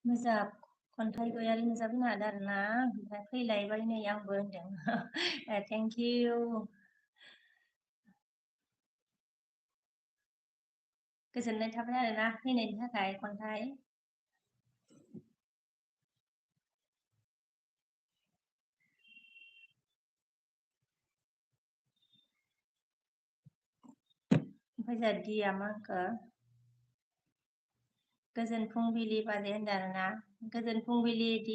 मोजाब खन्थाइ गयारि नुजाबोनो हादों आरो ना ओमफ्राय फैलायबाय नै आंबो होनदों थेंक इउ गोजोननाय थाबाय आरोना फैनायनि थाखाय खन्थाइ ओमफ्राय जोंहा दिया मा होनखो गोजोन फुंबिलि बाजै होनदों आरोना गोजोन फुंबिलि दि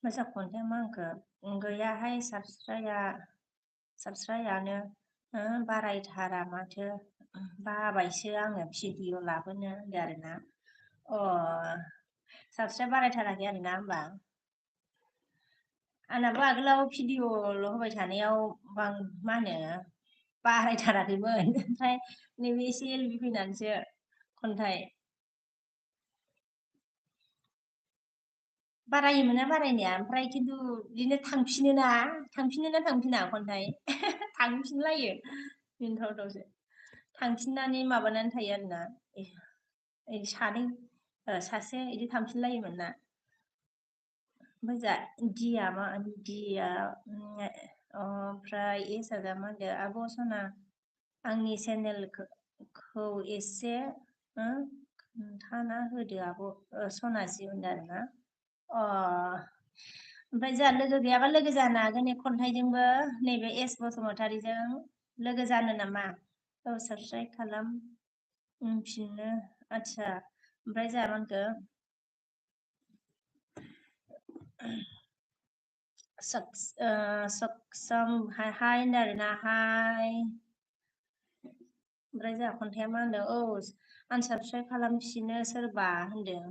मोजां खन्थाइ मा होनखो गैयाहाय साबस्क्राइबानो बारायथारा माथो बाबायसो आङो भिडिअ लाबोनो होनदों आरोना साबस्क्राइब बारायथाराखै आरोना होमबा आंनाबो आगोलाव भिडिअल' होबाय थानायाव मा होनो बारायथाराखैमोन ओमफ्राय नैबे एसे एलबि फैनानैसो खन्थाइ बारायोमोन ना बारायनाया ओमफ्राय खिन्थु बिदिनो थांफिना खन्थाइ थांफिनलायो मिनिथावथावसो थांफिननानै माबानानै थायो आरोना सासे बिदि थांफिनलायोमोन ना ओमफ्राय जा दिया ओमफ्राय एसआ मा होनदों आब' सना आंनि चेनेलखौ एसे खोन्थाना होदो आब' सनाजि होनदों आरोना ओमफ्राय जोंहा लोगो गैयाबा लोगो जानो हागोन खन्थाइजोंबो नैबे एस बसुमतारिजों लोगो जानो नामा साबस्क्राइब खालामफिनो आदसा ओमफ्राय जोंहा मा होनखो सक्षम हाय होनदों आरोना हाय ओमफ्राय जोंहा खन्थाइया मा होनदों आनसाबस्क्राइब खालामफिनो सोरबा होनदों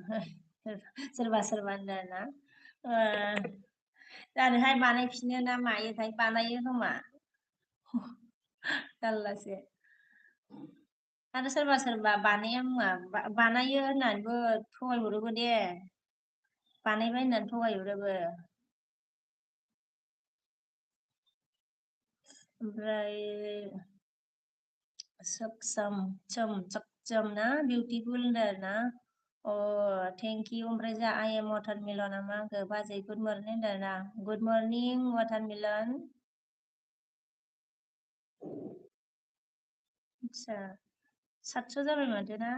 सोरबा होनदों आरोना जानोहाय बानायफिनो ना मायोथाय बानायो खोमा जारलासो आरो सोरबा बानाया मुवा बानायो होननानैबो थगायहरोबो दे बानायबाय होननानै थगायहरोबो ओमफ्राय सक्षम ना बिउटिफुल होनदों आरोना थेंक इउ ओमफ्राय जा आइ एम वाटारमेलन मा होनखो बाजै गुड मर्निं होनदों आरोना गुड मर्निं वाटारमेलन आदसा 700 जाबाय माथो ना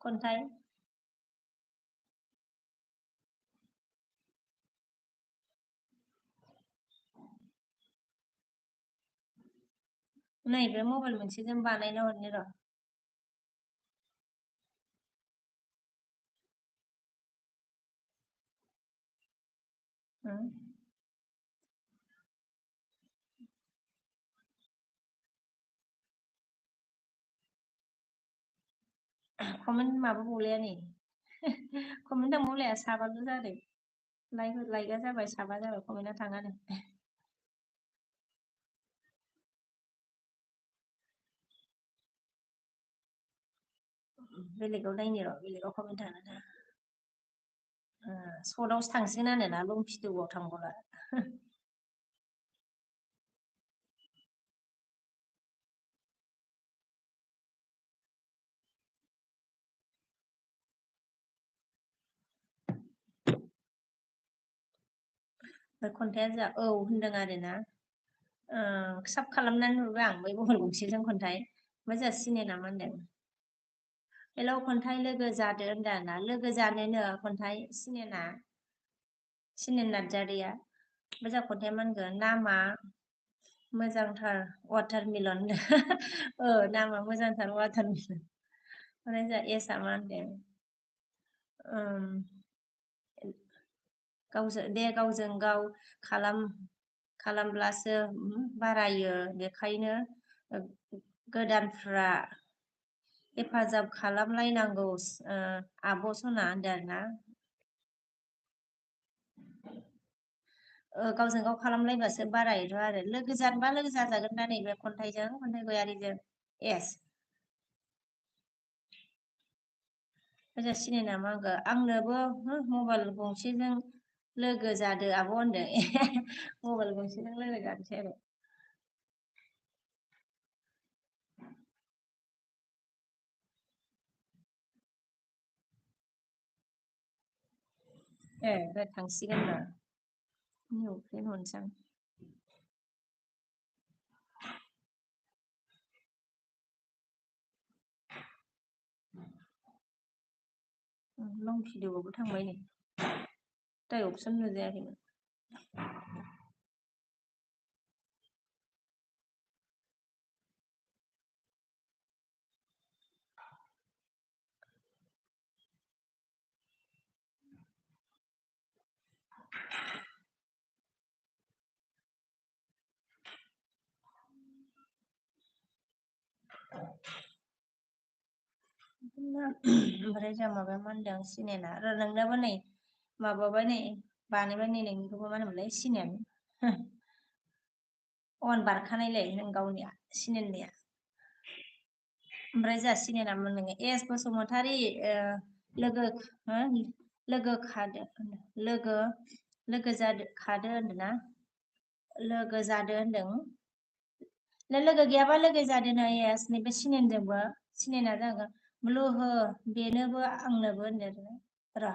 खन्थाइ नैबे मबाइल मोनसेजों बानायना हरनि र' कमेन्ट माबाबावलाया नै कमेन्ट थांबावलाया साबाल' जादों लाइकआ जाबाय 7 जाबाय कमेन्टआ थाङानो बेलेगाव नायनि र' बेलेगाव कमेन्ट थाङा दा सर्टआवसो थांसिगोन आरो ना लं भिडिअआव थांबावला खन्थाइया जा होनदों आरोना साब खालामनानै नुबाय आं बै मबाइल गंसेजों खन्थाइ ओमफ्राय जोंहा सिनायना मा होनदों हेलौ खन्थाइ लोगो जादो होनदों आरोना लोगो जानोनो खन्थाइ सिनेन नार्जारिया मोजां खन्थाइ मा होनगोन नामा मोजांथार वाटारमेलन नामा मोजांथार वाटारमेलन ओमफ्राय जोंहा एसआ मा होनदों गावजों गाव खालामब्लासो बारायो बेखायनो गोदानफ्रा हेफाजाब खालामलायनांगौ आब' सना होनदों आरोना गावजों गाव खालामलायबासो बारायोथ' आरो लोगो जानोबा लोगो जाजागोन दा नैबे खन्थाइजों खन्थाइ गयारिजों एस मोजां सिनाय नामा आंनोबो मबाइल गंसेजों लोगो जादो आब' होनदों मबाइल गंसेजों लोगो जानोसै आरो दा थांसिगोन ना नुफिन हरनोसै आं लं भिडिअ'आवबो थांबाय नै दाय अपसन नुजायाखैमोन ओमफ्राय जों माबाया मा होनदों सिनायना नोंनाबो नै माबाबाय नै बानायबाय नै नोंनिखौबो मा होनोमोनलाय सिनायानो अन बारखानायलाय नों गावनिया सिनायनाया ओमफ्राय जोंहा सिनायनामोन नोङो एस बसुमतारी लोगो लोगो खादो लोगो लोगो जादो खादो होनदों ना लोगो जादो होनदों लोगो गैयाबा लोगो जादो नै एस नैबे सिनायदोंबो सिनायना जागोन ब्लु हो बेनोबो आंनोबो होनदों र'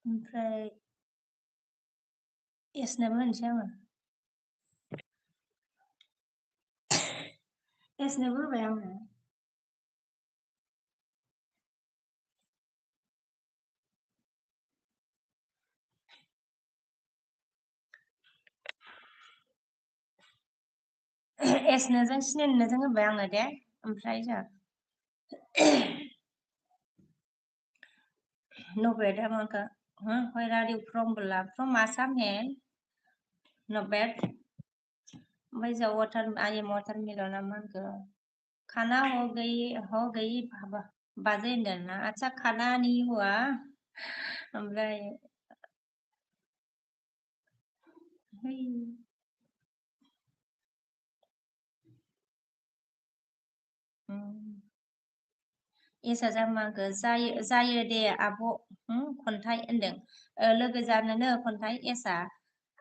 ओमफ्राय एसनोबो होनसै आङो एसनोबो होबाय आङो एसनोजों सिनायनोजों होबाय आङो दे ओमफ्राय जों not bad माखो where are you from बोला from Assam है not bad ओमफ्राय जों आई एम वाटरमेलन ना मा होनखो खाना हो गई बाजै होनदों ना आच्छा खाना नहीं हुआ ओमफ्राय एसा जामागो जायो दे आब' खन्थाइ होनदों लोगो जानोनो खन्थाइ एसा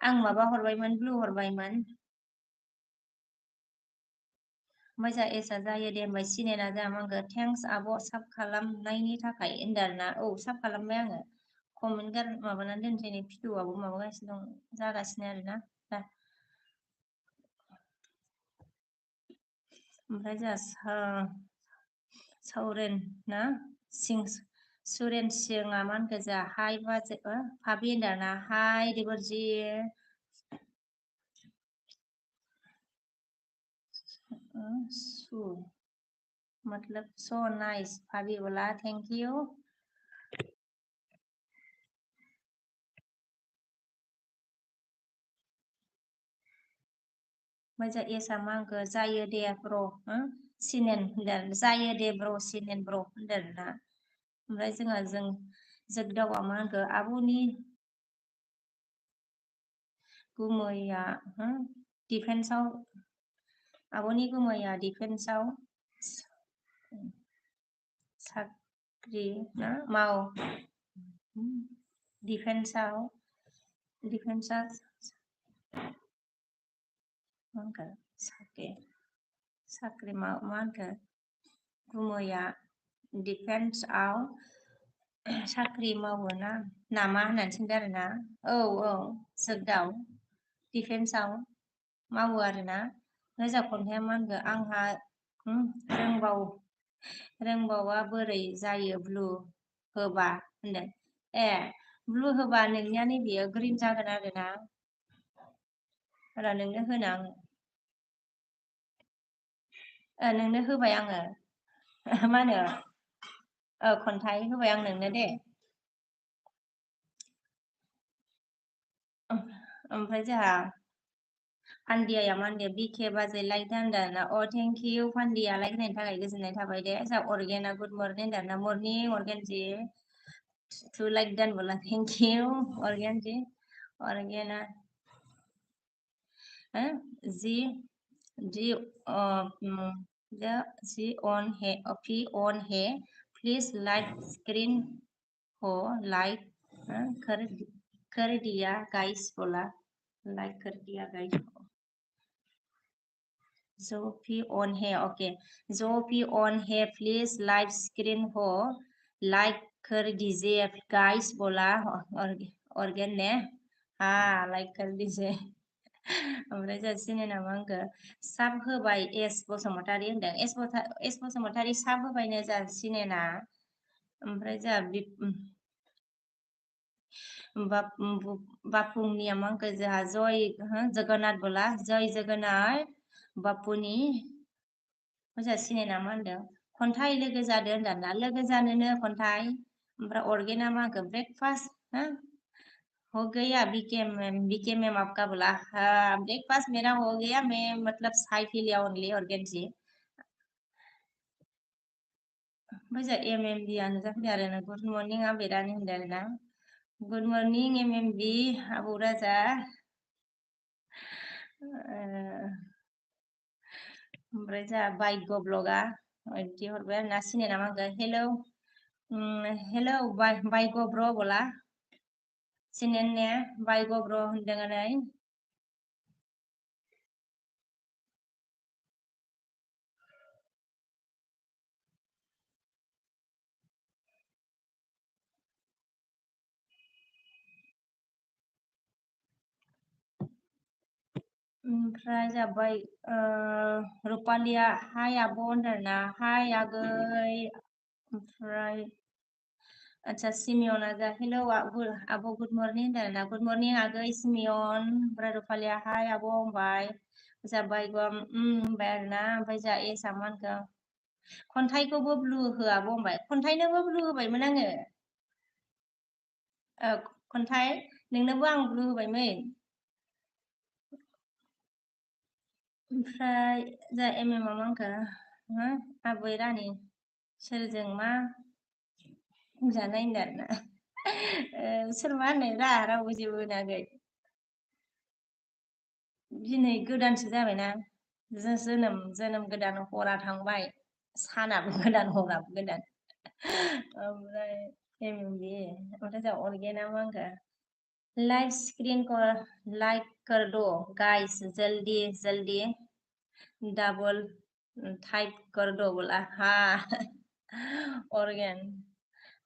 आं माबा हरबायमोन ब्लु हरबायमोन ओमफ्राय जा एसा जायो दे होनबाय सिनायना जामागो थेंक्स आब' साब खालामनायनि थाखाय होनदों आरोना औ साब खालामबाय आङो कमेन्ट माबानानै दोनसै नै भिडिअ'आबो माबागासिनो दं जागासिनो आरोना दा ओमफ्राय जोंहा सावरेन ना सुरेन सिंआ मा होनखो जोंहा हाय बाजै भाबि होनदों ना हाय रिबरजी सु मतलब सो नाइस भाभी बोला थैंक यू ओमफ्राय जा एसा मा होनखो जायो दे ब्र सिनेन होनदों जायो दे ब्र सिनेन ब्र होनदों ना ओमफ्राय जों जोगदावा मा होनखो आब'नि गुमैया डिफेन्सआव आब'नि गुमैया डिफेन्सआव साख्रि ना माव डिफेन्सआव मा होनखो साख्रि मा होनखो गुमैया डिफेन्सआव साख्रि मावो ना नामा होननानै सोंदों आरोना औ जोगदाव डिफेन्सआव मावो आरोना जा खन्थाइया मा होनखो आंहा रोंबावा बोरै जायो ब्लु होबा होनदों ए ब्लु होबा नोंनिया नैबेयो ग्रिन जागोन आरोना र' नोंनो होनो आङो नोंनो होबाय आङो मा होनो खन्थाइ होबाय आं नोंनो दे ओमफ्राय जोंहा फान्दियाया मा होनदों बिके बाजै लाइक होनदों ना अ थेंक इउ फान्दिया लाइक होनायनि थाखाय गोजोननाय थाबाय दे जा अर्गेना गुड मर्निं होनदों ना मर्निं अर्गेन जी टू लाइक डान बोला थेंक इउ अर्गेन जी अर्गेना जी जी जी ऑन है पी ऑन है प्लीज लाइक स्क्रीन हो लाइक कर दिया गाइस बोला लाइक कर दिया गाइस जो भी ऑन है ओके जो भी ऑन है प्लीज लाइव स्क्रीन हो लाइक कर दीजिए गाइस बोला ऑर्गेन ने हाँ लाइक कर दीजिए ओमफ्राय जासिनो नामा आंखो साब होबाय एस बसुमतारी होनदों एस बसुमतारी साब होबायनो जासिनो ना ओमफ्राय जा बापुनिया मा होनखो जोंहा जय जगन्नाथ बोला जय जगन्नाथ बापुनि मोजां सिनाय नामा होनदों खन्थाइ लोगो जादो होनदों ना लोगो जानोनो खन्थाइ ओमफ्राय अर्गेना मा होनखो ब्रेकफास्ट हो गया बीके मैम आपका बोला ब्रेकफास्ट मेरा हो गया मैं मतलब चाय पी लिया ओनली ऑर्गेन जी मोजां एमएमबी आनो जाफैदों आरो ना गुड मर्निं आबेरानि होनदों आरो ना गुड मर्निं एमएमबी आबौ राजा ओमफ्राय जोंहा बायग' ब्लगा बिदि हरबाय आरो ना सिनाय नामा आंखो हेलौ हेलौ बायग' ब्र' बोला सिनाय ने बायग' ब्र' होनदों आरो ओमफ्राय जाबाय रुपालिया हाय आब' होनदों ना हाय आगै ओमफ्राय अच्छा सिमियना जा हेलौ आब' गुड मर्निं होनदों ना गुड मर्निं आगै सिमियन ओमफ्राय रुपालिया हाय आब' होनबाय जाबाय होनबाय आरो ना ओमफ्राय जा एसा मा होनखो खन्थाइखौबो ब्लु होआबो होनबाय खन्थाइनोबो ब्लु होबायमोन आङो खन्थाइ नोंनोबो आं ब्लु होबायमोन ओमफ्राय जा एम मा होनखो आबै रानि सोरजों मा बुंजानाय होनदों आरो ना सोर मा होनो रावबो जेबो होनाखै दिनै गोदानसो जाबायना जोनोम गोदान हरा थांबाय सानाबो गोदान हराबो गोदान ओमफ्राय एमबि ओमफ्राय जा अर्गेना मा होनखो लाइव स्क्रीन को लाइक कर दो गाइस जल्दी जल्दी डबल टाइप कर दो बोला हाँ अर्गेन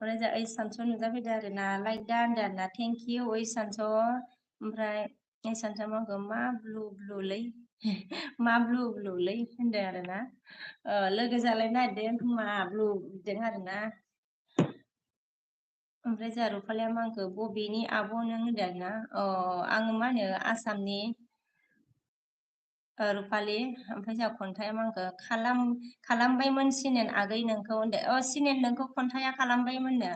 ओमफ्राय जा ओइ सानस' नुजाफैदो आरो ना लाइक दा होनदो आरो ना थेंक इउ ओइ सानस' ओमफ्राय ओइ सानस'आ मा होनखो मा ब्लु ब्लुलै मा ब्लु ब्लुलै होनदों आरो ना लोगो जालायनो नागिरदों मा ब्लु बिदों आरो ना ओमफ्राय जोंहा रुपालिया मा होनखो बबेनि आब' नों होनदों आरो ना आङो मा होनो आसामनि रुपालि ओमफ्राय जोंहा खन्थाइया मा होनखो खालामबायमोन सिनेन आगै नोंखौ होनदो सिनेन नोंखौ खन्थाइया खालामबायमोननो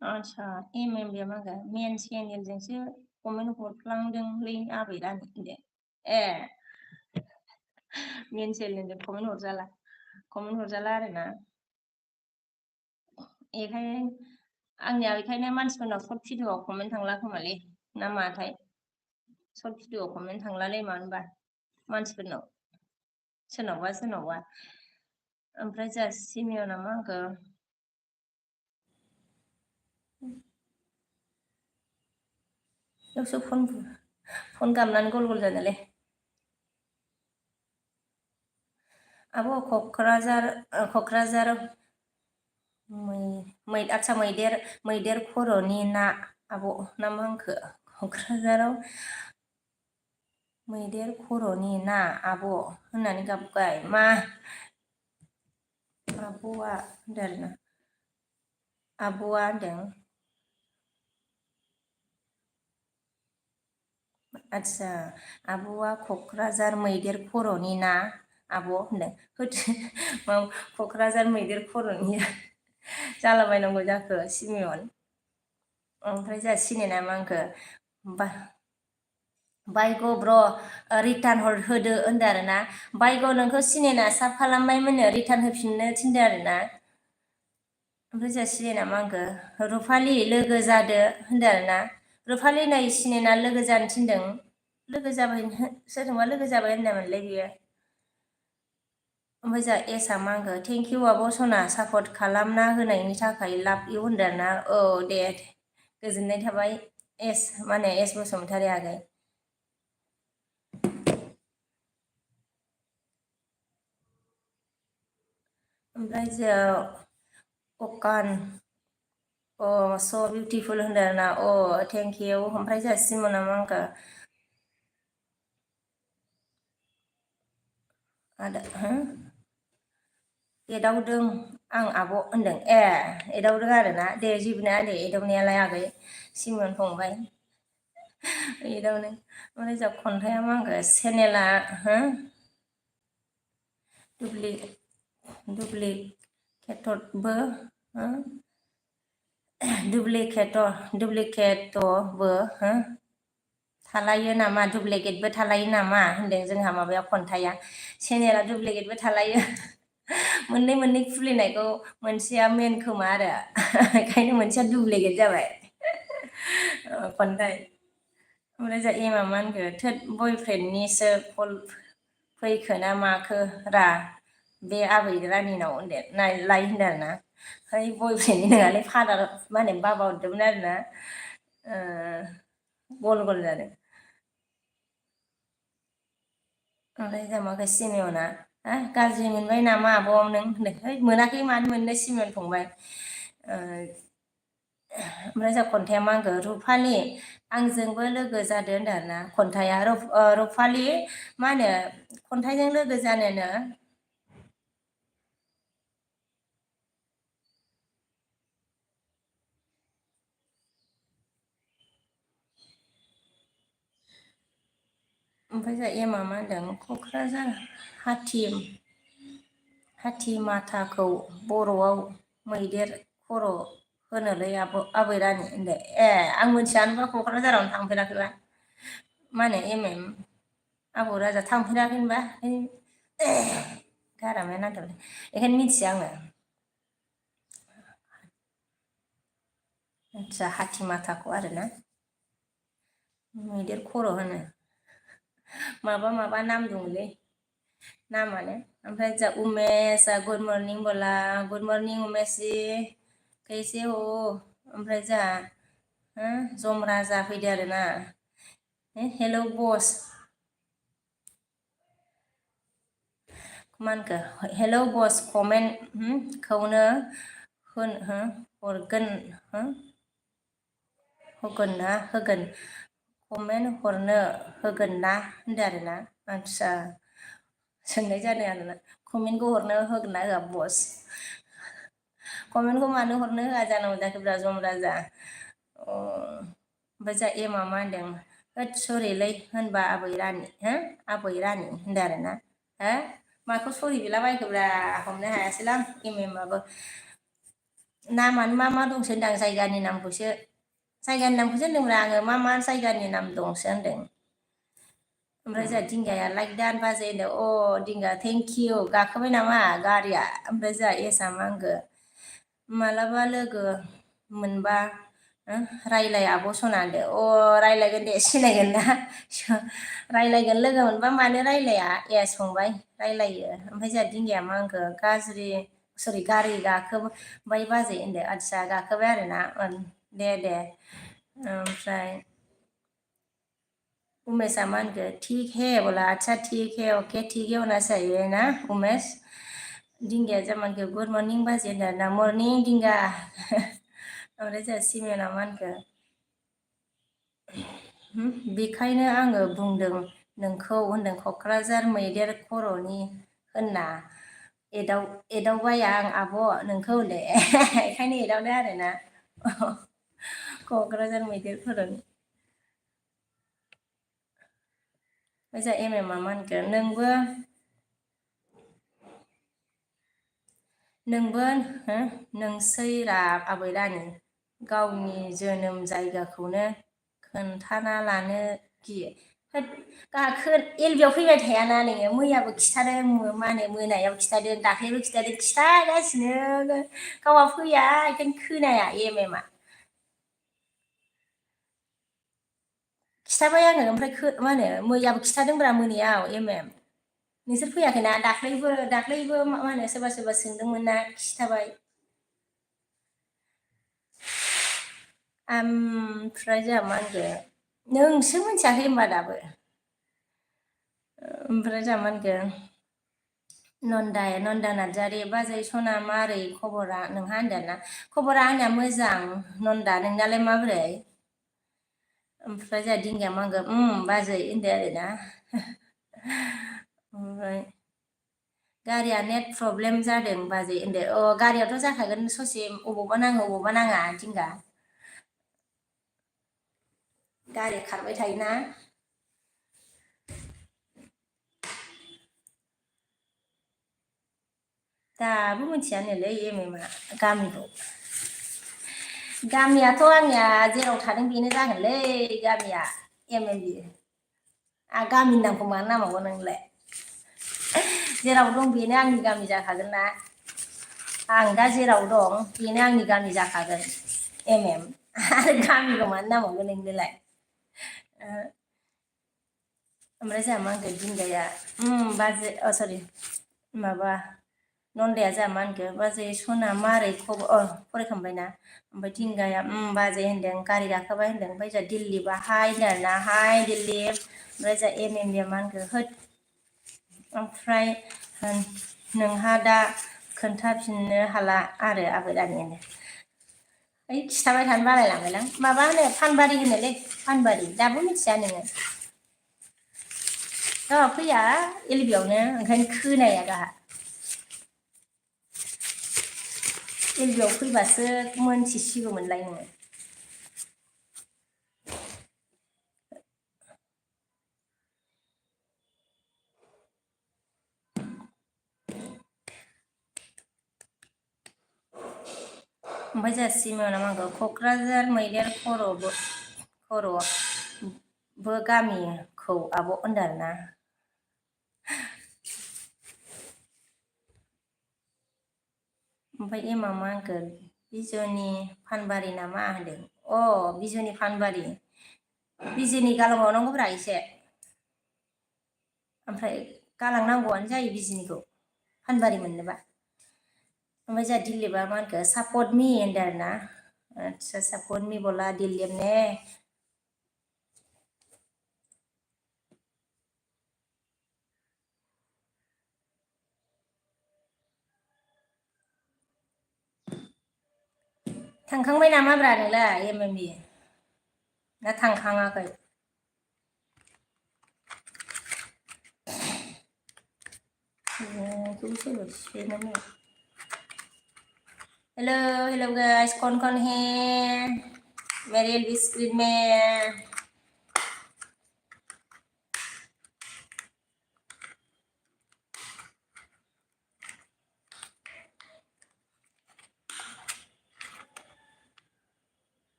आच्छा एमएमबिया मा होनखो मेन चेनेलजोंसो कमेन्ट हरफ्लांदोंलै आबै रानि होनदो ए मेन चेनेलजों कमेन्ट हरजाला आरो ना बेखायनो आंनिया बेखायनो मानसिफोरनाव सर्ट भिडिअ'आव कमेन्ट थांला खोमालै ना माथाय सर्ट भिडिअ'आव कमेन्ट थांलालै मानो होनबा मानसिफोरनाव सोरनावबा ओमफ्राय जोंहा सिमियना मा होनखो बेयावसो फन गाबनानै गल गल जादोंलै आब' क'क्राझार आच्छा मैदेर खर'नि ना आब' ना मा होनखो क'क्राझाराव मैदेर खर'नि ना आब' होननानै गाबबाय मा आब'आ होनदों आरोना आब'आ होनदों आदसा आब'आ क'क्राझार मैदेर खर'नि ना आब' होनदों होद क'क्राझार मैदेर खर'नि जालाबायनांगौ जाखो सिमियन ओमफ्राय जोंहा सिनायना मा होनखो बायग' ब्र रिटार्न होदो होनदो आरो ना बायग' नोंखौ सिनायना साब खालामबायमोननो रिटार्न होफिननो थिनदो आरो ना ओमफ्राय जोंहा सिनायना मा होनखो रुफालि लोगो जादो होनदो आरो ना रुफालि नै सिनायना लोगो जानो थिनदों लोगो जाबाय सोरजोंबा लोगो जाबाय होननायमोनलै बियो ओमफ्राय जोंहा एसआ मा होनखो थेंकिउ आब' सना सापर्ट खालामना होनायनि थाखाय लाभ इउ होनदों आरो ना औ दे गोजोननाय थाबाय एस माने एस बसुमतारी आगै ओमफ्राय जों अकान स' बिउटिफुल होनदों आरो ना थेंक इउ ओमफ्राय जोंहा सिमना मा होनखो आदा एदावदों आं आब' होनदों एदावदों आरोना दे जेबो नङा दे एदावनायालाय आगै सिमोन फंबाय एदावनो ओमफ्राय जों खन्थाइया मा होनखो चेनेला दुप्लिकेटबो दुप्लिकेटबो थालायो नामा दुप्लिकेटबो थालायो नामा होनदों जोंहा माबाया खन्थाइया चेनेला दुप्लिकेटबो थालायो मोननै मोननै खुलिनायखौ मोनसेया मेन खोमा आरो ओंखायनो मोनसेया दुप्लिकेट जाबाय खन्थाइ ओमफ्राय जोंहा एमआ मा होनखो थोद बयफ्रेन्डनिसो कल फैखोना माखो रा बे आबै रानिनाव होनदो लाइ होनदों आरो ना ओमफ्राय बयफ्रेन्डनि नङालै फादार मा होनो बाबा हरदोंमोन आरो ना गल गल जादों ओमफ्राय जों माखो सिमियना गाज्रि मोनबाय नामा आब' नों होनदों है मोनाखै मानो मोननो सिमियन फंबाय ओमफ्राय जों खन्थाइया मा होनखो रुफालि आंजोंबो लोगो जादो होनदों आरो ना खन्थाइया रुफालि मा होनो खन्थाइजों लोगो जानोनो ओमफ्राय जोंहा एमआ मा होनदों क'क्राझार हाथिमाथाखौ बर'आव मैदेर खर' होनोलै आबै रानि होनदो आं मिथियानोबा क'क्राझारावनो थांफेराखैबा मा होनो आबौ राजा थांफेराखैनोबा गारामाया नांथाबदों बेखायनो मिथिया आङो आदसा हाथिमाथाखौ आरोना मैदेर खर' होनो माबा नाम दंलै नामानो ओमफ्राय जा उमेशआ गुड मर्निं बोला गुड मर्निं उमेश जी कैसे हो ओमफ्राय जोंहा जमराजा फैदो आरोना हेलौ बस मा होनखो हेलौ बस कमेन्टखौनो होगोन कमेन्ट हरनो होगोन ना होनदों आरोना आदसा सोंनाय जादों आरोना कमेन्टखौ हरनो होगोन ना होआ बस कमेन्टखौ मानो हरनो होआ जानांगौ जाखोब्रा जमराजा ओमफ्राय जा एमआ मा होनदों होद सरिलै होनबा आबै रानि होनदों आरोना माखौ सरि बिलाबायखोब्रा हमनो हायासैलां एमआबो नामानो मा दंसो होनदां जायगानि नामखौसो होनदोंब्रा आङो मा जायगानि नाम दंसो होनदों ओमफ्राय जोंहा दिंगाया लाइक दान बाजै होनदों दिंगा थेंकिउ गाखोबाय नामा गारिया ओमफ्राय जोंहा एसआ मा होनखो मालाबा लोगो मोनबा रायलाय आब' सना होनदो रायलायगोन दे सिनायगोन ना रायलायगोन लोगो मोनबा मानो रायलाया फंबाय रायलायो ओमफ्राय जोंहा दिंगाया मा होनखो गारि गाखोबाय बाजै होनदो आदसा गाखोबाय आरोना दे ओमफ्राय उमेशआ मा होनखो ठीक है बोला अच्छा ठीक है ओके ठीक है होना चाहिए ना उमेश दिंगाया जामानखो गुड मर्निं बाजै होनदो आरोना मर्निं दिंगा ओमफ्राय जोंहा सिमियना मा होनखो बेखायनो आङो बुंदों नोंखौ होनदों क'क्राझार मैदेर खर'नि होनना एदावबाय आं आब' नोंखौ होनदों बेखायनो एदावदो आरोना क'क्राझार मैदेर खर'नि ओजा मा होनखो नोंबो नोंसैरा आबै रानि गावनि जोनोम जायगाखौनो खोन्थाना लानो गियो एलबियाव फैबाय थायाना नोङो मैयाबो खिथादों मा होनो मोनायाव खिथादों दाख्लैबो खिथादों खिथागासिनो गावहा फैया बेखायनो खोनाया मा खिथाबाय आङो ओमफ्राय मा होनो मैयाबो खिथादोंब्रा मोनायाव नोंसोर फैयाखैना दाख्लैबो मा होनो सोरबा सोरबा सोंदोंमोन ना खिथाबाय ओमफ्राय जोंहा मा होनगोन नोंसो मिथियाखै होनबा दाबो ओमफ्राय जोंहा मा होनगोन नन्दा नार्जारि बाजै सना मारै खबरा नोंहा होनदों ना खबरा आंनिया मोजां नन्दा नोंनालाय माबोरै ओमफ्राय जोंहा दिंगिया मा होनगोन बाजै होनदो आरोना ओमफ्राय गारिया नेट प्रब्लेम जादों बाजै होनदो गारियाथ' जाखागोन ससे अबावबा नाङो अबावबा नाङा दिंगा गारि खारबाय थायोना दाबो मिथियानोलै मा गामिखौ गामियाथ' आंनिया जेराव थादों बेनो जागोनलै गामिया बि गामिनि नामखौ मानो नामावगौ नोंलाय जेराव दं बेनो आंनि गामि जाखागोन ना आं दा जेराव दं बेनो आंनि गामि जाखागोन आरो गामिखौ मानो नामावगोन नोंनोलाय ओमफ्राय जोंहा मा होनगोन दिंगाया बाजै सरि माबा नन्दाया जोंहा मा होनखो बाजै सना मारै खबर फरायखांबायना ओमफ्राय दिंगाया बाजै होनदों गारि गाखोबाय होनदों ओमफ्राय जोंहा दिल्ली बाहाय होनदों आरोना हाय दिल्ली ओमफ्राय जोंहा आ मा होनखो होद ओमफ्राय नोंहा दा खोन्थाफिननो हाला आरो आबै रानियानो ओइ खिथाबाय थानो बालायलांबायलां माबा होनो फानबारि होनोलै फानबारि दाबो मिथिया नोङो फैया एलबियावनो ओंखायनो खोनाया गाहा एलबियाव फैबासो मोनथिसिगौमोनलाय नोङो ओमफ्राय जोंहा सिमाना मा होनगौ क'क्राझार मैदेर खर'बो गामिखौ आब' होनदों आरोना ओमफ्राय मा होनखो बिजनि फानबारि नामा होनदों बिजनि फानबारि बिजनि गालांबावनांगौब्रा एसे ओमफ्राय गालांनांगौआनो जायो बिजिनिखौ फानबारि मोननोबा ओमफ्राय जोंहा दिल्लीबा मा होनखो सापदमि होनदों आरोना आच्छा सापदमि बला दिल्ली में थांखांबाय नामाब्रा नोंलाय बि ना थांखाङाखै हेलो हेलो गाइस कौन है मेरे एलबी स्क्रीन में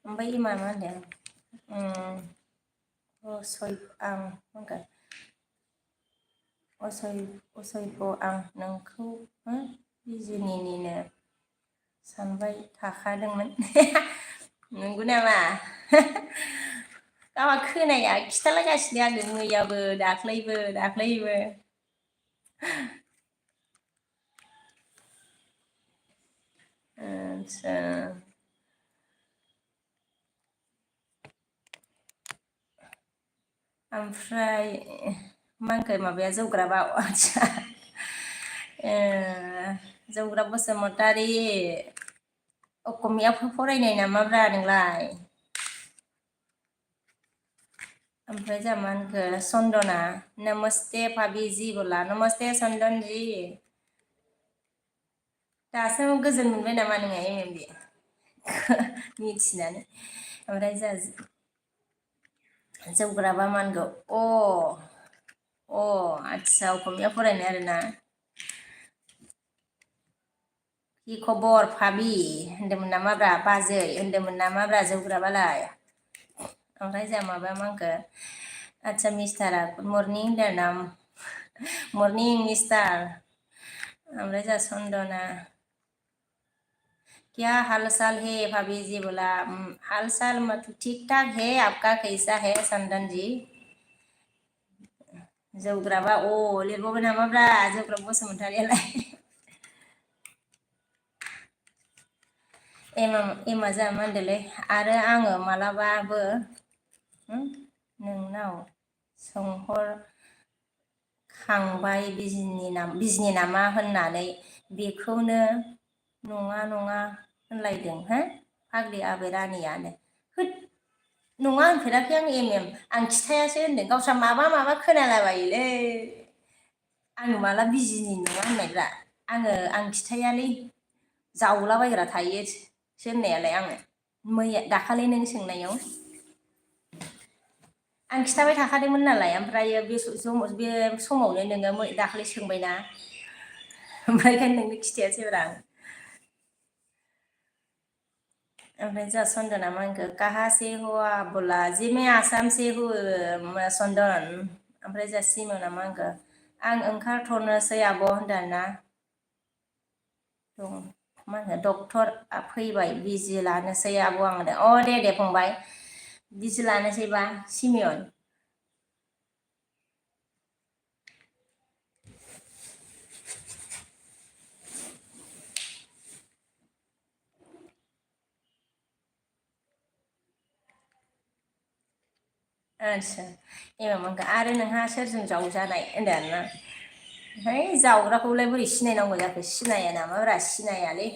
ओमफ्राय मा होनदों आं होनगोन असयख' आं नोंखौ बिजिनिनिनो सानबाय थाखादोंमोन नंगौ नामा गावहा खोनाया खिथालागासिनो आंनो मैयाबो दाख्लैबो आच्छा ओमफ्राय मा होनखो माबाया जौग्राबा आच्छा जौग्रा बसुमतारी असमिया फरायनाय नामाब्रा नोंलाय? ओमफ्राय जोंहा मा होनखो चन्दना नमस्ते भाबिजि बोला नमस्ते चन्दनजि। दासो गोजोन मोनबाय नामा नोङो एम मिथिनानै? ओमफ्राय जोंहा जौग्राबा मा होनगौ आदसा असमिया फरायनाय आरोना। कि खबर भाबि होनदोंमोन नामाब्रा बाजै होनदोंमोन नामाब्रा जौग्राबालाय? ओमफ्राय जोंहा माबा मा होनखो आदसा मिस्टारा गुड मर्निं होनदों ना मर्निं मिस्टार। ओमफ्राय जोंहा चन्दना क्या हाल चाल है भाभी जी बोला हाल चाल मतलब ठीक ठाक है आपका कैसा है चंदन जी। जौग्राबा लिरबावबाय नामाब्रा जौग्राब बसुमतारियालाय? एमा जोंहा मा होनदोंलै आरो आङो मालाबाबो नोंनाव सोंहरखांबाय बिजनि नामा होननानै बेखौनो नङा होनलायदों हो फाग्लि आबै रानियानो। होद नङा होनफेराखै आं खिथायासो होनदों गावस्रा माबा खोनालाबायोलै। आङो माला बिजिनि नङा होननायब्रा आं खिथायालै जावलाबायग्रा थायोसो होननायालाय आङो दाखालि नों सोंनायाव आं खिथाबाय थाखादोंमोन नालाय ओमफ्रायो बे समावनो नोङो दाखालि सोंबायना ओमफ्राय ओंखायनो नोंनो खिथायासैब्रा आं। ओमफ्राय जोंहा चन्दना मा होनखो काहा से हो आप बोला जि मैं आसाम से हूँ चन्दन। ओमफ्राय जोंहा सिमोना मा होनखो आं ओंखारथ'नोसै आब' होनदों ना मा होनो डक्टर फैबाय बिजि लानोसै आब' आं होनदों दे फंबाय बिजि लानोसैबा सिमियन। आदसा एमामोनखा आरो नोंहा सोरजों जावजानाय होनदों आरोना। है जावग्राखौलाय बोरै सिनायनांगौ जाखो सिनाया नामाब्रा सिनायालै।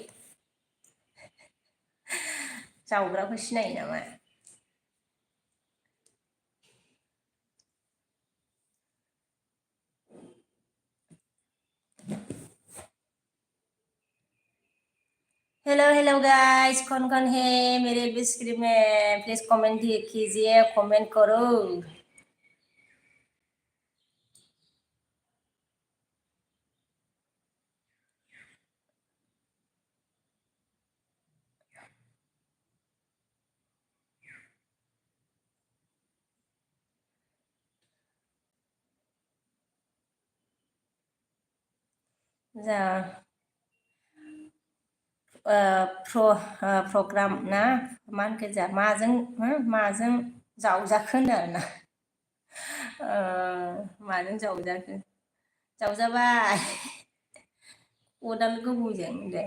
जावग्राखौ सिनायो नामा? हेलो गाइस कौन है मेरे स्क्रीन में प्लीज कमेंट कीजिए कमेंट करो। प्रग्राम ना मा होनखो जोंहा माजों जावजाखो होनदों आरोना। माजों जावजाखो जावजाबाय अदाल गोबौजों होनदो।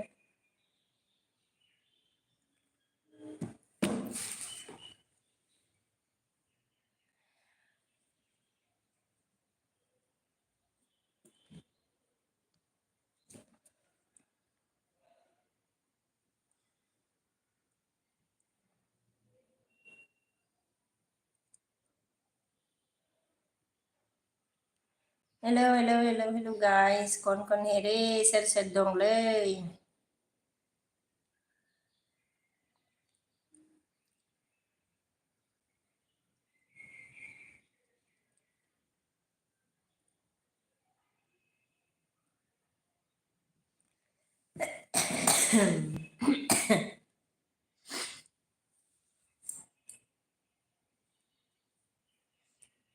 हेलो गाइस कौन है रे सोर दंलै?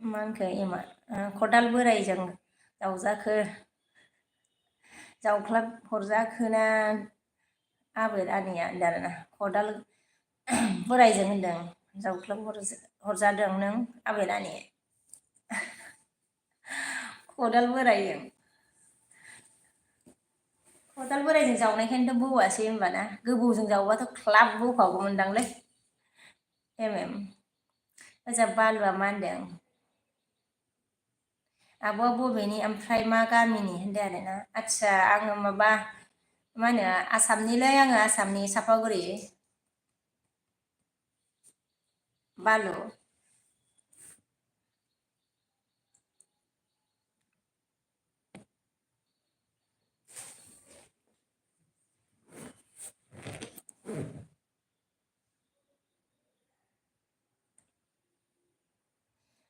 मा होनखो एमा खदाल बोराइजों जावजाखो जावख्लाब हरजाखोना आबै रानिया होनदों आरोना खदाल बोराइजों होनदों जावख्लाब हरजादों नों आबै रानि। खदाल बोराइजों जावनायखायनोथ' बौवासै होनबाना गोबौजों जावबाथ' ख्लाब बौखागौमोनदांलै। ओजा बालुआ मा होनदों आब'आ बबेनि ओमफ्राय मा गामिनि होनदो आरोना। आदसा आङो माबा मा होनो आसामनिलै आङो आसामनि सापागुरि बालु।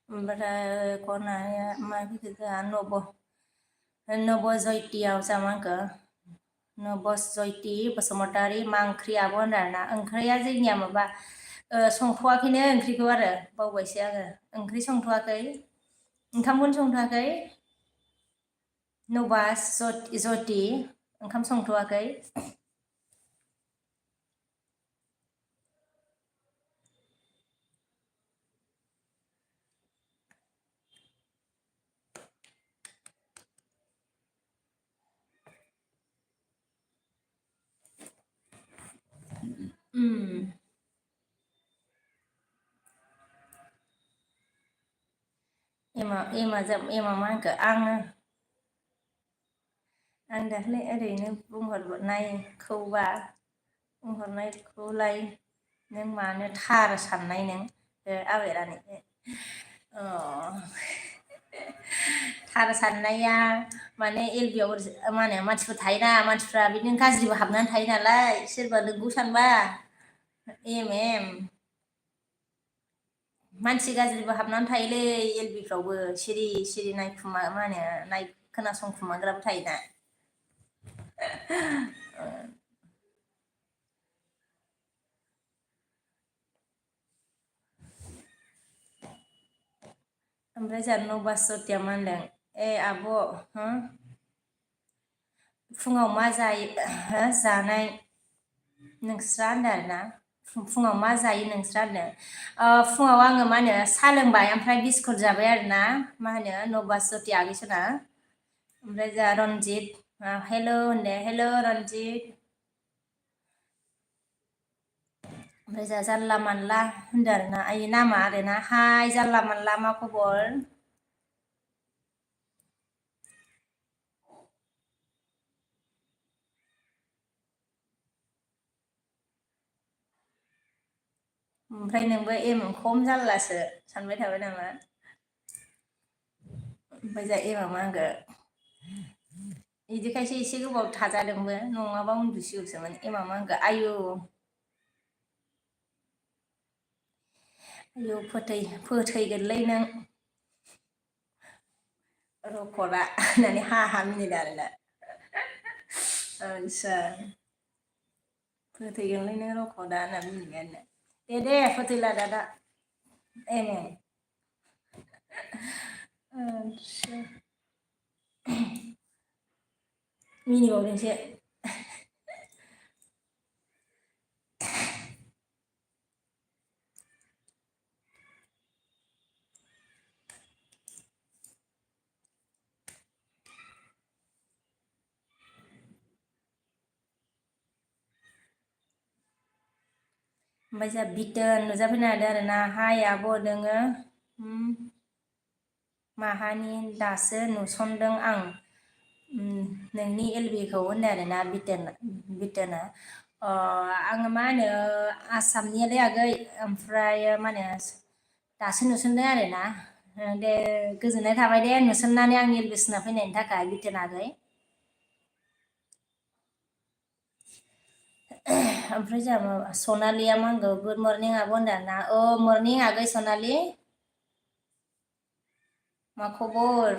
ओमफ्राय खनाया मा नबजयतियाव जामांखो नबजयति बसुमतारी मा ओंख्रि आब' होनदों आरोना। ओंख्रिया जोंनिया माबा संथ'वाखैनो ओंख्रिखौ आरो बावबायसो आङो ओंख्रि संथ'वाखै ओंखामखौनो संथ'वाखै। नबास जति ओंखाम संथ'वाखै। एमा मा होनखो आङो आं दाख्लै ओरैनो बुंहरनायखौलाय नों मानो थार साननाय नों आबेरानि अ थार साननाया माने एलबियाव मा होनो मानसिफोर थायोना मानसिफ्रा बिदिनो गाज्रिबो हाबनानै थायो नालाय सोरबा नोंगौ सानबा एम मानसि गाज्रिबो हाबनानै थायोलै एलबिफ्रावबो सिरि सिरि नायखुमा मा होनो खोनासंखुमाग्राबो थायोना। ओमफ्राय जोंहा नबासतिया मा होनदों ए आब' हो फुङाव मा जायो जानाय नोंस्रा होनदों आरोना फुङाव मा जायो नोंस्रा होनदों फुङाव आङो मा होनो साहा लोंबाय ओमफ्राय बिस्कुट जाबाय आरोना मा होनो नबासति आगैसोना ओमफ्राय जोंहा रनजित हेल' होनदो हेल' रनजित ओमफ्राय जोंहा जानला मानला होनदों आरोना आइ नामा आरोना हाय जानला मानला मा खबर ओमफ्राय नोंबो एम खम जारलासो सानबाय थाबाय नामा ओमफ्राय जा एमा मा होनखो बिदिखायसो एसे गोबाव थाजादोंबो नङाबा उन्दुसिगौसोमोन एमा मा होनखो आयु आयौ फोथैगोनलै नों रखदा होननानै हा मिनिदों आरोना आदसा फोथैगोनलै नों रखदा होनना मिनिबाय आरोना दे फोथैला दाना एम आदसा मिनिबावदोंसो ओमफ्राय जोंहा बिथोन नुजाफैनो हादों आरोना हाय आब' नोङो माहानि दासो नुसनदों आं नोंनि एलबिखौ होनदों आरोना बिथोना आङो मा होनो आसामनियालाय आगै ओमफ्राय मा होनो दासो नुसनदों आरोना दे गोजोननाय थाबाय दे नुसननानै आंनि एलबि सिनाय फैनायनि थाखाय बिथोन आगै ओमफ्राय जोंहा सनालिया मा होनगौ गुड मरनिं आब' होनदों आरोना मरनिं आगै सनालि मा खबर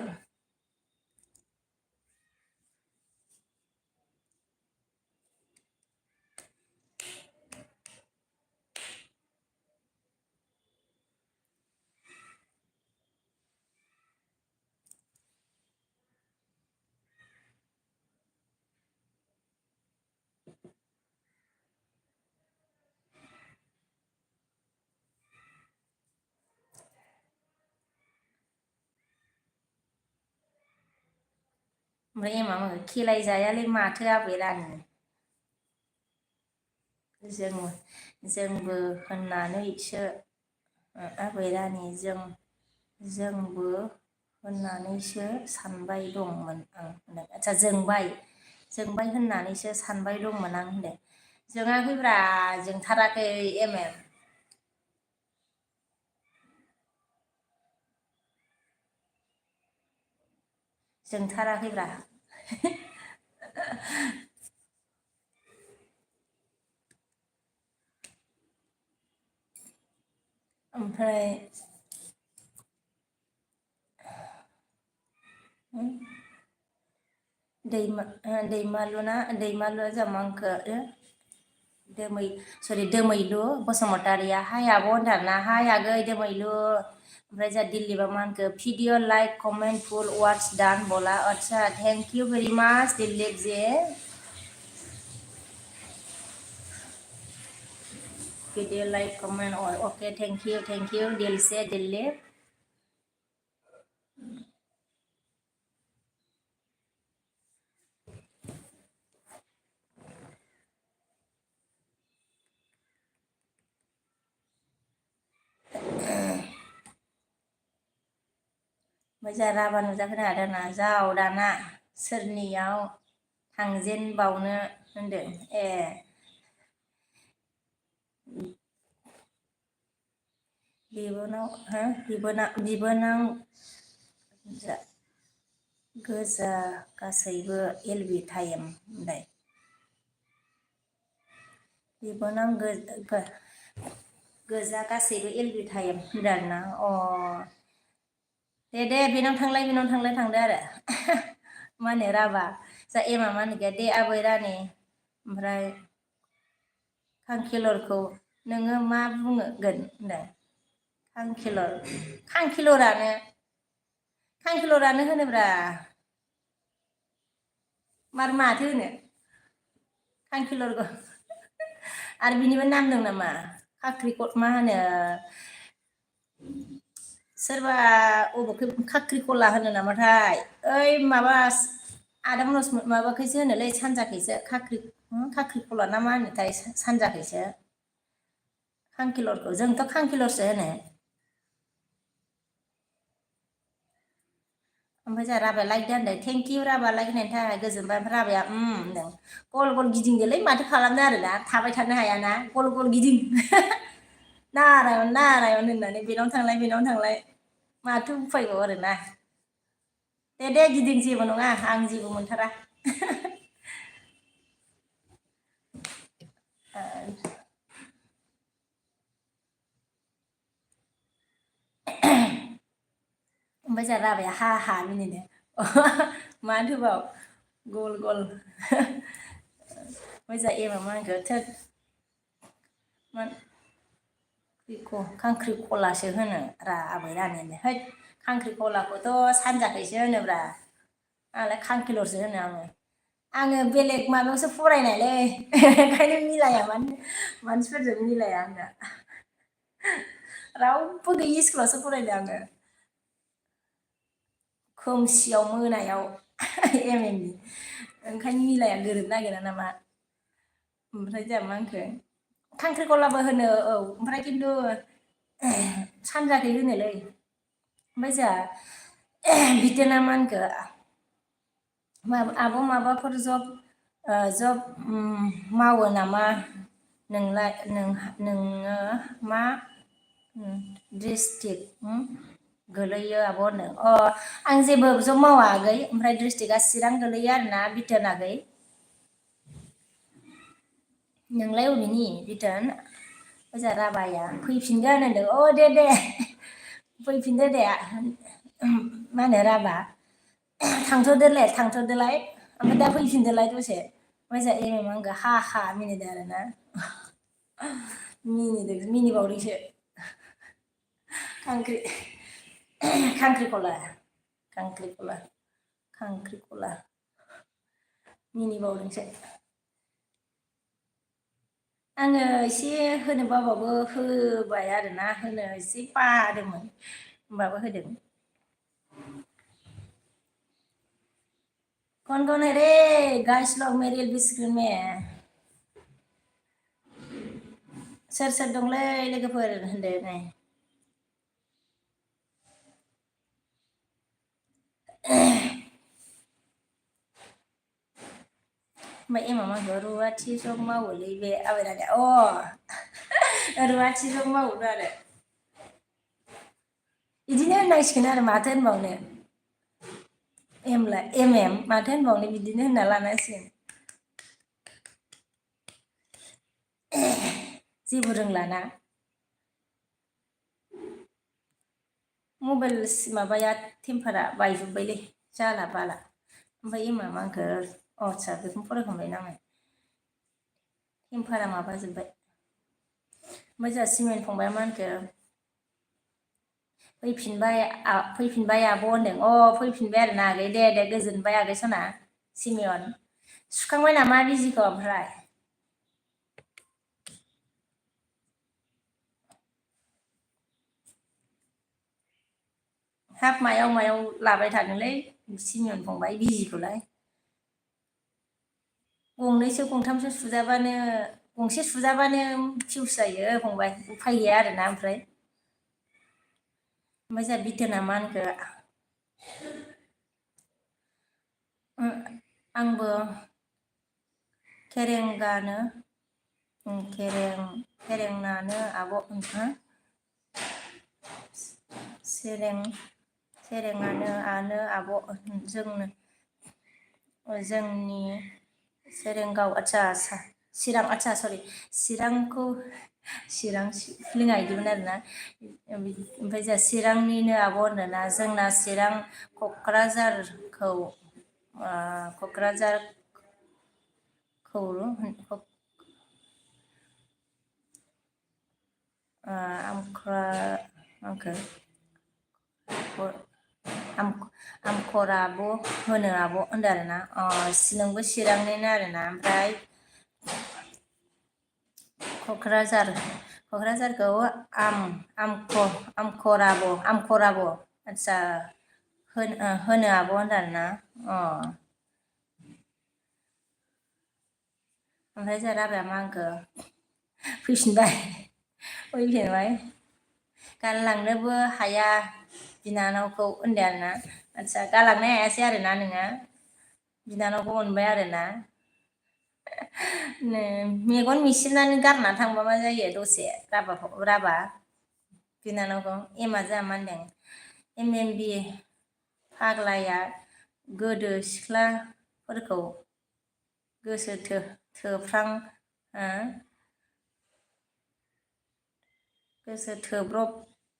ओमफ्राय एमा खेलाय जायालै माथो आबैलानि जोंबो होननानैसो आबै रानि जोंबो होननानैसो सानबाय दंमोन आं होनदों। आच्छा जोंबाय होननानैसो सानबाय दंमोन आं होनदों। जोङाखैब्रा जोंथाराखै जोंथाराखैब्रा ओमफ्राय दैमालुआ जामा आंखो दोमैलु बसुमतारिया हाय आब' होनथारना हाय आगै दोमैलु। ओमफ्राय जा दिल्लीपआ मा होनखो भिडिअ लाइक कमेन्ट फुल वाट्स डान बला आच्छा thank you very much Dilip जे भिडिअ लाइक कमेन्ट अके थेंक इउ दिल से दिलीप। ओमफ्राय जा राभा नुजाखोना दाना जाव दाना सोरनियाव थांजेनबावनो होनदों ए बिबोनां गोजा गासैबो एलबि टाइम होनलाय बिबोनां गोजा गासैबो एलबि टाइम होनदों आरोना दे बेनाव थांलाय थांदो आरो मा होनो राभा जा एमा मा होनो दे आबै रानि ओमफ्राय खांखिलरखौ नोङो मा बुंगोन होनदों खांखिलरानो होनोब्रा माथो होनो खांखिलरखौ आरो बिनिबो नाम दं नामा मा होनो सोरबा अबेखौ खाख्रिखला होनो नामाथाय ओइ माबा आदामनस माबाखैसो होनोलै सानजाखैसो खाख्रिखला ना मा होनोथाय सानजाखैसो खांखिलरखौ जोंथ' खांखिलरसो होनो। ओमफ्राय जोंहा राभाया लाइक दा होनदों थेंक इउ राभा लाइक होनायनि थाखाय गोजोनबाय ओमफ्राय राभाया होनदों गल गल गिदिंदोलै माथो खालामनो आरोना थाबाय थानो हायाना गल गल गिदिं नारायण होननानै बेनावनो थांलाय माथो उफायबाव आरोना दे गिदिं जेबो नङा आं जेबो मोनथारा ओमफ्राय जोंहा राभाया हा मिनिदों मानो होबाव गल गल ओमफ्राय जोंहा एमा मा होनखो थोद खांख्रिखलासो होनो आबै रानिनो हैद खांख्रिखलाखौथ' सानजाखैसो होनोब्रा आंलाय खांखिलरसो होनो आङो बेलेग माबायावसो फरायनायलै ओंखायनो मिलाया मानसिफोरजों मिलाया आंना रावबो गैयि स्कुलावसो फरायदों आङो खोमसियाव मोनायाव एम ए नि ओंखायनो मिलाया गोरोबनो नागिरा नामा ओमफ्राय जोंहा मा होनखो खांख्रिखलाबो होनो औ ओमफ्राय खिन्थु सानजाखै होनोलै ओमफ्राय जोंहा बिदिनो मा होनखो आब' माबाफोर जब मावो नामा नोङो मा डिस्ट्रिक्ट गोलैयो आब' होनदों आं जेबो जब मावा आगै ओमफ्राय डिस्ट्रिक्टआ चिरां गोलैयो आरोना बिथोन आगै नोंलाय अबेनि बिथोन जोंहा राभाया फैफिनगोन होनदों दे फैफिनदो दे मा होनो राभा थांथ'दोलाय ओमफ्राय दा फैफिनदोलाय दसे ओमफ्राय जोंहा एम ए मा होनखो हा मिनिदों आरोना मिनिबावदोंसो खांख्रिखला मिनिबावदोंसो आङो एसे होनो बाबाबो होबाय आरोना होनो एसे बादोंमोन होमबाबो होदों कौन है रे गाइस लोग मेरे एलबी स्क्रीन में सोर दंलै लोगोफोर होनदो नै ओमफ्राय एमा मा होनखो रुवाथि जब मावोलै बे आबादारिया रुवाथि जब मावो आरो बिदिनो होननांसिगोन आरो माथो होनबावनो एम माथो होनबावनो बिदिनो होनना लानांसिगोन जेबो रोंलाना मबाइल माबाया टेम्पारा बायजोब्बायलै जाला बाला ओमफ्राय एमा मा होनखो आदसा बेखौनो फरायखांबायना आङो टेम्पारा माबाजोब्बाय ओमफ्राय जोंहा सिमेन्ट फंबाया मा होनखो फैफिनबाय आब' होनदों फैफिनबाय आरोना आगै दे गोजोनबाय आगै सना सिमियन सुखांबाय नामा बिजिखौ ओमफ्राय हाब मायाव लाबाय थादोंलै सिमियन फंबाय बिजिखौलाय गंनैसो गंथामसो सुजाबानो गंसे सुजाबानो फिउस जायो फंबाय उफाय गैया आरोना ओमफ्राय जोंहा बिथोना मा होनखो आंबो खेरेङानो आब' सेरेङानो आब' जोंनि सेरेंगाव चिरांखौ चिरां फिलिङा बिदिमोन आरोना ओमफ्राय जोंहा चिरांनिनो आब' होनोना जोंना चिरां क'क्राझारखौ आमखर आब' होनो आब' होनदों आरोना नोंबो चिरांनिनो आरोना ओमफ्राय क'क्राझारखौ आमखर आब' आदसा होनो आब' होनदों आरोना ओमफ्राय जोंहा राभाया मा होनखो फैफिनबाय गालांनोबो हाया बिनानावखौ होनदों आरोना आदसा गालांनो हायासै आरोना नोङो बिनानावखौ अनबाय आरोना मेगन मिसिबनानै गारना थांबा मा जायो दसे राभा बिनानावखौ एमआ जोंहा मा होनदों एम बि फाग्लाया गोदो सिख्लाफोरखौ गोसो थोब्रब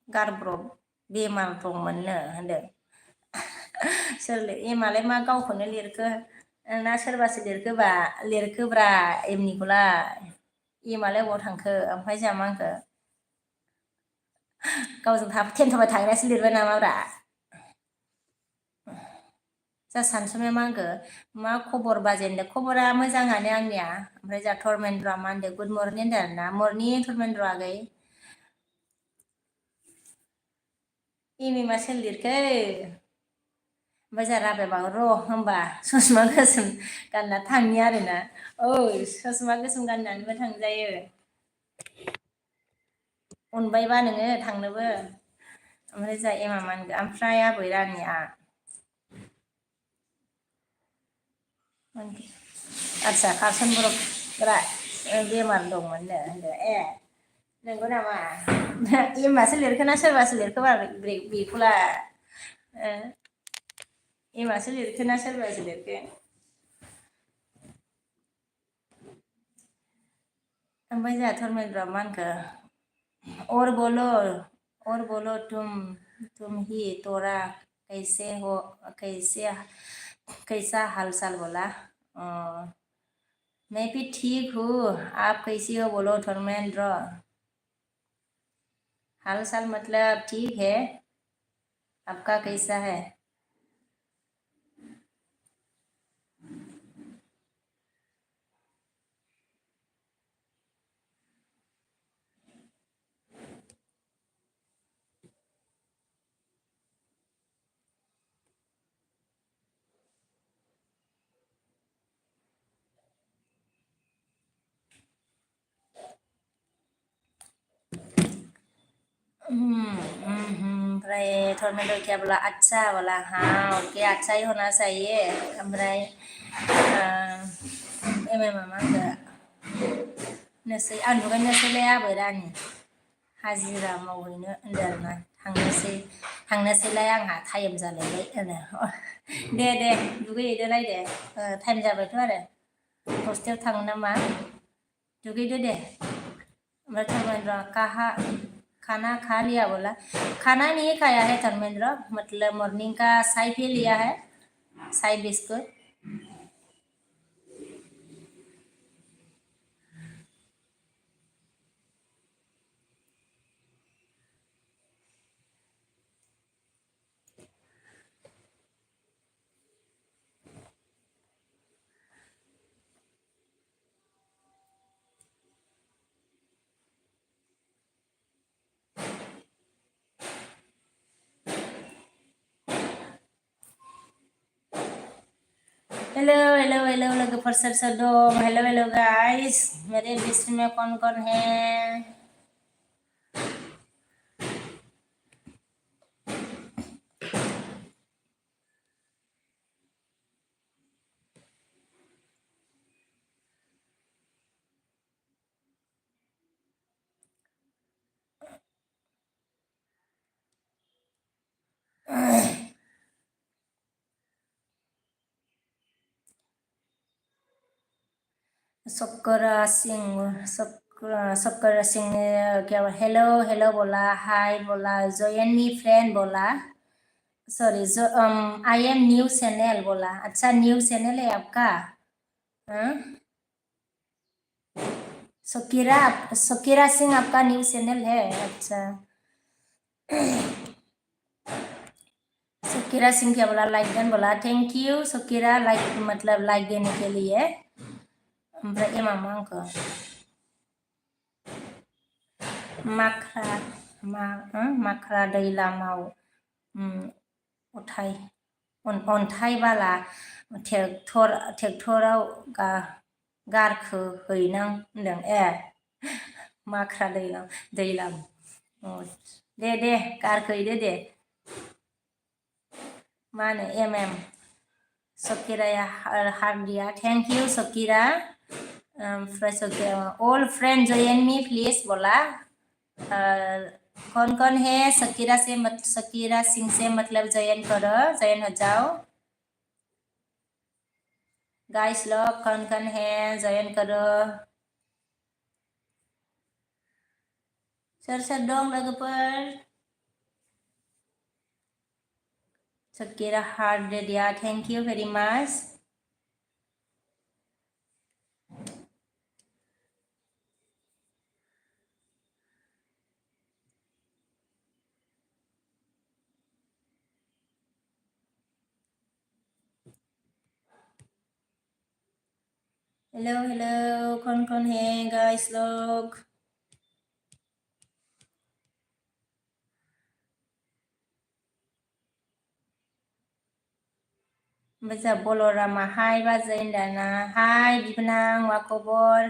गारब्रब बेमार दंमोननो होनदों एमालाय मा गावखौनो लिरखो ना सोरबासो लिरखोब्रा एमनिखौलाय एमालाय अबाव थांखो ओमफ्राय जोंहा मा होनखो गावजों थेनथावबाय थाग्रायासो लिरबाय नामाब्रा जा सानसुमाया मा होनखो मा खबर बाजै होनदों खबरा मोजाङानो आंनिया ओमफ्राय जोंहा धर्मेन्द्रआ मा होनदों गुड मर्निं होनदों आरोना मर्निं धर्मेन्द्र आगै मा सोर लिरखो ओमफ्राय जोंहा राभाया र' होमबा ससमा गोसोम गानना थांनि आरोना ससमा गोसोम गाननानैबो थांजायो अनबायबा नोङो थांनोबो ओमफ्राय जोंहा एमा मा होनखो ओमफ्राय आबै रानिया आदसा कारसन बर'फोरा बेमार दंमोननो होनदो नंगौ नामा एमासो लिरखोना सोरबासो लिरखोबा बेखौलाय एमासो लिरखोना सोरबासो लिरखो ओमफ्राय जोंहा धर्मेन्द्रआ मा होनखो और बोलो तुम ही तोरा कैसा हाल चाल बोला मैं भी ठीक हूँ आप कैसी हो बोलो धर्मेन्द्र हाल चाल मतलब ठीक है आपका कैसा है ओमफ्राय धर्मेन्द्र क्या बोला अच्छा बोला हाँ क्या अच्छा ही होना चाहिए ओमफ्राय मा enggak नोसै आं नुगायनोसैलाय आबोरानि हाजिरा मावहैनो होनदों आरोना थांनोसैलाय आंहा टाइम जालायबाय होनो दे दुगैहैदोलाय दे टाइम जाबायथ' आरो हस्टेल थाङो नामा दुगैदो दे ओमफ्राय धर्मेन्द्र कहा खाना खा लिया बोला खाना नहीं खाया है धर्मेन्द्र मतलब मॉर्निंग का चाय पी लिया है चाय बिस्कुट हेलो लोगोफोर सोर दं हेलो गाइस मेरे लिस्ट में कौन है सकरा सिंह ने क्या हेलो बोला हाय बोला जॉइन मी फ्रेंड बोला sorry I am new channel बोला अच्छा न्यू चैनल है आपका सकीरा सिंह आपका न्यू चैनल है अच्छा सकीरा सिंह क्या बोला लाइक देन बोला थैंक यू सकीरा लाइक मतलब लाइक देने के लिए ओमफ्राय मामा आंखौ माख्रा दैलामाव अन्थाइ बाला ट्रेक्टराव गारखो हैनां होनदों माख्रा दैलाम दे गारखो हैदो दे मा होनो सकिराया हार्दिया थैंक यू सकिरा ओमफ्राय Sakira all friend join me please बोला कौन है सकीरा सिंह से मतलब जॉइन करो जॉइन हो जाओ गाइस लोग कौन है जॉइन करो सोर दं लोगोफोर सकीरा हार्ट दिया thank you very much hello कौन है गाइस लोग Baca Bolorama hai Baca Indana hai Bibenang मा खबर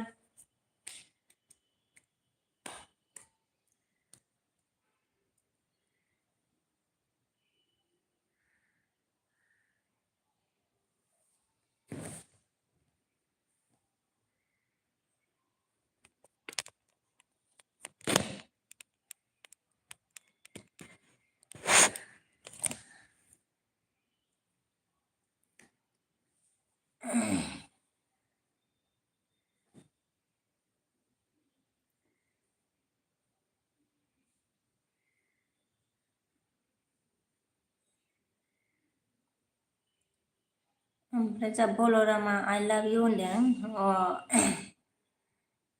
Baca Bolorama I love you होनदों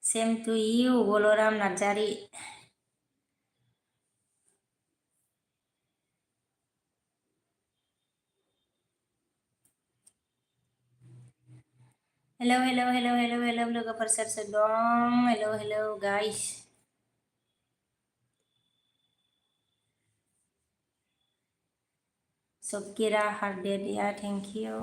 same to you Boloram Narzari hello लोगोफोर सोर दं हेलो गाइस सकिरा हार्दिया थैंक यू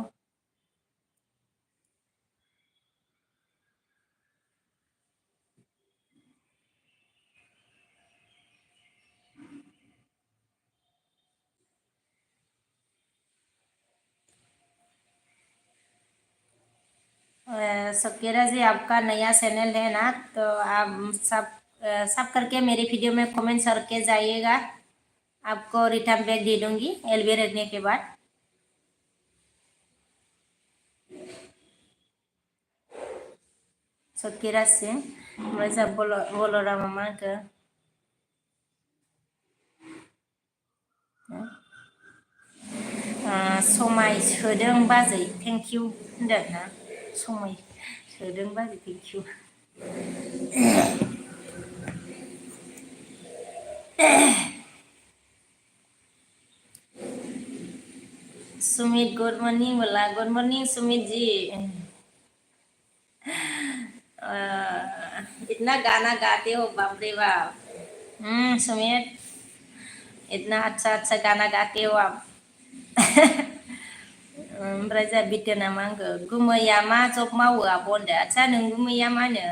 सकेरा जी आपका नया चैनल है ना, तो आप सब करके मेरे वीडियो में कमेंट करके जाइएगा, आपको रिटर्न बैक दे दूंगी एलबी रहने के बाद। सकेरा सिंह ओमफ्राय बलरा मामा आंखो समाय सोदों बाजै थेंक इउ होनदों ना, समाय सोदों बाजै thank you. Sumit good morning बोला, गुड मॉर्निंग सुमित जी। इतना गाना गाते हो बाप रे बाप। सुमित इतना अच्छा अच्छा गाना गाते हो आप। ओमफ्राय जा बिटो नामा आंखो गुमैया मा जब मावो आब' होनदो। आदसा नों गुमैया मा होनो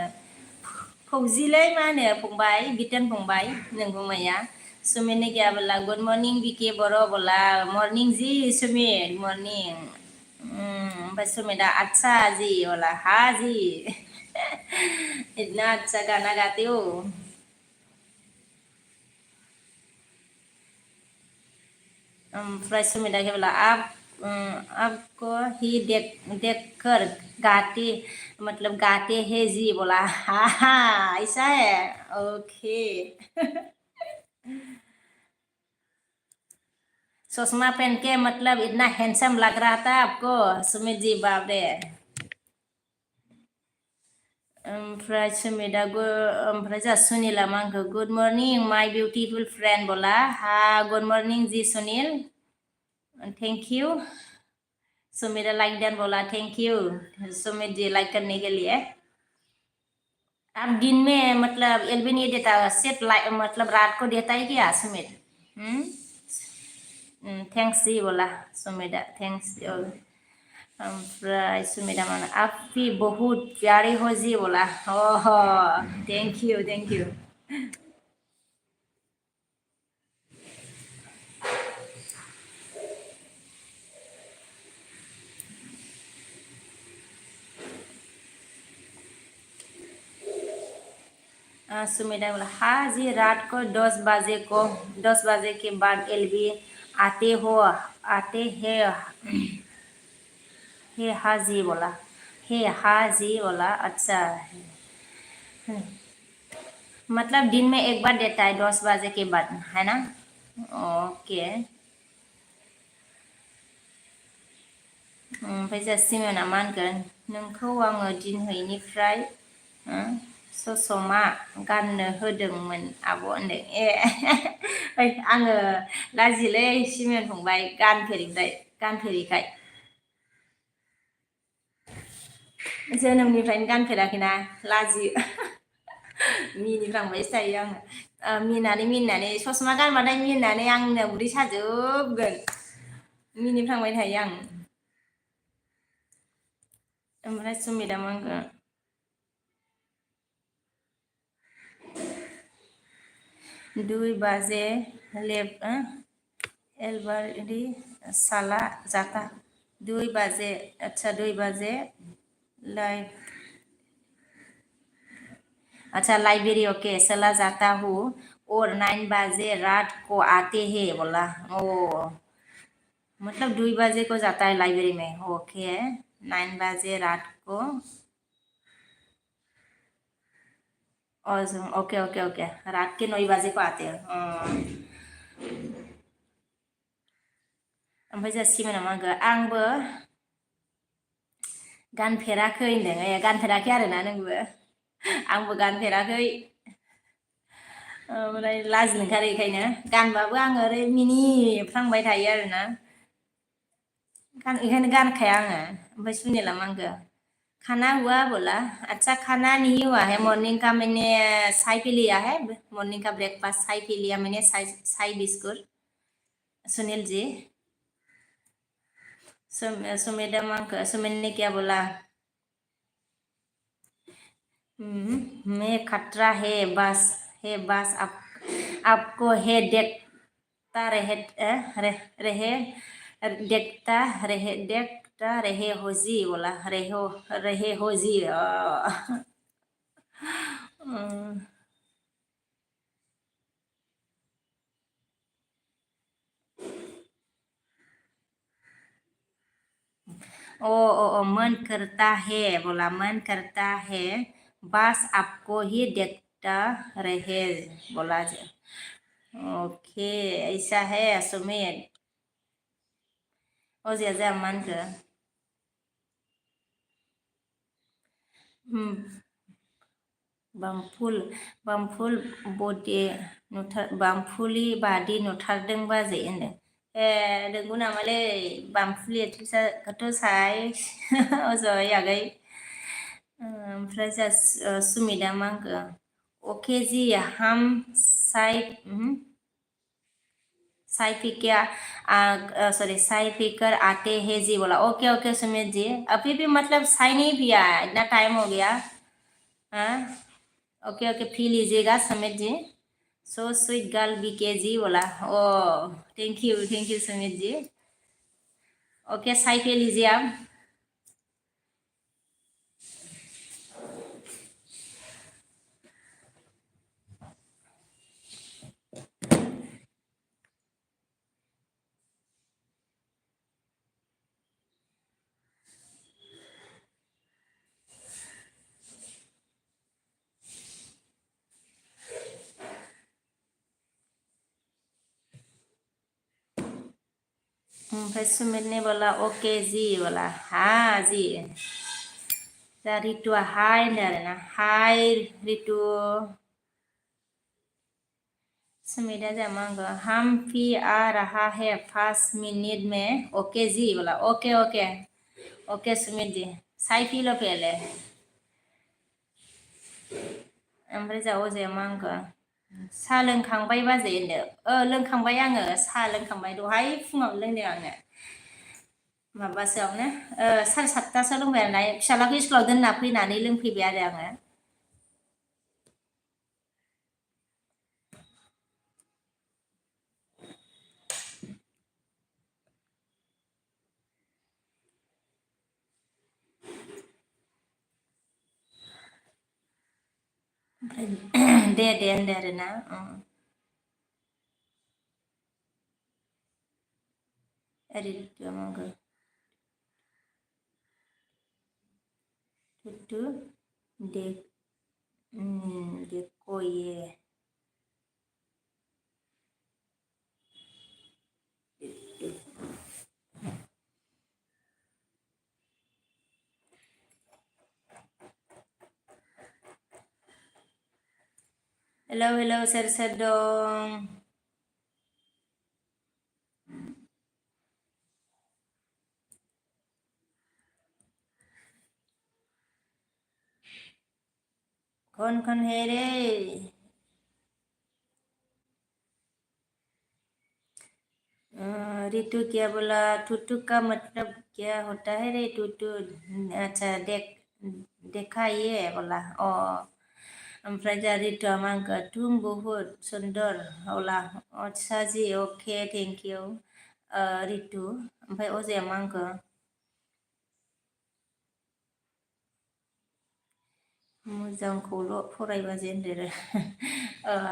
फौजिलै मा होनो फंबाय, बिटोन फंबाय नों गुमैया। सुमित ने क्या बोला, गुड मॉर्निंग बीके बरो बोला, मॉर्निंग जी सुमित मॉर्निंग। ओमफ्राय सुमिता अच्छा जी बोला, हाँ जी। इतना अच्छा गाना गाते हो। ओमफ्राय सुमिता के बोला आपको ही देख कर गाते मतलब गाते हैं जी बोला, हाँ हाँ ऐसा है ओके। चश्मा पहन के मतलब इतना हैंडसम लग रहा था आपको सुमित जी, बाप रे। ओमफ्राय सुमिता ओमफ्राय जा सुनीला मा आंखो good morning my beautiful friend बोला, हाँ good morning ji Sunil thank you. Sumita like done बोला, thank you Sumit ji like करने के लिए। आप दिन में मतलब एलबी नहीं देता सेट लाइक मतलब रात को देता है क्या सुमित? थैंक्स जी बोला सुमिता, थैंक्स। ओमफ्राय सुमिता माना आप भी बहुत प्यारे हो जी बोला, oh thank you thank you. Sumita बोला, हाँ जी रात को 10 बजे के बाद एलबी आते हैं हे हाँ जी बोला, हे हाँ जी बोला, अच्छा मतलब दिन में एक बार देता है 10 बजे के बाद है ना, ओके। ओमफ्राय जा सिमोना मा होनगोन नोंखौ आङो दिनैनिफ्राय ससमा गाननो होदोंमोन आब' होनदों। आङो लाजियोलै सिमोन फंबाय गानफेरिखाय जोनोमनिफ्रायनो गानफेराखैना लाजियो। मिनिफ्लांबायसो थायो आङो, मिनिनानै ससमा गानबाथाय मिनिनानै आंनो उदै साजोबगोन, मिनिफ्लांबाय थायो आं। ओमफ्राय सुमिता मा होनगोन 2 बजे एलबारी साला जाता 2 बजे, अच्छा 2 बजे लाइव, अच्छा लाइब्रेरी ओके चला जाता हूँ और 9 बजे रात को आते हैं बोला, ओ मतलब 2 बजे को जाता है लाइब्रेरी में, ओके 9 बजे रात को, ओके ओके ओके रात के 9 बजे को आते हैं। ओमफ्राय जा सिमोना मा होनगोन आंबो गानफेराखै होनदों, गानफेराखै आरोना नोंबो, आंबो गानफेराखै। ओमफ्राय लाजिनो ओंखारो बेखायनो गानबाबो आङो ओरै मिनिफ्लांबाय थायो आरोना, बेखायनो गानखाया आङो। ओमफ्राय सुनिला मा होनगोन खाना हुआ बोला, अच्छा खाना नहीं हुआ है मॉर्निंग का मैंने चाय पी लिया है, मॉर्निंग का ब्रेकफास्ट चाय पी लिया मैंने, चाय बिस्कुट सुनील जी। सुमिता मा होनखो सुमित ने क्या बोला, मैं खतरा है बस आपको है देखता रहे दा रेहे हजी बोला रेहे हजी ओ मन करता है बोला मन करता है बस आपको ही देखता रहे बोला ओके ऐसा है सुमित ओ जे मन के बामफुल बदि बामफुलि बादि नुथारदों बाजै होनदों नंगौ नामालै बामफुलि एक्ट्रिसाखौथ' साय अजय आगै ओमफ्राय सुमिता मा होनखो ओके जी हम साई फिकर आते हैं जी बोला ओके ओके सुमित जी अभी भी मतलब साई नहीं पिया इतना टाइम हो गया हाँ ओके ओके पी लीजिएगा Sumit ji so sweet girl BK ji बोला ओ thank you Sumit ji okay साई पे लीजिए आप फिर सुमित ने बोला ओके जी बोला हाँ जी रितुआ हाय ना हाय रितु सुमिता जमांगो हम पी आ रहा है 5 मिनट में ओके जी बोला okay okay okay Sumit ji Sai P low पहले ओमफ्राय जावो जे मा होनखो साहा लोंखांबाय बाजै होनदो लोंखांबाय आङो साहा लोंखांबाय दहाय फुङाव लोंदों आङो माबासोआवनो 7:30 लोंबाय नालाय फिसालाखौ स्कुलाव दोनना फैनानै लोंफैबाय आरो आङो दे होनदो आरोना ओरै मांगो टुटु देखो ये हेलौ सोर सोर दं कौन है रे रितु क्या बोला टुटु का मतलब क्या होता है रे टुटु अच्छा देखा ये बोला ओमफ्राय दा रितुआ मा होनखो तुम बहुत सुंदर बोला अच्छा जी ओके थेंक इउ रितु ओमफ्राय अजया मा होनखो मोजांखौल' फरायबा जेनदो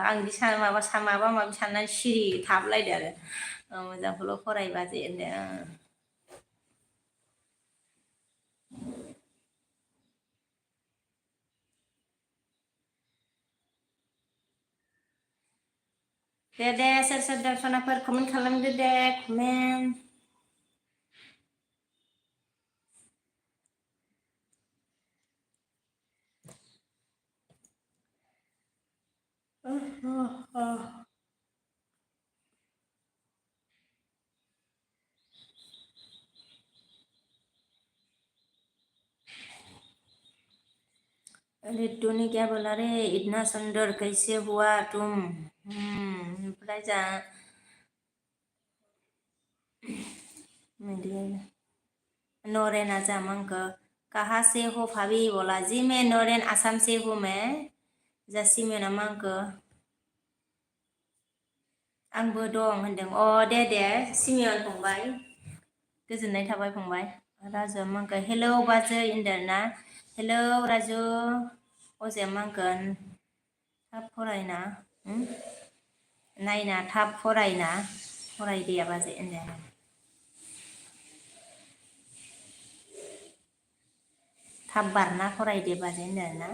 आं बिदि माबा माबि साननानै सिरि थाबलायदो आरो मोजांखौल' फरायबा जेनदो दे सोर सोर दर्शनाफोर कमेन्ट खालामदो दे कमेन्ट रितु ने क्या बोला रे इतना सुंदर कैसे हुआ तुम ओमफ्राय जा नोरेना जामांको कहाँ से हो भाभी बोला जी मैं नोरेन आसाम से हूँ मैं जासि में नामांको आंबो दं होनदों दे सिमियन फंबाय गोजोननाय थाबाय फंबाय राजुआ मा होनखो हेलौ बाजै होनदों ना हेलौ राजु अजाया मा होनगोन थाब फरायना नायना थाब फरायना फरायदे बाजै होनदों थाब बारना फरायदे बाजै होनदों ना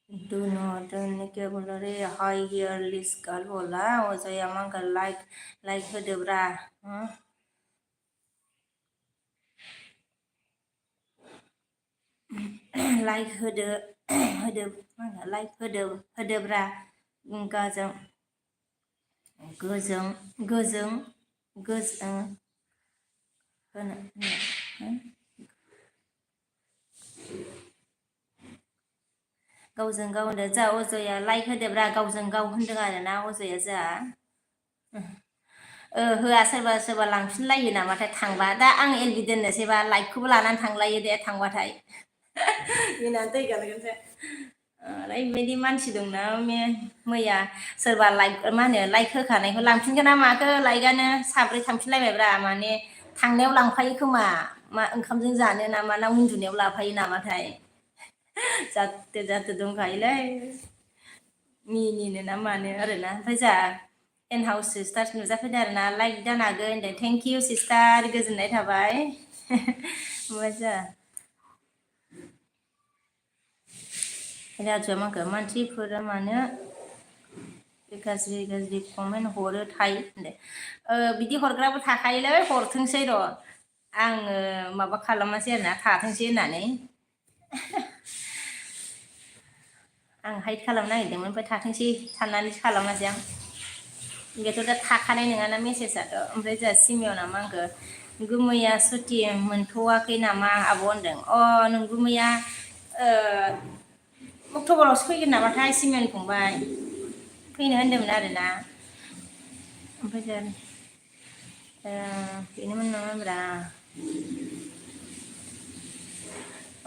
Do not BKborovlog हाय हियर लिस्काल बोला अजाया मा होनगोन लाइक होदोब्रा लाइक होदोब्रा गोजों गावजों गाव होनदों जा अजया लाइक होदोब्रा गावजों गाव होनदों आरोना अजया जा होआ सोरबा सोरबा लांफिनलायो नामाथाय थांबा दा आं एलबि दोननोसैबा लाइकखौबो लानानै थांलायो दे थांबाथाय मिना दै गारगोनसो ओरैबायदि मानसि दंना मैया सोरबा लाइक मा होनो लाइक होखानायखौ लांफिनगोन ना माखो लाइकआनो साब्रै थांफिनलायबायब्रा माने थांनायाव लांफायो खोमा मा ओंखामजों जानो नामा ना उन्दुनायाव लाफायो नामाथाय जाथो दंखायोलै मिनिनो ना मानो आरोना ओमफ्राय जोंहा टेन हाउस सिस्टार्स नुजाफैदों आरोना लाइक जानो हागोन होनदों थेंक इउ सिस्टार गोजोननाय थाबाय ओमफ्राय जोंहा राजुआ मा होनखो मानसिफोरा मानो गाज्रि कमेन्ट हरोथाय होनदों बिदि हरग्राबो थाखायोलै हरथोंसै र' आङो माबा खालामासै आरोना थाथोंसै होननानै आं हाइद खालामनो नागिरदोंमोन ओमफ्राय थाथोंसै साननानैसो खालामासै आं बेथ' दा थाखानाय नङाना मेसेजआथ' ओमफ्राय जोंहा सिमियाना मा होनखो गुमैया सुटि मोनथ'वाखै नामा आब' होनदों नोंगुमैया अक्ट'बरावसो फैगोन नामाथाय सिमेन फंबाय फैनो होन्दोंमोन आरोना ओमफ्राय जों बेनोमोन नङाब्रा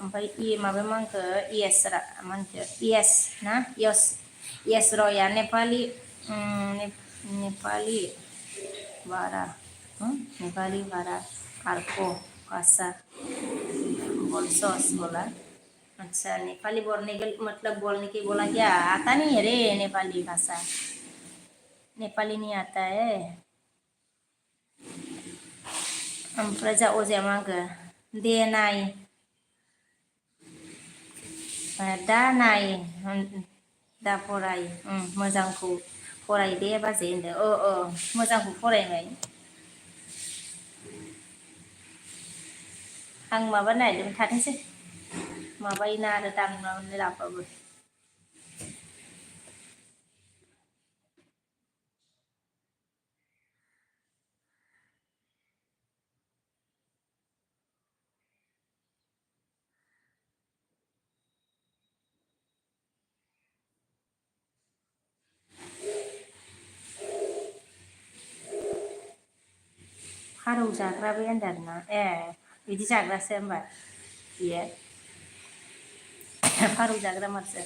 ओमफ्राय माबा मा होनखो मा होनखो ना यस रया नेपालि बारा नेपाली बारा कारको भाषा बोलसस बोला अच्छा नेपाली बोलने के मतलब बोलने के बोला क्या आता नहीं है रे नेपाली भाषा नेपाली नहीं आता है ओमफ्राय जा अजाया मा होनखो दे नाय दा नाय दा फराय मोजांखौ फराय दे बाजै होनदों मोजांखौ फरायबाय आं माबा नायदोंमोन थाथोंसै माबायोना आरो दाननानै लाबाबो फारौ जाग्राबो होनदों आरोना बिदि जाग्रासो होमबा बियो फारौ जाग्रा माथो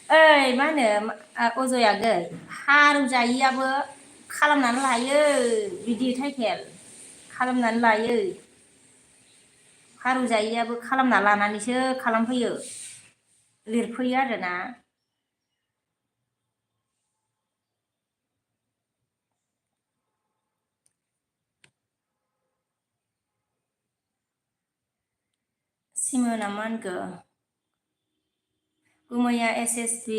ओइ मा होनो अजय आगै फारौ जायियाबो खालामनानै लायो बिदि टाइटेल खालामनानै लायो। फारौ जायैयाबो खालामना लानानैसो खालामफैयो, लिरफैयो आरोना। सिमोना मा होनखो? गुमैया SSB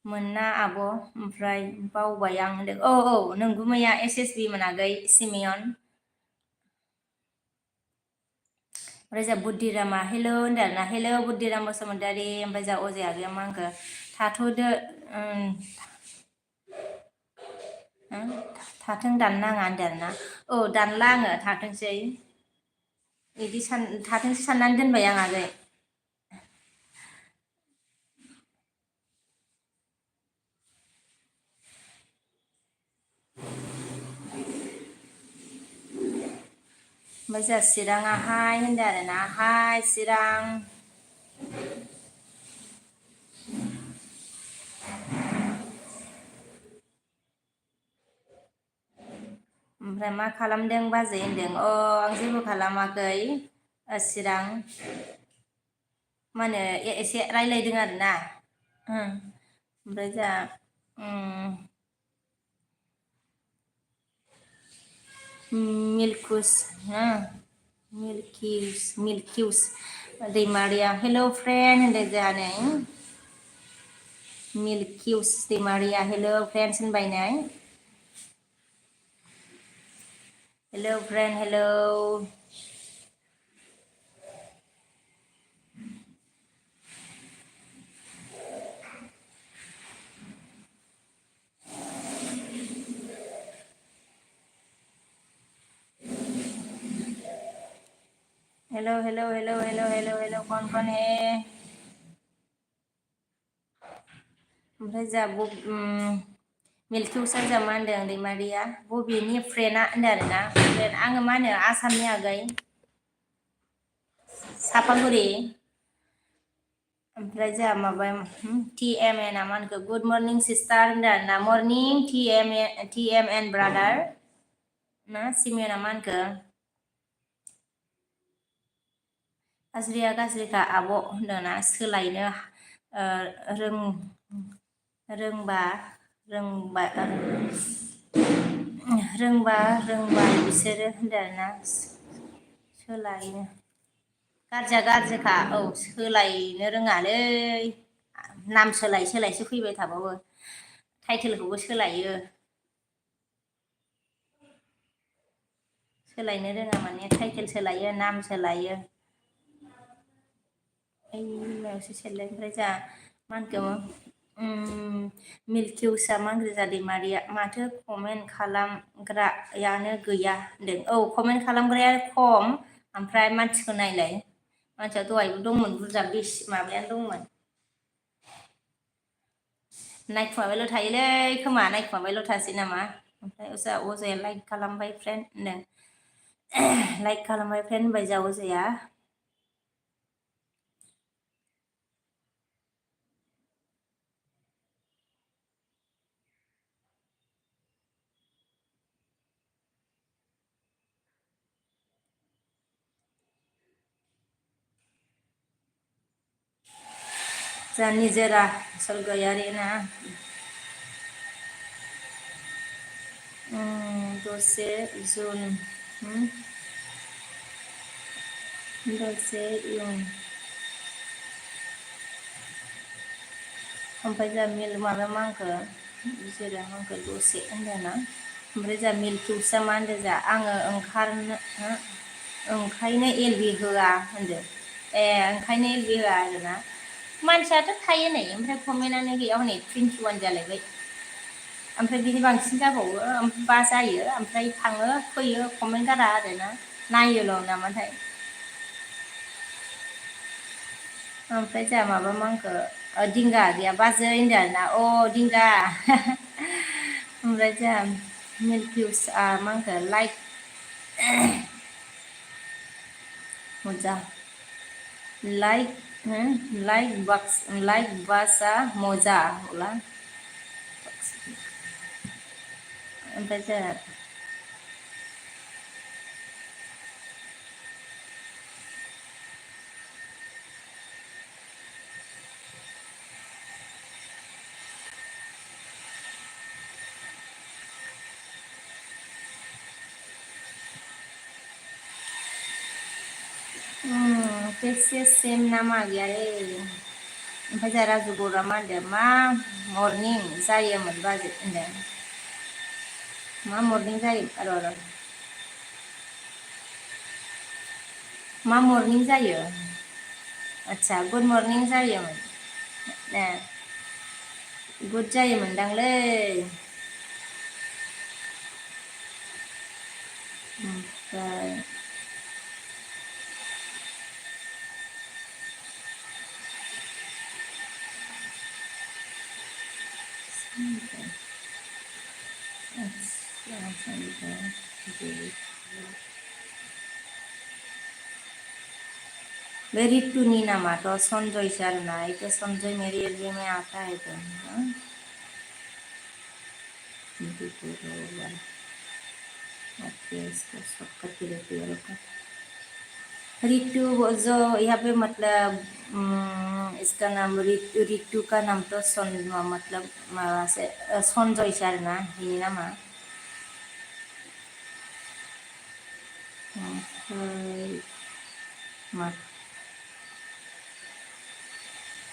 मोनना आब'? ओमफ्राय बावबाय आं होनदों। औ औ नों गुमैया SSB मोन आगै सिमियन। ओमफ्राय जोंहा बुद्धिरामा हेलौ होनदों आरोना, हेलौ बुद्धिराम बसुमतारी। ओमफ्राय जोंहा अजय आगैया मा होनखो? थाथ'दो थाथों दाननाङा होनदों आरोना। औ दानला आङो, थाथोंसै बिदि थाथोंसै साननानै दोनबाय आं आगै। ओमफ्राय जोंहा चिराङा हाय होनदों आरोना, हाय चिरां। ओमफ्राय मा खालामदों बाजै होनदों। अ आं जेबो खालामाखै चिरां। मा होनो एसे रायज्लायदों आरोना। ओमफ्राय जोंहा मिल्कुस मिल्किउस दैमारिया हेलौ फ्रेन्ड होनदों जोंहा नै। मिल्किउस दैमारिया हेलौ फ्रेन्ड्स होनबाय नै। Hello friend hello. Hello hello hello hello hello hello कौन है? ओमफ्राय जोंहा मिल्किउसा जोंहा मा होनदों दैमारिया बबेनि फ्रेन्डआ होनदों आरोना। फ्रेन्ड आङो मा होनो आसामनि आगै, सापागुरि। ओमफ्राय जोंहा माबा TMA ना मा होनखो? गुड मर्निं सिस्टार होनदों आरोना। मर्निं TMN ब्रादार ना सिमिया ना मा होनखो? गाज्रिया गाज्रिखा आब' होनदोंना। सोलायनो रोंबा रोंबाय बिसोरो होनदों आरोना। सोलायनो गाज्रिया गाज्रिखा, औ सोलायनो रोङालै। नाम सोलाय सोलायसो फैबाय थाबावो, टाइटेलखौबो सोलायो। सोलायनो रोङा माने टाइटेल सोलायो, नाम सोलायो। ओइ मायावसो सेरलाय। ओमफ्राय जोंहा मा होनखो? मिल्किउसा मा होनखो जोंहा दैमारिया? माथो कमेन्ट खालामग्रायानो गैया होनदों। औ कमेन्ट खालामग्राया खम, ओमफ्राय मानसिखौ नायलाय। मानसिया दहायबो दंमोन बुरजा, बेसे माबायानो दंमोन। नायखुमाबायल' थायोलै खोमा, नायखुमाबायल' थासै नामा? ओमफ्राय जोंहा अजया लाइक खालामबाय फ्रेन्ड होनदों। लाइक खालामबाय फ्रेन्ड होनबाय जोंहा अजया। जोंहा निजोरा सरगयारि ना। दसे इयुन ओमफ्राय जोंहा माबा मा होनखो? जेरै मा होनखो दसे होनदोंना। ओमफ्राय जोंहा मिल्किउसा मा होनदों? जोंहा आङो ओंखायनो एलबि होआ होनदों। ए ओंखायनो एलबि होआ आरोना। मानसियाथ' थायो नै, ओमफ्राय कमेन्टआनो गैया हनै 21 जालायबाय। ओमफ्राय बिनि बांसिन जाबावो बा जायो, ओमफ्राय थाङो फैयो कमेन्ट गारा आरोना। नायोल' नामाथाय। ओमफ्राय जोंहा माबा मा होनखो? दिंगा गैया बाजै होनदों आरोना। अ दिंगा। ओमफ्राय जोंहा मिल्किउसआ मा होनखो? लाइक मोजां लाइक बासआ मजा होला। ओमफ्राय जोंहा माथो सेम नामा गैयालै ओमफ्राय जोंहा राजु बर'आ मा होनदों मा मर्निं जायोमोन बाजै होनदों मा मर्निं जायो र' मा मर्निं जायो आदसा गुड मर्निं जायोमोन ए गुड जायोमोनदांलै ओमफ्राय बे रितुनि नामाथ' सन्जयसो आरोना इथ' सन्जय मेरी एलबी में आता है तो ओके इसको शॉर्टकट की रहती है रितु जो यहाँ पे मतलब इसका नाम रितु का नाम तो मतलब से सन्जय से आरोना ये नामा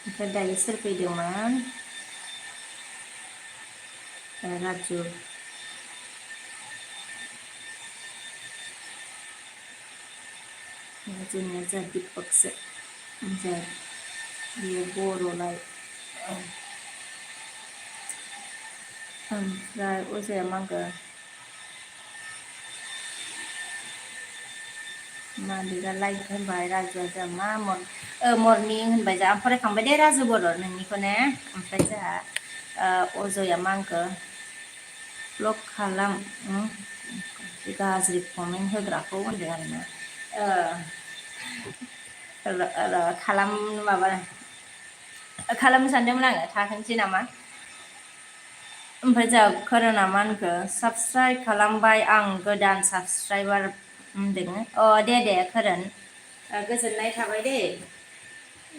ओमफ्राय दायो सोर फैदोंमोन राजु जोंनिया जा दीपकसो ओमफ्राय बियो बर'लाय ओमफ्राय अजाया मा होनगोन मालिकआ लाइक होनबाय राजुआ जा मा मर्निं होनबाय जा आं फरायखांबाय दे राजु बर' नोंनिखौ ने ओमफ्राय जोंहा अजया मा होनखो ब्लक खालाम गाज्रि कमेन्ट होग्राखौ होनदों आरोना खालाम माबा खालामनो सानदोंमोन आङो थाथोंसै नामा ओमफ्राय जोंहा खोरोना मा होनखो साबस्क्राइब खालामबाय आं गोदान साबस्क्राइबार होनदों दे खोरोन गोजोननाय थाबाय दे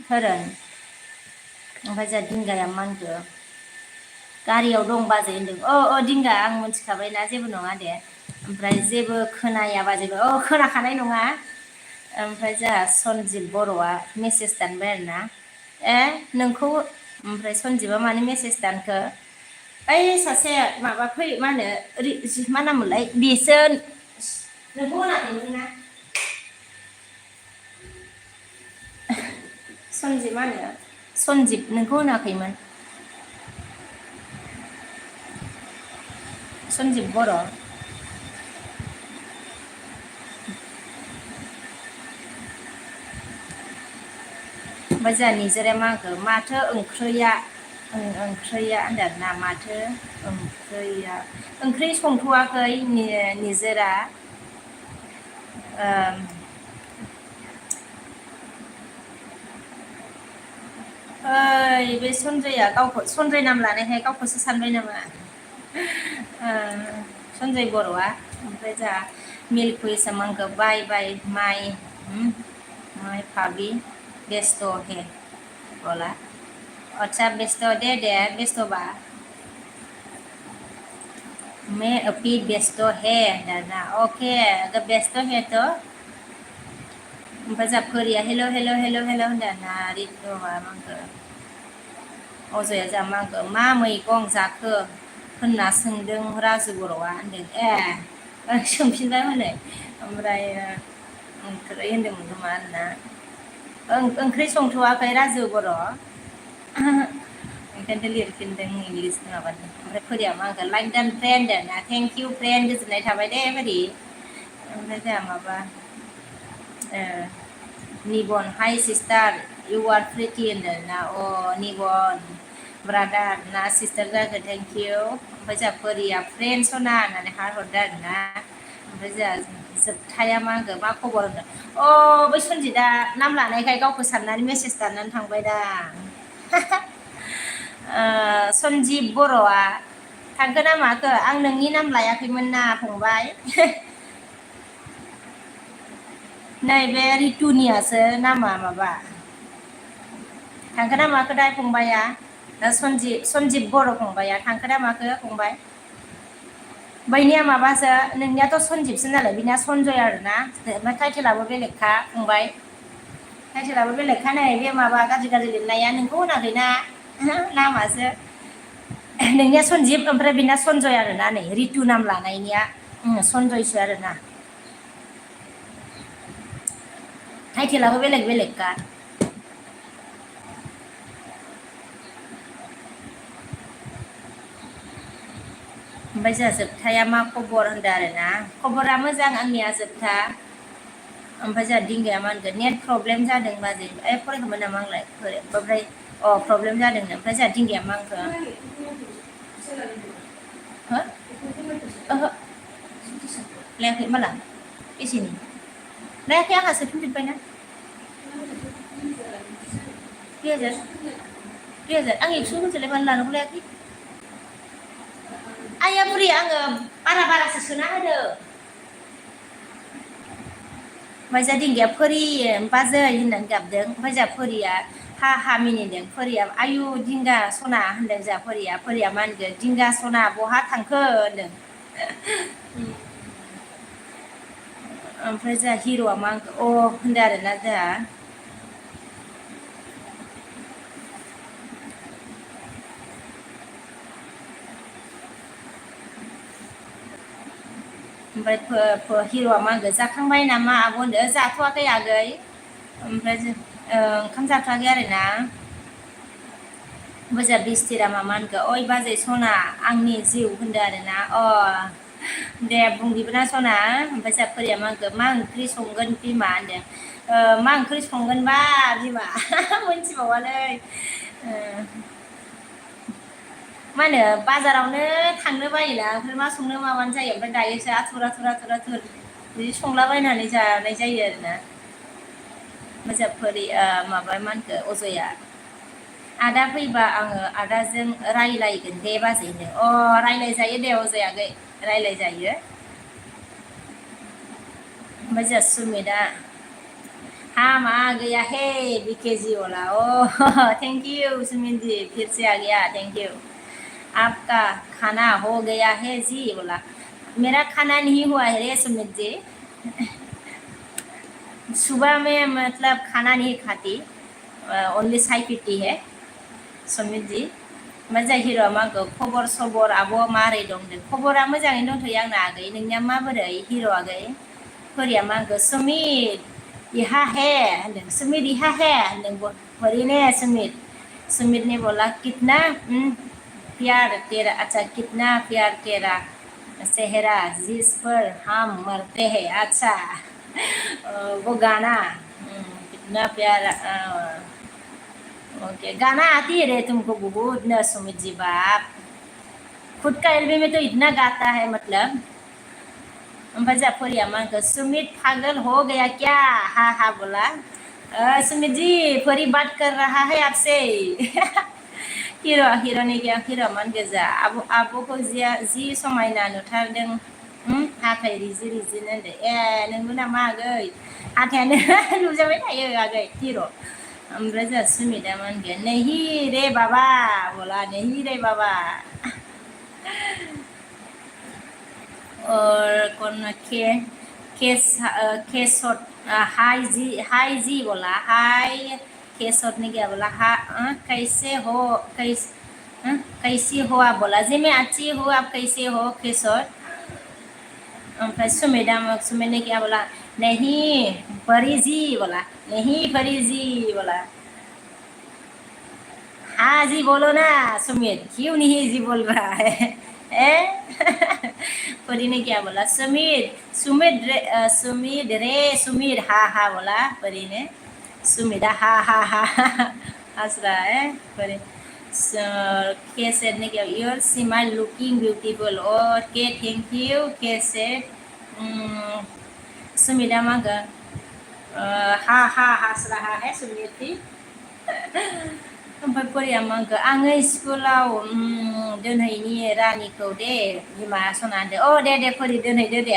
खोरोन ओमफ्राय जोंहा दिंगाया मा होनखो गारियाव दं बाजै होनदों दिंगा आं मिथिखाबायना जेबो नङा दे ओमफ्राय जेबो खोनाया बाजैखौ खोनाखानाय नङा ओमफ्राय जोंहा सनजिब बर'आ मेसेज दानबाय आरोना नोंखौ ओमफ्राय सनजिबआ मानो मेसेज दानखो ओइ सासे माबा मा होनो मा नाममोनलाय बेसो नोंखौ होनाखैमोन ना सनजिब मा होनो सनजिब नोंखौ होनाखैमोन सनजिब बर' ओमफ्राय जोंहा निजोरा मा होनखो माथो ओंख्रिया होनदों आरोना माथो ओंख्रि संथ'वाखै निजोरा बे सनजयआ गावखौ सनजय नाम लानायखाय गावखौसो सानबाय नामा सनजय बर'आ ओमफ्राय जोंहा मिल्कुइसा मांखो बाय बाय माय भाभी बेस्थ' हे बोला अच्छा बेस्थ दे बेस्थ'बा मैं अभी व्यस्त है दाना ओके अगर व्यस्त है तो ओमफ्राय जोंहा फोरिया हेल' होनदों ना रितु माबाखौ अजया जोंहा मा होनखो मा मैगं जाखो होनना सोंदों राजु बर'आ होनदों सोंफिनबाय हनै ओमफ्राय ओंख्रि होनदोंमोन खोमा आरोना ओंख्रि संथ'वाखै राजु बर' ओंखायनोथ' लिरफिनदों इंलिस माबादों ओमफ्राय फोरिया मा होनगोन लाइक डान फ्रेन्ड होनदों थेंक इउ फ्रेन्ड गोजोननाय थाबाय दे फोरि ओमफ्राय जोंहा माबा निबन हाय सिस्टार इउ आर प्रिटि होनदों ना निबन ब्रादार ना सिस्टार जागोन थेंक इउ ओमफ्राय जोंहा फोरिया फ्रेन्ड सना होननानै हार हरदों आरोना ओमफ्राय जोंहा जोबथाया मा होनगोन मा खबर होनदों बै सनजितआ नाम लानायखाय गावखौ साननानै मेसेज दाननानै थांबाय दा सनजिब बर'आ थांखो ना माखो आं नोंनि नाम लायाखैमोन ना फंबाय नैबे रितुनियासो नामा माबा थांखो ना माखो दा फंबाया सनजिब बर' फंबाया थांखो ना माखो फंबाय बैनिया माबासो नोंनियाथ' सनजिबसो नालाय बिनिया सनजय आरोना टाइटेलाबो बेलेगखा फंबाय टाइटेलाबो बेलेगखा नै बे माबा गाज्रि गाज्रि लिरनाया नोंखौ होनाखैना नामासो नोंनिया सनजिब ओमफ्राय बेना सनजय आरोना नै रितु नाम लानायनिया सनजयसो आरोना टाइटेलाबो बेलेग बेलेगखा ओमफ्राय जोंहा जोबथाया मा खबर होनदों आरोना खबरा मोजां आंनिया जोबथा ओमफ्राय जोंहा दिंगाया मा होनगोन नेट प्रब्लेम जादों बाजै फरायखांबाय नामा आंलाय ओमफ्राय प्रब्लेम जादोंनो ओमफ्राय जोंहा दिंगाया मा होनखो हो ओहो लायाखै माला बेसेनि लायाखै आंहा सोफिनजोब्बायना 2000 आं 100 होनसोलाय मानो लानांगौ लायाखै आइया बुरि आङो बारासो सोना होदो ओमफ्राय जोंहा दिंगाया फोरि बाजै होननानै गाबदों ओमफ्राय जोंहा फोरिया हा मिनिदों फोरिया आयु दिंगा सना होनदों जोंहा फोरिया मा होनगोन दिंगा सना बहा थांखो होनदों ओमफ्राय जोंहा हिर'आ मा होनदों आरोना जोंहा ओमफ्राय हिर'आ मा होनगोन जाखांबाय नामा आब' होनदों जाथ'वाखै आगै ओमफ्राय ओंखाम जाथ'वाखै आरोना ओमफ्राय जोंहा बिस्थिरा मा होनखो ओइ बाजै सना आंनि जिउ होनदों आरोना दे बुंदिबोना सना ओमफ्राय जोंहा फोरिया मा होनखो मा ओंख्रि संगोन बिमा होनदों मा ओंख्रि संगोनबा बिमा मोनथिबावालै मा होनो बाजारावनो थांनो बायोना ओमफ्राय मा संनो माबानो जायो ओमफ्राय दायोसो आथुर बिदि संलाबायनानै जानाय जायो आरोना मोजां माबा मा होनखो अजया आदा फैबा आङो आदाजों रायलायगोन दे बाजैनो रायलायजायो दे अजय आगै रायलायजायो ओमफ्राय जोंहा सुमितआ हाँ माँ गया है बीकेजी वाला थैंक यू सुमित जी फिर से आ गया थैंक यू आपका खाना हो गया है जी बोला मेरा खाना नहीं हुआ है रे सुमित जी सुबह में मतलब खाना नहीं खाती ओनली साई पीती है सुमित जी ओमफ्राय जोंहा हिर'आ मा होनखो खबर सबर आब' मारै दं होनदों खबरा मोजाङैनो दंथ'यो आंना आगै नोंनिया माबोरै हिर' आगै फोरिया मा होनखो सुमित यहाँ है होनदों सुमित यहाँ है होनदों बोरैने सुमित ने बोला कितना प्यार तेरा अच्छा कितना प्यार तेरा सेहरा जिस पर हम मरते हैं अच्छा वो गाना कितना प्यारा ओके गाना आती है रे तुमको बहुत न सुमित जी बाप खुद का एल्बम में तो इतना गाता है मतलब ओमफ्राय जोंहा फोरिया मा होनखो सुमित पागल हो गया क्या हा बोला सुमित जी फोरी बात कर रहा है आपसे हिर' ने गया हिर' मा होनखो जोंहा आब'खौ जि समायना नुथारदों हाथाय रिजि रिजिनो होनदों नोंबो नामा आगै हाथायानो नुजाबाय थायो आगै हिर' ओमफ्राय जोंहा सुमितआ मा होनगोन नहीं रे बाबा बोला नहीं रे बाबा और कौन केसोट हाय जी बोला हाय केसोट ने क्या बोला कैसे हो कैसी हो आप बोला जी मैं अच्छी हूँ आप कैसे हो केसोट ओमफ्राय सुमित ने क्या बोला नहीं परी जी बोला नहीं परी जी बोला हाँ जी बोलो ना सुमित क्यों नहीं जी बोल रहा है परी ने क्या बोला सुमित हा बोला परी ने सुमित हा हंस रहा है परी कैसे ने क्या your smile looking beautiful okay thank you कैसे सुमिता मांगा हा हंस रहा है सुमित जी ओमफ्राय परिया मांगो आङो स्कुलाव दोनहैनि रानिखौ दे बिमा सना होनदो दे परि दोनहैदो दे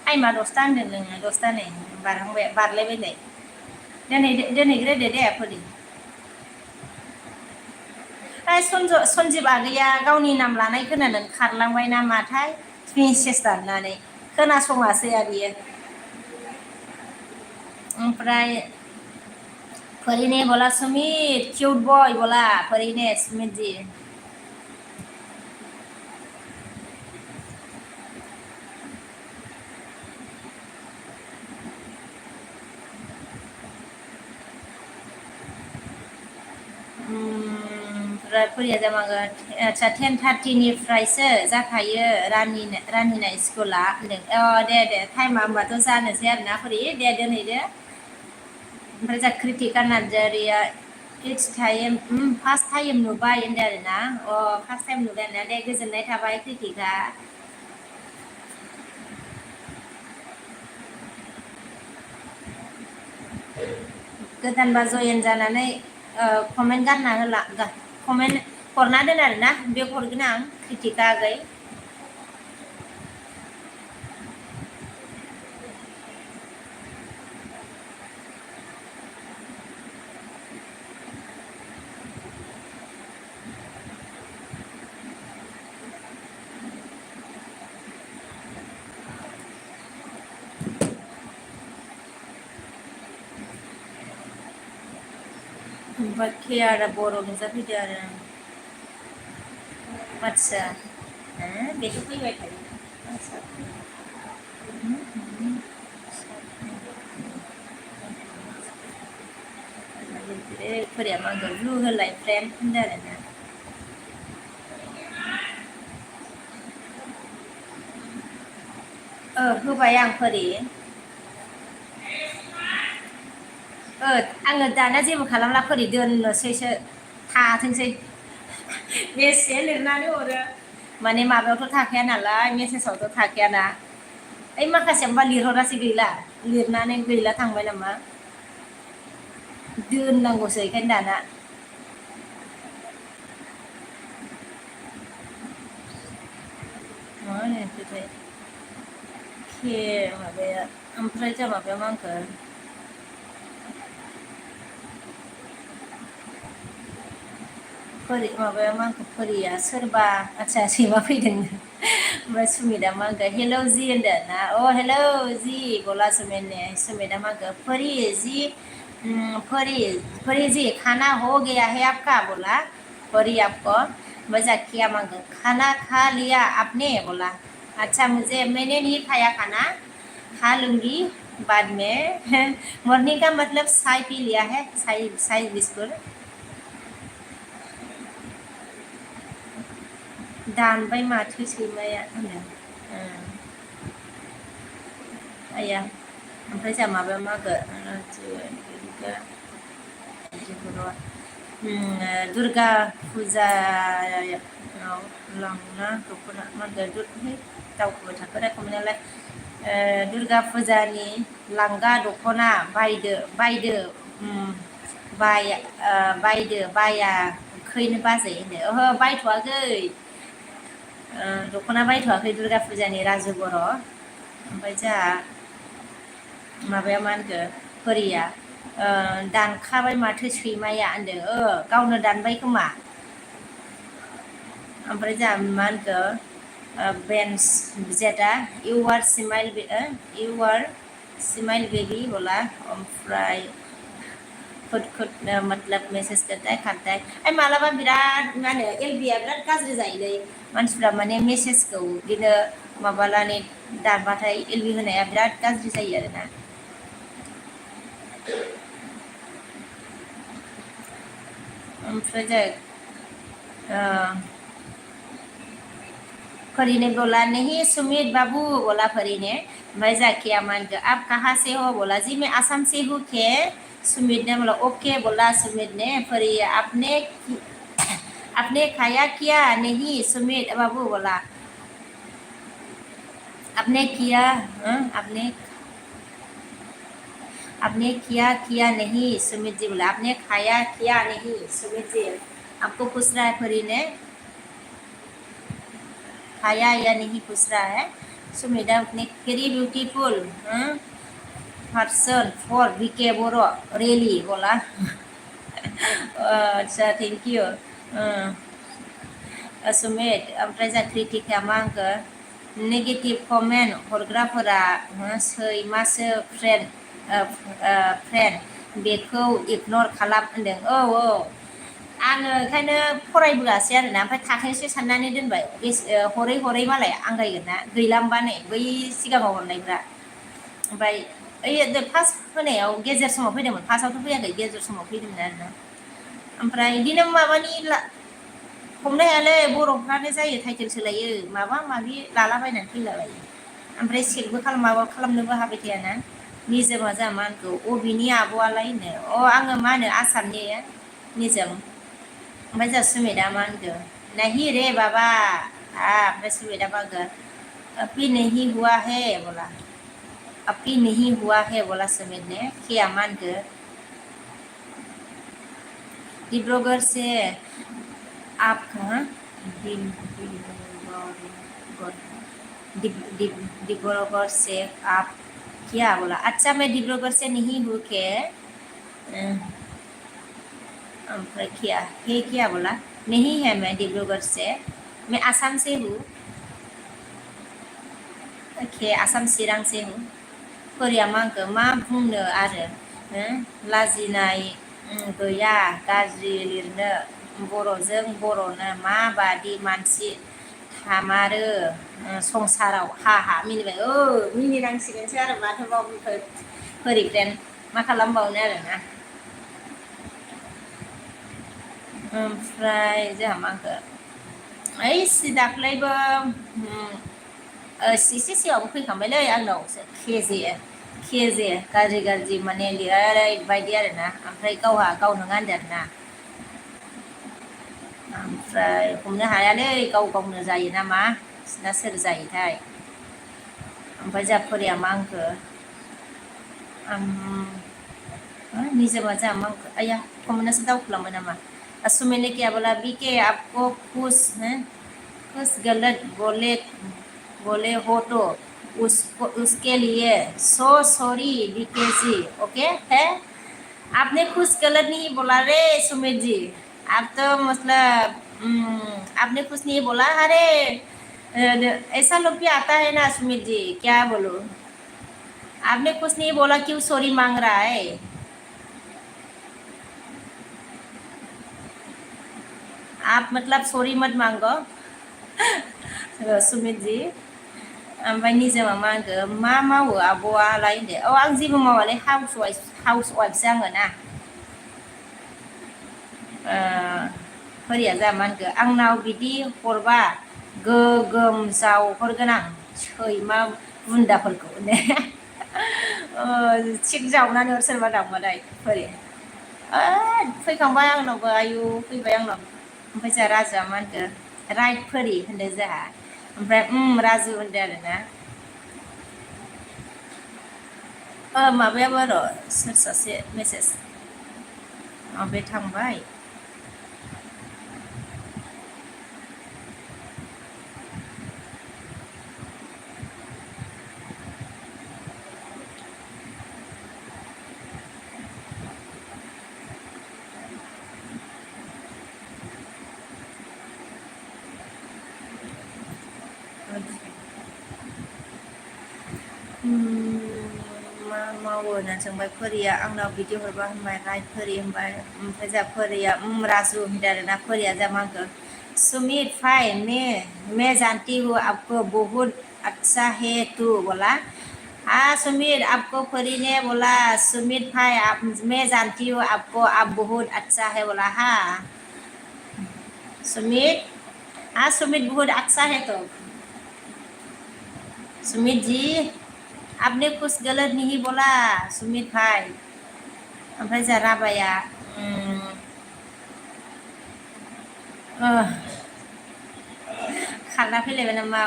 टाइमा 10ता होनदों नोङो 10ता नै बारलायबाय दोनहैग्रोदो दे परि सन्जिब आगैया गावनि नाम लानाय खोनानानै खारलांबाय नामाथाय मेसेज दाननानै खोनासङासै आरो बियो ओमफ्राय फरी ने बोला सुमित क्यूट बॉय बोला फरी ने सुमित जी ओमफ्राय फरिया जामागोन आदसा 10:30निफ्रायसो जाखायो रानिनाय स्कुला होनदों दे टाइमा होमबाथ' जानोसै आरोना फरि दे दोनहैदो ओमफ्राय जा कृतिका नार्जारिया इट्स टाइम फार्स्ट टाइम नुबाय होनदों आरोना फार्स्ट टाइम नुबाय आरोना दे गोजोननाय थाबाय कृतिका गोदानबा जयेन जानानै कमेन्ट गारना होला कमेन्ट हरना दोन आरोना बे हरगोन आं कृतिका आगै ओमफ्राय आरो बर' नुजाफैदो आरो आदसा बेथ' फैबाय थायो फोरिया मा होनगोन ब्लु होलाय फ्रेन्ड होनदों आरोना होबाय आं फोरि आङो दाना जेबो खालामला फोरि दोननोसैसो थाथोंसै बेसे लिरनानै हरो माने माबायावथ' थाखाया नालाय मेसेजावथ' थाखायाना ओइ माखासे होमबा लिरहरासै गैला लिरनानै गैला थांबाय नामा दोननांगौसो बेखायनो दाना मा होनो बेखौथाय माबाया ओमफ्राय जा माबाया मा होनखो माबाया मा होनखो फोरिया सोरबा आदसा सैमा फैदों ओमफ्राय सुमितआ मा होनखो हेलौ जि होनदों ना हेलौ जि बोला सुमितआ मा होनखो फरी जी खाना हो गया है आपका बोला फरी आपको मजा किया मांगो खाना खा लिया आपने बोला अच्छा मैंने नहीं खाया खाना खा लूंगी बाद में मॉर्निंग का मतलब चाय पी लिया है चाय बिस्कुट दानबाय माथो सैमाया होनदों आया ओमफ्राय जा माबाया मा होनगोन दुर्गा फुजायाव लांना दख'ना मा होनगोन दावखोबाय थाखो रायखौमोन नालाय दुर्गा फुजानि लांगा दख'ना बायदो बाया खैनो बाजै होनदो ओहो बायथ'वाखै दख'ना बायथ'वाखै दुर्गा फुजानि राजु बर' ओमफ्राय जोंहा माबाया मा होनखो फोरिया दानखाबाय माथो सैमाया होनदों गावनो दानबाय खोमा ओमफ्राय जोंहा मा होनखो बेन्स जेटा इउ आर स्माइल बेबी बोला ओमफ्राय खुद मतलब मेसेज करता है मालाबा बिराद मा होनो एलबिया बिराद गाज्रि जायोलै मानसिफ्रा माने मेसेजखौ बिदिनो माबानानै दानबाथाय एलबि होनाया बिराद गाज्रि जायो आरोना ओमफ्राय फरी ने बोला नहीं सुमित बाबू बोला फरी ने मैं जाकिया मान के आप कहाँ से हो बोला जी मैं असम से हूँ के सुमित ने बोला ओके बोला सुमित ने फरी आपने खाया क्या नहीं सुमित बाबू बोला आपने किया आपने किया नहीं सुमित जी बोला आपने खाया किया नहीं सुमित जी आपको पूछ रहा है फरी ने खाया या नहीं पूछ रहा है सुमित अपने very beautiful person for BK Boro really बोला अच्छा थैंक यू सुमित ओमफ्राय जा क्रिटिका मा होनखो नेगेटिभ कमेन्ट हरग्राफोरा सैमासो फ्रेन्ड बेखौ इगनर खालाम होनदों औ आङो ओंखायनो फरायबोआसै आरोना ओमफ्राय थाखोनोसो साननानै दोनबाय बे हरै हरै मालाय आंगायगोन ना गैलामबा नै बै सिगाङाव हरनायफ्रा ओमफ्राय ओइ फार्स्ट होनायाव गेजेर समाव फैदोंमोन फार्स्टआवथ' फैयाखै गेजेर समाव फैदोंमोन आरोना ओमफ्राय बिदिनो माबानि हमनो हायालै बर'फ्रानो जायो टाइटेल सोलायो माबा माबि लालाबायनानै फैलाबायो ओमफ्राय सेकबो माबा खालामनोबो हाबाय थायाना निजोमा जा मा होनखौ अबेनि आब'आलाय होनो आङो मा होनो आसामनि निजोम ओमफ्राय जोंहा सुमिता मा होनखो नहीं रे बाबा ओमफ्राय सुमिता मा होनखो अभी नहीं हुआ है बोला अभी नहीं हुआ है बोला सुमित ने किया मा होनखो डिब्रुगढ़ से आप कहाँ डिब्रूगढ़ से आप क्या बोला अच्छा मैं डिब्रूगढ़ से नहीं हूँ के ओमफ्राय क्या बोला नहीं है मैं डिब्रूगढ़ से मैं आसाम से हूँ के आसाम चिरां से हूँ फोरिया मा होनखो मा बुंनो आरो लाजिनाय गैया गाज्रि लिरनो बर'जों बर'नो माबादि मानसि थामारो संसाराव हा मिनिबाय मिनिनांसिगोनसो आरो माथो बावखो फोरिग्रेन मा खालामबावनो आरोना ओमफ्राय जोंहा मा होनखो ओइ दाख्लैबो एसे सिगाङावबो फैखांबायलै आंनावसो केजे गाज्रि माने ओरैबायदि आरोना ओमफ्राय गाव नङा होनदों आरोना ओमफ्राय हमनो हायालै गावनो जायो नामा बिसिना सोर जायोथाय ओमफ्राय जोंहा फोरिया मा होनखो निजोमा जोंहा मा होनखो आया कमेन्टआसो दावखोलांबाय नामा सुमित ने क्या बोला बीके आपको कुछ गलत बोले हो तो उसके लिए सो सॉरी बीके जी ओके है आपने कुछ गलत नहीं बोला रे सुमित जी आप तो मतलब आपने कुछ नहीं बोला अरे ऐसा लोग भी आता है ना सुमित जी क्या बोलो आपने कुछ नहीं बोला क्यों सॉरी मांग रहा है आप मतलब सॉरी मत मांगो सुमित जी ओमफ्राय निजोमा मा होनखो मा मावो आब'आलाय होनदो आं जेबो मावालै हाउस वाइफसो आङो ना फोरिया जा मा होनखो आंनाव बिदि हरबा गोगोम जावहरगोन आं सैमा बुन्दाफोरखौ थिग जावनानै हर सोरबा दावबाथाय फोरि फैखांबाय आंनावबो आयु फैबाय आंनाव ओमफ्राय जोंहा राजुआ मा होनखो राइट फोरि होनदों जोंहा ओमफ्राय राजु होनदों आरोना माबायाबो र' सोर सासे मेसेज बे थांबाय मा मावो होननानै सोंबाय फोरिया आंनाव बिदि हरबा होनबाय राइट फोरि होनबाय ओमफ्राय जा फोरिया राजु होनदों आरोना फोरिया जा मा होनखो सुमित भाई मैं जानती हूँ आपको बहुत अच्छा है तू बोला हाँ सुमित आपको परी ने बोला सुमित भाई आप मैं जानती हूँ आपको आप बहुत अच्छा है बोला हाँ सुमित हाँ सुमित बहुत अच्छा है तो सुमित जी आपने कुछ गलत नहीं बोला सुमित भाई ओमफ्राय जोंहा राबाया खारना फैलायबाय नामा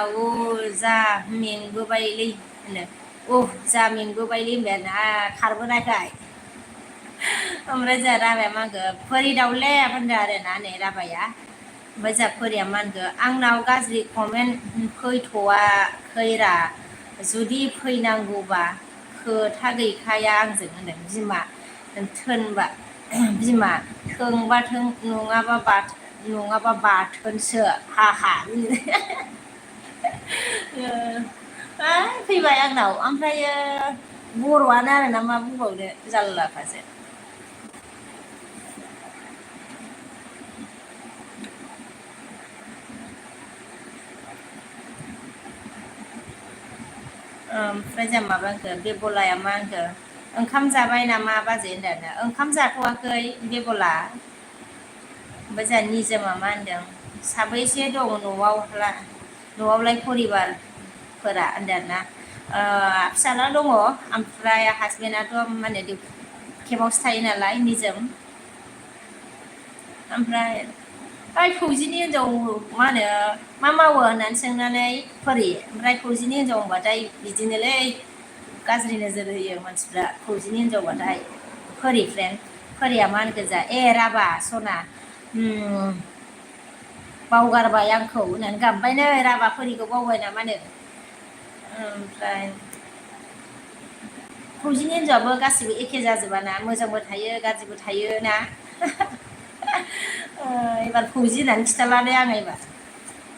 जा मेंबोबायलै होनो जा मेंबोबायलै होनबाय आरोना खारबोनायखाय ओमफ्राय जोंहा राबाया मा होनखो फोरि दावले होनदों आरोना नै राबाया ओमफ्राय जोंहा फोरिया मा होनखो आंनाव गाज्रि कमेन्ट फैथ'वाखैरा जुदि फैनांगौबा खोथा गैखाया आंजों होनदों बिमा थोंबा थों नङाबा बाथोनसो हा फैबाय आंनाव ओमफ्रायो बर'आनो आरोना मा बुंबावनो जारलाखासो ओमफ्राय जों माबा होनखो बेबलाया मा होनखो ओंखाम जाबाय नामा बाजै होनदों ओंखाम जाथ'वाखै बेबला ओमफ्राय जोंहा निजोमा मा होनदों साबैसे दं न'आवलाय परिबारफोरा होनदों आरोना फिसाला दङ ओमफ्राय हासबेन्डआथ' माने केम्पावसो थायो नालाय निजोम ओमफ्राय ओइ फौजिनि हिनजाव मा होनो मा मावो होननानै सोंनानै फरि ओमफ्राय फौजिनि हिनजाव होनबाथाय बिदिनोलै गाज्रि नोजोर होयो मानसिफ्रा फौजिनि हिनजावबाथाय फोरि फ्रेन्ड फोरिया मा होनगोन जा राभा सना बावगारबाय आंखौ होननानै गाबबाय नै राभाफोरिखौ बावबाय नामानो ओमफ्राय फौजिनि हिनजावआबो गासिबो एखे जाजोबाना मोजांबो थायो गाज्रिबो थायो ना एबार फौजि होननानै खिथाला दे आं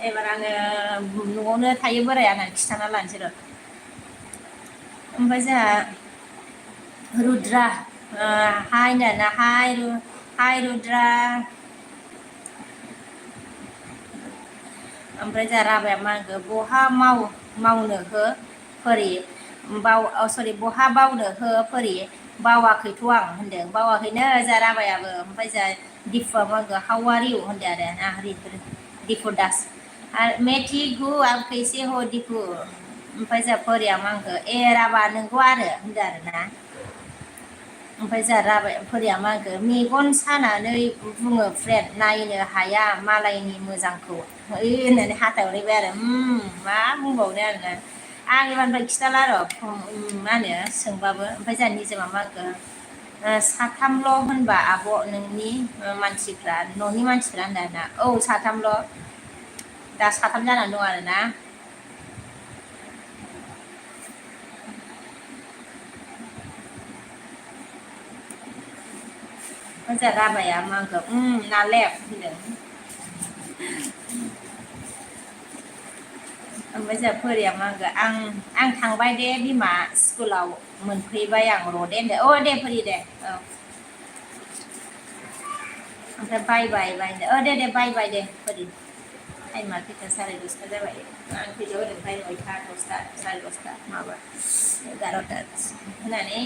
एबार आङो न'आवनो थायो बोराया होननानै खिन्थाना लानोसै र' ओमफ्राय जोंहा रुद्रा हाय होनदों हाय रुद्रा ओमफ्राय जोंहा राभाया मा होनखो बहा मावनो हो फोरि सरि बहा बावनो हो फोरि बावाखैथ' आं होनदों बावाखैनो जोंहा राभायाबो ओमफ्राय जोंहा दिफुआ मा होनखो हाउ आर इउ होनदों आरो दिफु दास आरो मैं ठीक हूँ आप कैसे हो दिफु ओमफ्राय जोंहा फोरिया मा होनखो राभा नोंगौ आरो होनदों आरोना ओमफ्राय जोंहा फोरिया मा होनखो मेगन सानानै बुङो फ्रेन्ड नायनो हाया मालायनि मोजांखौ होननानै हाथायहरैबाय आरो मा बुंबावनो आरोना आं एबारनिफ्राय खिथाला र' मा होनो सोंबाबो ओमफ्राय जोंहा निजोमा मा होनखो साथामल' होनबा आब' नोंनि मानसिफ्रा न'नि मानसिफ्रा होनदों आरोना औ साथामल' दा साथाम जानानै दं आरोना जोंहा राभाया मा होनखो नालेब होनदों ओमफ्राय जोंहा फोरिया मा होनखो आं थांबाय दे बिमा स्कुलाव मोनफैबाय आं र' दे होनदो दे फोरि दे औ ओमफ्राय दे बाय दे फोरि टाइमा खैथा साराय 10ता जाबाय आं फैनायाव ओरैनिफ्राय 9ता 10ता साराय 10ता माबा 11ता होनानै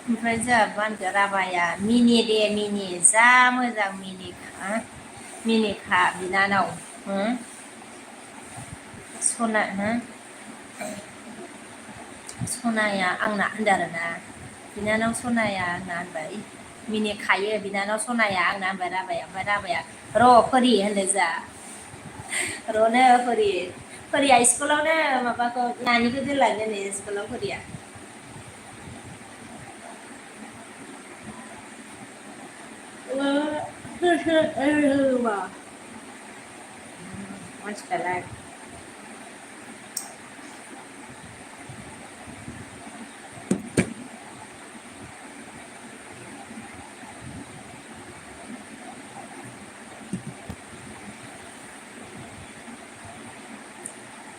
ओमफ्राय जोंहा मा होनखो राभाया मिनि दे मिनि जा मोजां मिनिखा बिनानाव सनाया आंना होनदों आरोना बिनानाव सनाया आंना होनबाय मिनिखायो बिनानाव सनाया आंना होनबाय राभाया ओमफ्राय राभाया र' फोरि होनदों जा र'नो फोरिया स्कुलावनो माबाखौ नानिखौ दोनलांनो नै स्कुलाव फोरिया मानसिफ्रालाय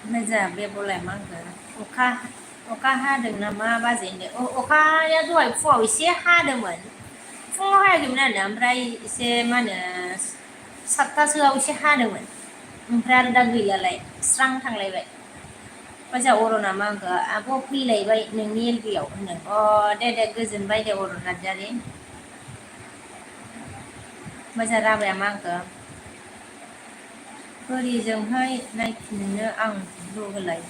ओमफ्राय जोंहा बेबलाया मा होनखो अखा हादों नामा बाजै होनदों अखाया दहाय फुङाव एसे हादोंमोन फुङाव हायाखैमोन आरो ओमफ्राय एसे मा होनो 7तासोआव एसे हादोंमोन ओमफ्राय आरो दा गैलालाय स्रां थांलायबाय ओमफ्राय जोंहा अरना मा होनखो आब' फैलायबाय नोंनि एलपियाव होनदों दे गोजोनबाय दे अरन नार्जारि ओमफ्राय जोंहा राभाया मा होनखो फोरिजोंहाय नायफिननो आं होलाय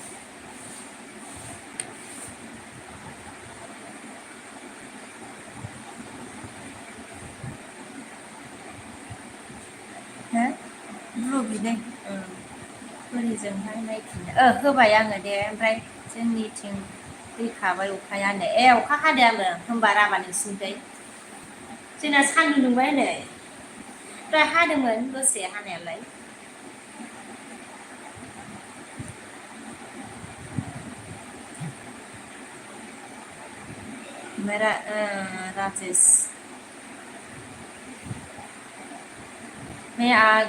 बिनो बोरिजोंहाय नायफिनो होबाय आङो दे ओमफ्राय जोंनिथिं फैखाबाय अखायानो अखा हादोंआनो होनबा राबा नोंसिनिखै जोंना सान्दुं दुंबाय नै दहाय हादोंमोन दसे हानायालाय मेरा राजेश मैं आ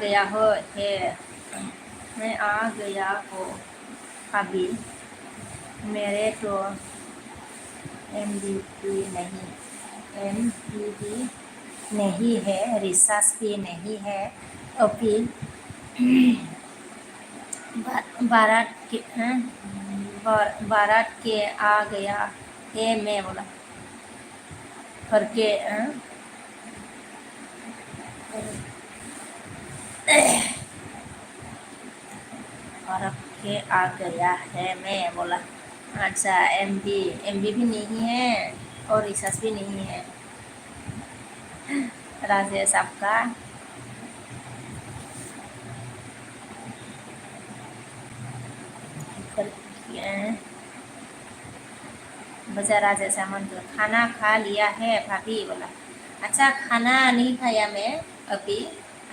गया हो है मैं आ गया हो अभी मेरे तो MVP नहीं है रिसर्च भी नहीं है अभी बारात के आ गया है मैं बोला करके बारात के आ गया है मैं बोला अच्छा एमबी भी नहीं है और रिसर्च भी नहीं है राजेश आपका बजा राजेश अमन तो खाना खा लिया है भाभी बोला अच्छा खाना नहीं खाया मैं अभी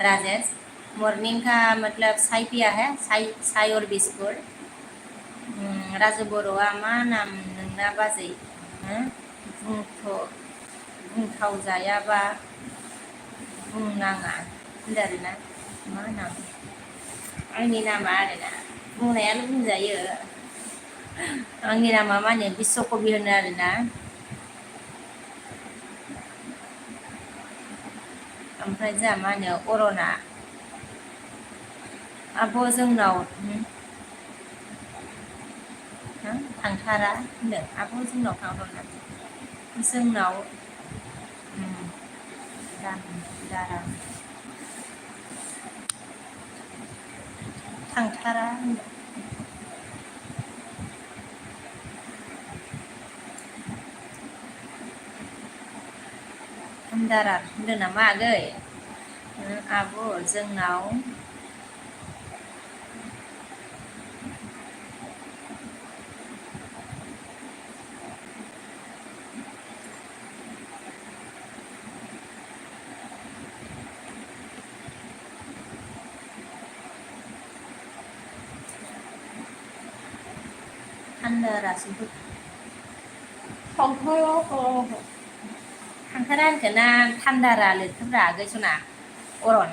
राजेश मॉर्निंग का मतलब चाय पिया है चाय और बिस्कुट राजु बर'आ मा नाम नोंना बाजै बुंथावजायाबा बुंनाङा होनदों आरोना मा नाम आंनि नामा आरोना बुंनायानो बुंजायो आंनि नामा मा होनो बिश्वकबि होनो आरोना ओमफ्राय जोंहा मा होनो अरना आब' जोंनाव थांथारा होनदों आब' जोंनाव थांथारा जोंनाव दारा थांथारा होनदों दारा होनदों नामा आगै आब' जोंनाव थान्दारासो थांथारा होनखो ना थान्दारा लिरखोब्रा आगै सना अरन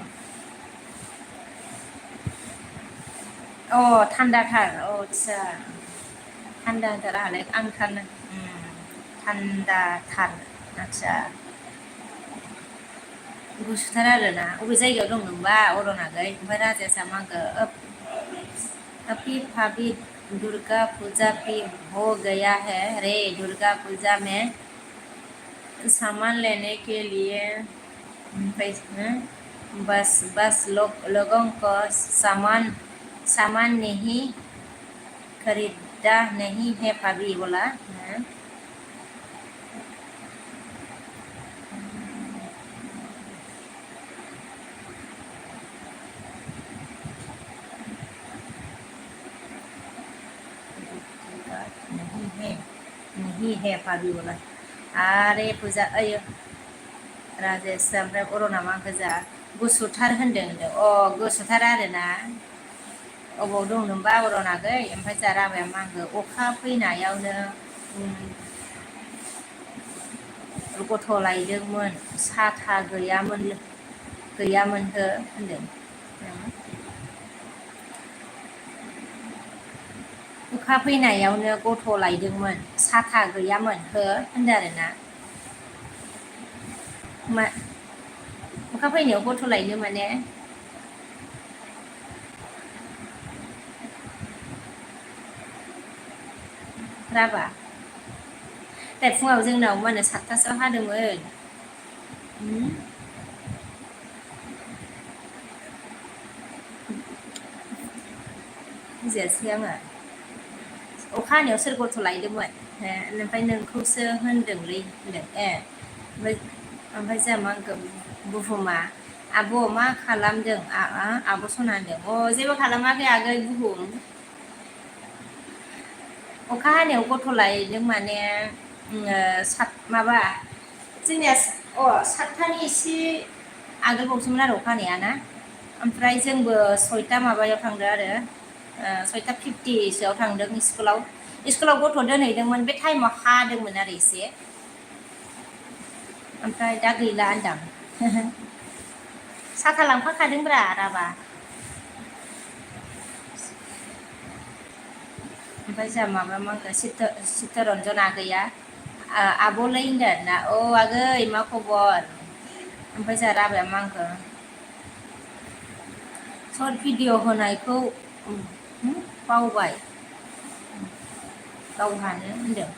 थान्दाथार आदसा थान्दा होनथारालाय आं थान्दाथार आदसा गुसुथार आरोना अबे जायगायाव दं नोंबा अरन आगै ओमफ्राय राजाया मागो अभी भाभी दुर्गा पूजा भी हो गया है रे दुर्गा पूजा में सामान लेने के लिए बस लोगों को सामान नहीं खरीदा नहीं है भाभी बोला नहीं है भाभी बोला आरे पूजा अयो राजेश ओमफ्राय अरना मा गोजा गुसुथार होनदों गुसुथार आरोना अबाव दं नोंबा अरन आगै ओमफ्राय जा राबाया मागो अखा फैनायावनो गथ' लायदोंमोन साथा गैयामोनहो होनदों अखा फैनायावनो गथ' लायदोंमोन साथा गैयामोन होनदों आरोना मा अखा फैनायाव गथ' लायनो माने राबा दा फुङाव जोंनाव मा होनो 7थासोआव हादोंमोन बुजियासै आङो अखा हानायाव सोर गथ' लायदोंमोन ओमफ्राय नोंखौसो होनदोंलै होनदों ओमफ्राय जोंहा मा होनगोन बुहुमा आब' मा खालामदों आब' सना होनदों अ जेबो खालामाखै आगै बुबु अखा हानायाव गथ' लायदों माने माबा जोंनिया सातथानि एसे आगोलबावसोमोन आरो अखा हानाया ना ओमफ्राय जोंबो सयथा माबायाव थांदो आरो 6:50सोआव थांदों स्कुलाव गथ' दोनहैदोंमोन बे टाइमाव हादोंमोन आरो एसे ओमफ्राय दा गैला होनदां साथा लांफाखादोंब्रा राबा ओमफ्राय जोंहा माबा मा होनो चित्तरन्जन आगैया आब'लै होनदों आरोना औ आगै मा खबर ओमफ्राय जोंहा राबाया मा होनखो सर्ट भिडिअ होनायखौ बावबाय गावहानो होनदों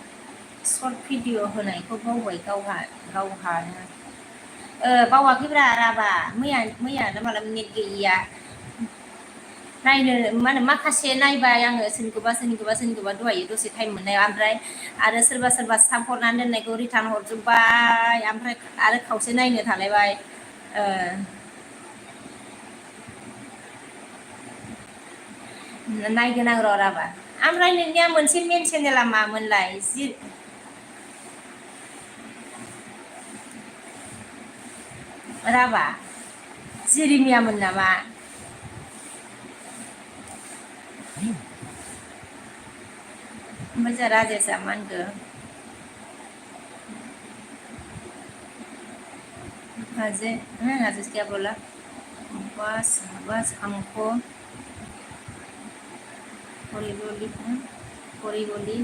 सर्ट भिडिअ होनायखौ बावबाय गावहानो बावाखैब्रा राबा मैयानो मालाबा नेट गैयिया नायनो मा होनो माखासे नायबाय आङो सोरनिखौबा दहायो दसे टाइम मोननायाव ओमफ्राय आरो सोरबा साब हरनानै दोननायखौ रिटार्न हरजोब्बाय ओमफ्राय आरो खावसे नायनो थालायबाय नायगोन आं र' राबा ओमफ्राय नोंनिया मोनसे मेन चेनेला मामोनलाय राभा जिरिमियामोन नामा ओमफ्राय जोंहा राजेशआ मा होनखो राजेश क्या बोला बस हमको बोली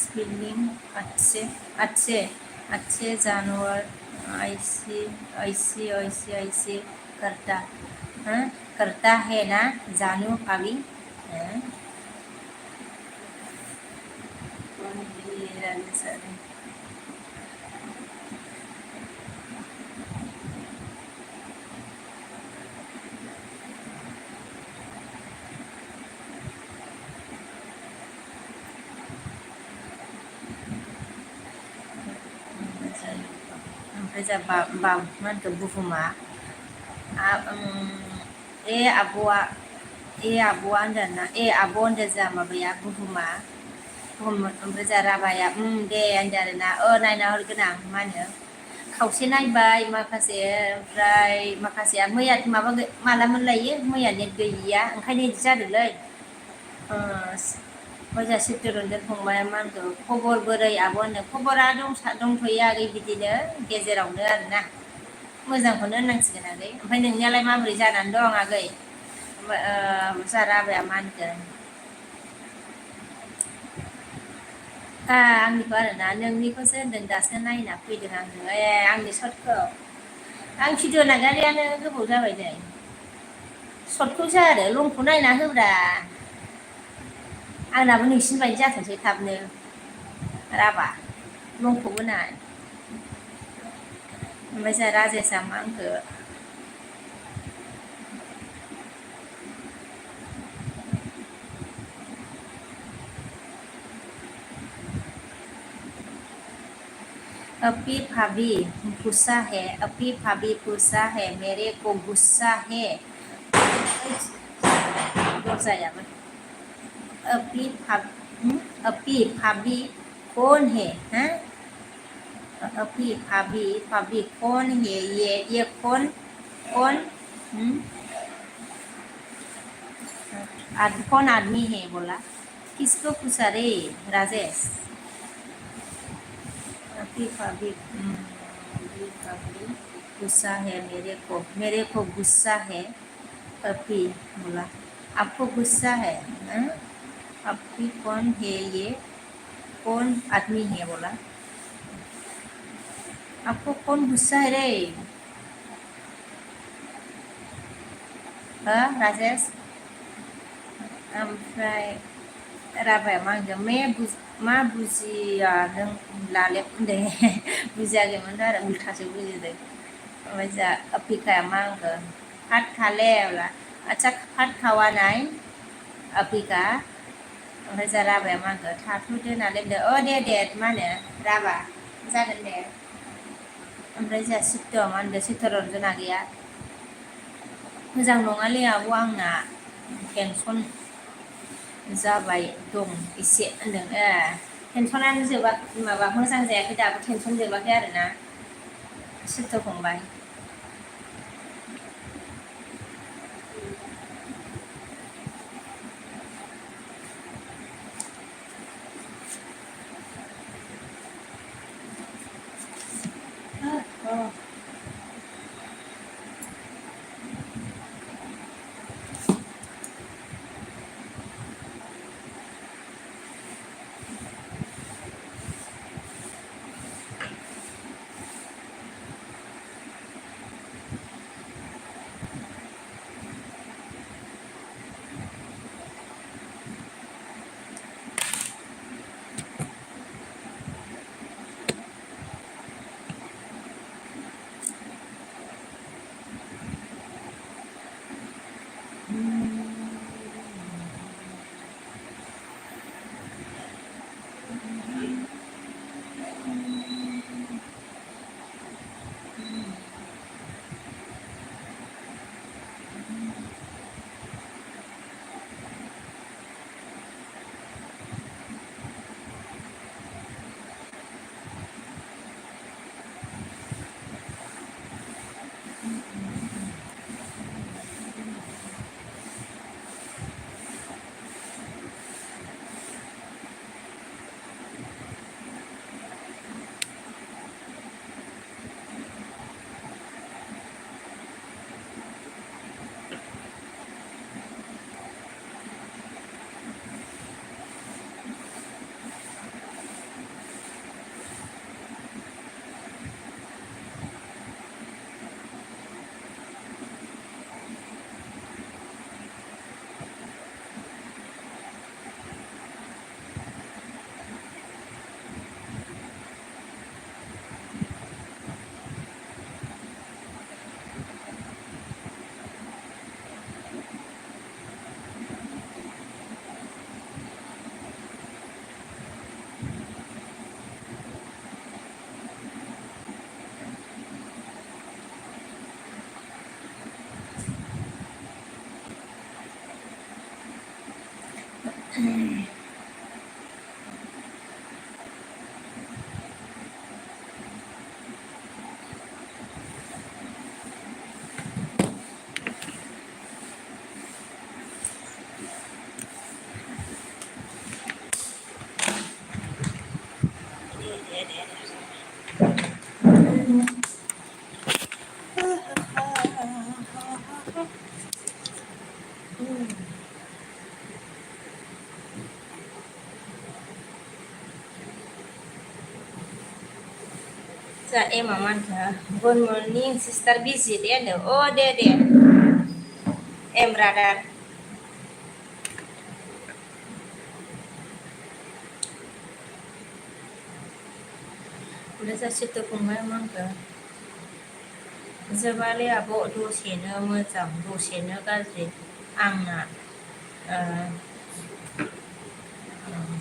स्पिनिंग अच्छे जानवर ऐसे करता करता है ना जानू भाभी ओमफ्राय जोंहा मा होनखो बुहुमा आब'आ होनदों ना आब' होनदों जोंहा माबाया बुहुमा ओमफ्राय जोंहा राभाया दे होनदों आरोना नायना हरगोन आं मा होनो खावसे नायबाय माखासे ओमफ्राय माखासेया मैया माबा माला मोनलायो मैया नेट गैयिया ओंखायनो बिदि जादोंलै मोजां चित्तरन्जन फंबाया मा होनखो खबर बोरै आब' होनदों खबरा दंथ'यो आगै बिदिनो गेजेरावनो आरोना मोजांखौनो होननांसिगोन आगै ओमफ्राय नोंनियालाय माबोरै जानानै दं आगै जोंहा राभाया मा होनखो आंनिखौ आरोना नोंनिखौसो होनदों दासो नायना फैदों आङो आंनि सर्टखौ आं भिडिअ नागारियानो गोबाव जाबाय नै सर्टखौसो आरो लंखौ नायना होब्रा आंनाबो नोंसिनि बायदि जाथोंसै थाबनो राभा लंखौबो नाय ओमफ्राय जोंहा राजेशआ मा होनखो अपी भाभी गुस्सा है मेरे को गुस्सा है दरजायाबो अपी भाभी कौन है अपी भाभी कौन है ये कौन कौन आदमी है बोला किसको पूछा रे राजेश अपी भाभी गुस्सा है मेरे को गुस्सा है अपी बोला आपको गुस्सा है अपी कौन है ये कौन आदमी है बोला आपको कौन गुस्सा है रे राजेश ओमफ्राय राभाया मा होनदों मा बुजिया नों लाले दे बुजियाखैमोन आरो उल्थासो बुजिदों ओमफ्राय जोंहा अपिकाया मा होनखो फाट खाले आच्छा फाट खावा नाय अपिका ओमफ्राय जोंहा राभाया मा होनखो थाथ'दो नालाय होनदों दे मा होनो राभा जागोन दे ओमफ्राय जोंहा मा होनदों चित्तरन्जन आगैया मोजां नङालै आब' आंना टेनसन जाबाय दं एसे होनदों। टेनसनानो जोबाखै माबा मोजां जायाखै दाबो टेनसन जोबाखै आरोना सित्त फंबाय। जा एमा मानखा गुड मर्निं सिस्टार बिजि दे होनदों। अ दे एम ब्रादार। उdah सित्त फंबाय मा होनखो जोबालै आब' दसेनो मोजां दसेनो गाज्रि आंना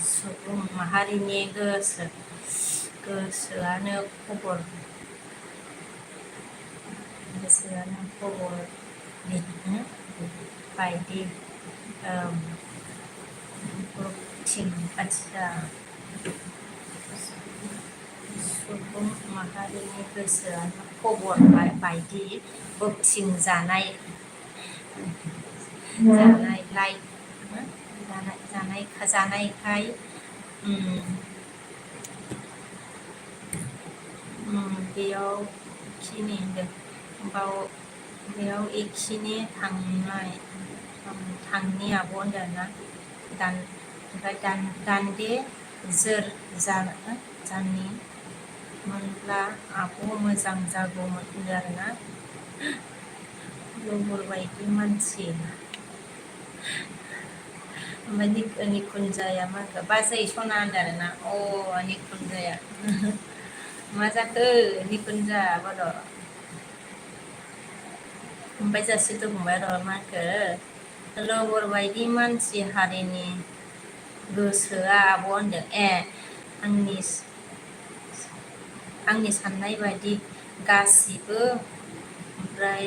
सुबुं माहारिनि गोसोआनो खबर बायदि बबथिं आथिया सुबुं माहारिनि गोसोआनो खबर बायदि बोबथिं जानायखाय बेयाव एखिनि थांनि आब' होनदोंना ओमफ्राय दान्दे जोर जानि मोनब्ला आब' मोजां जागौमोन होनदों आरोना लबर बायदि मानसि। ओमफ्राय निखुनजाया मा होनखो बाजै सना होनदों आरोना अ निखुनजाया मा जाखो निखुनजा बद' ओमफ्राय जासिथ' बुंबाय र' मा होनखो लबर बायदि मानसि हारिनि गोसोआ आब' होनदों आंनि साननाय बायदि गासिबो ओमफ्राय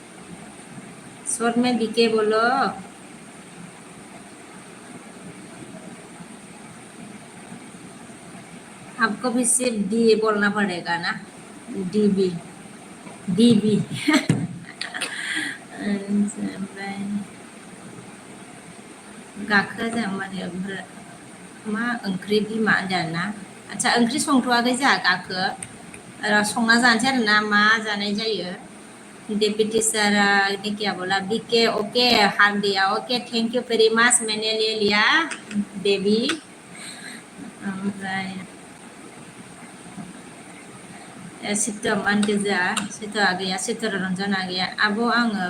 शॉर्ट में बीके बोलो। आपको भी सिर्फ डी बोलना पड़ेगा ना, डीबी डीबी ओमफ्राय गाखो जों माने मा ओंख्रि बिमा होनदों ना। आच्छा ओंख्रि संथ'वाखै जोंहा गाखो संना जानोसै आरोना मा जानाय जायो। डेप्यूटी सर ने क्या बोला, बीके ओके हार दिया, okay thank you very much मैंने ले लिया बेबी। ओमफ्राय सितोमान गोजा, सितोआ गैया, सितरन्जना गैया। आब' आङो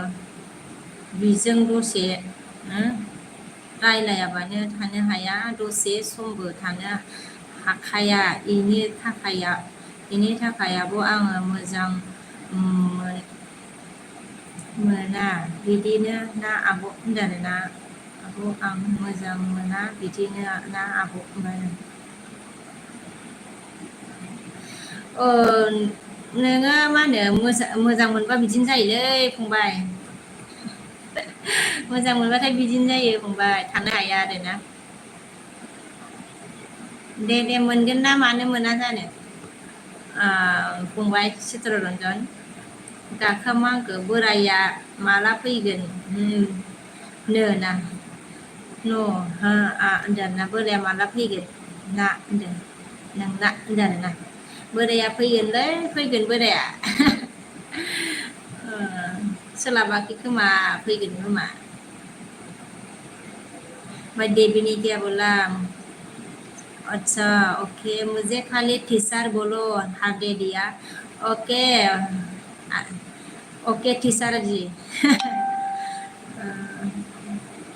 बिजों दसे रायलायाबानो थानो हाया, दसे समबो थानो हाखाया। बेनि थाखाय आब' आङो मोजां मोना बिदिनो ना आब' होनदों आरोना। आब' आं मोजां मोना बिदिनो ना आब' होनबाय। नोङो मा होनो मोजां मोनबा बिदिनो जायोलै फंबाय। मोजां मोनबाथाय बिदिनो जायो फंबाय, थानो हाया आरोना। दे मोनगोन ना मानो मोना जानो। फंबाय चित्तरन्जन गाखोमाखो बोराया माला फैगोन नो ना न' होनदों ना, बोराया माला फैगोन ना होनदों, नोंना होनदों आरोना। बोराया फैगोनलै फैगोन बोराया सोलाबाखै खोमा फैगोन खोमा। भाई देवी ने क्या बोला, अच्छा ओके मुझे खाली टीचर बोलो हाथ दे दिया। Okay okay teacher ji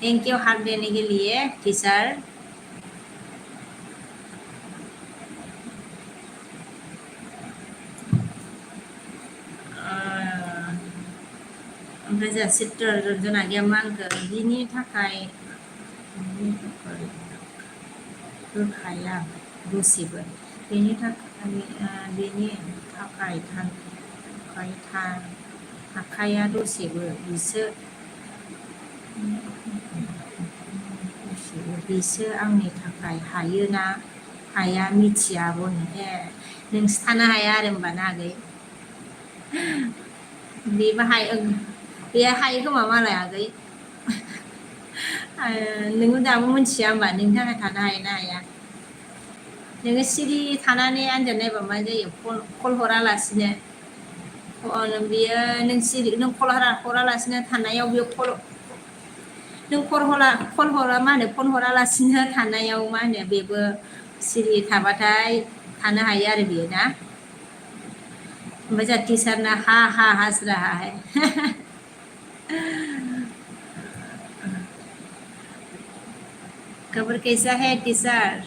thank you हाथ देने के लिए टीचर। ओमफ्राय जोंहा चित्तरन्जना गैया मा होनखो, बिनि थाखाय होखाया दसेबो, बेनि थाखाय हाखाया दसेबो, बिसो आंनि थाखाय हायो ना हाया मिथिया आब'नो। नोंसो थानो हाया आरो होमबा ना आगै। बे हायो खोमा मालाय आगै। नोङो दाबो मिथिया होमबा नोंनि थाखाय थानो हायो ना हाया। नोङो सिरि थानानै आनजाद नायबा मा जायो, कल हरालासिनो बियो नों सिरि नों कल हरालासिनो थानायाव बेयो नों फन हरालासिनो थानायाव मा होनो बेबो सिरि थाबाथाय थानो हायो आरो बेयो ना। ओमफ्राय जोंहा टिचारना हा हा हास राहा है खबर कैसा है टीचर।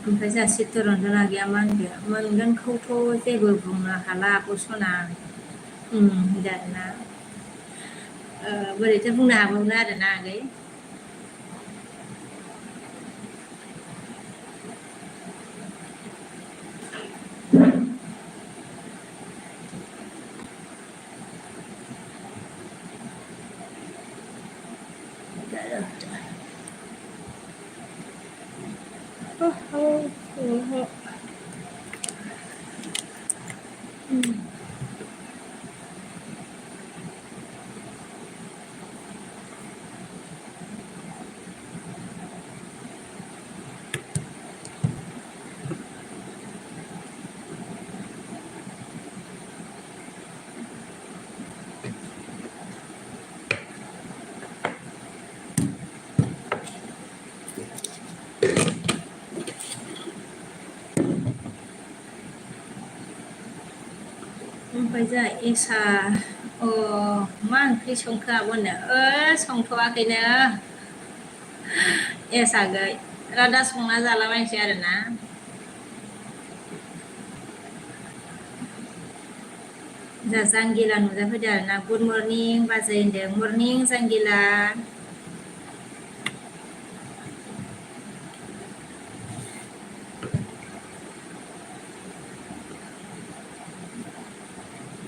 ओमफ्राय जोंहा चित्तरन्जना गैया मा होनगोन, मोनगोनखौथ' जेबो बुंनो हाला आब' सना होनदों आरोना। बोरैथो बुंनो हाबावनो आरोना आगै। ओमफ्राय जोंहा एसा मा ओंख्रि संखो आब'नो संथ'वाखैनो एसागै दा संना जालाबायनोसै आरोना जा जांगिला नुजाफैदो आरोना गुड मर्निं बाजै होनदों मर्निं जांगिला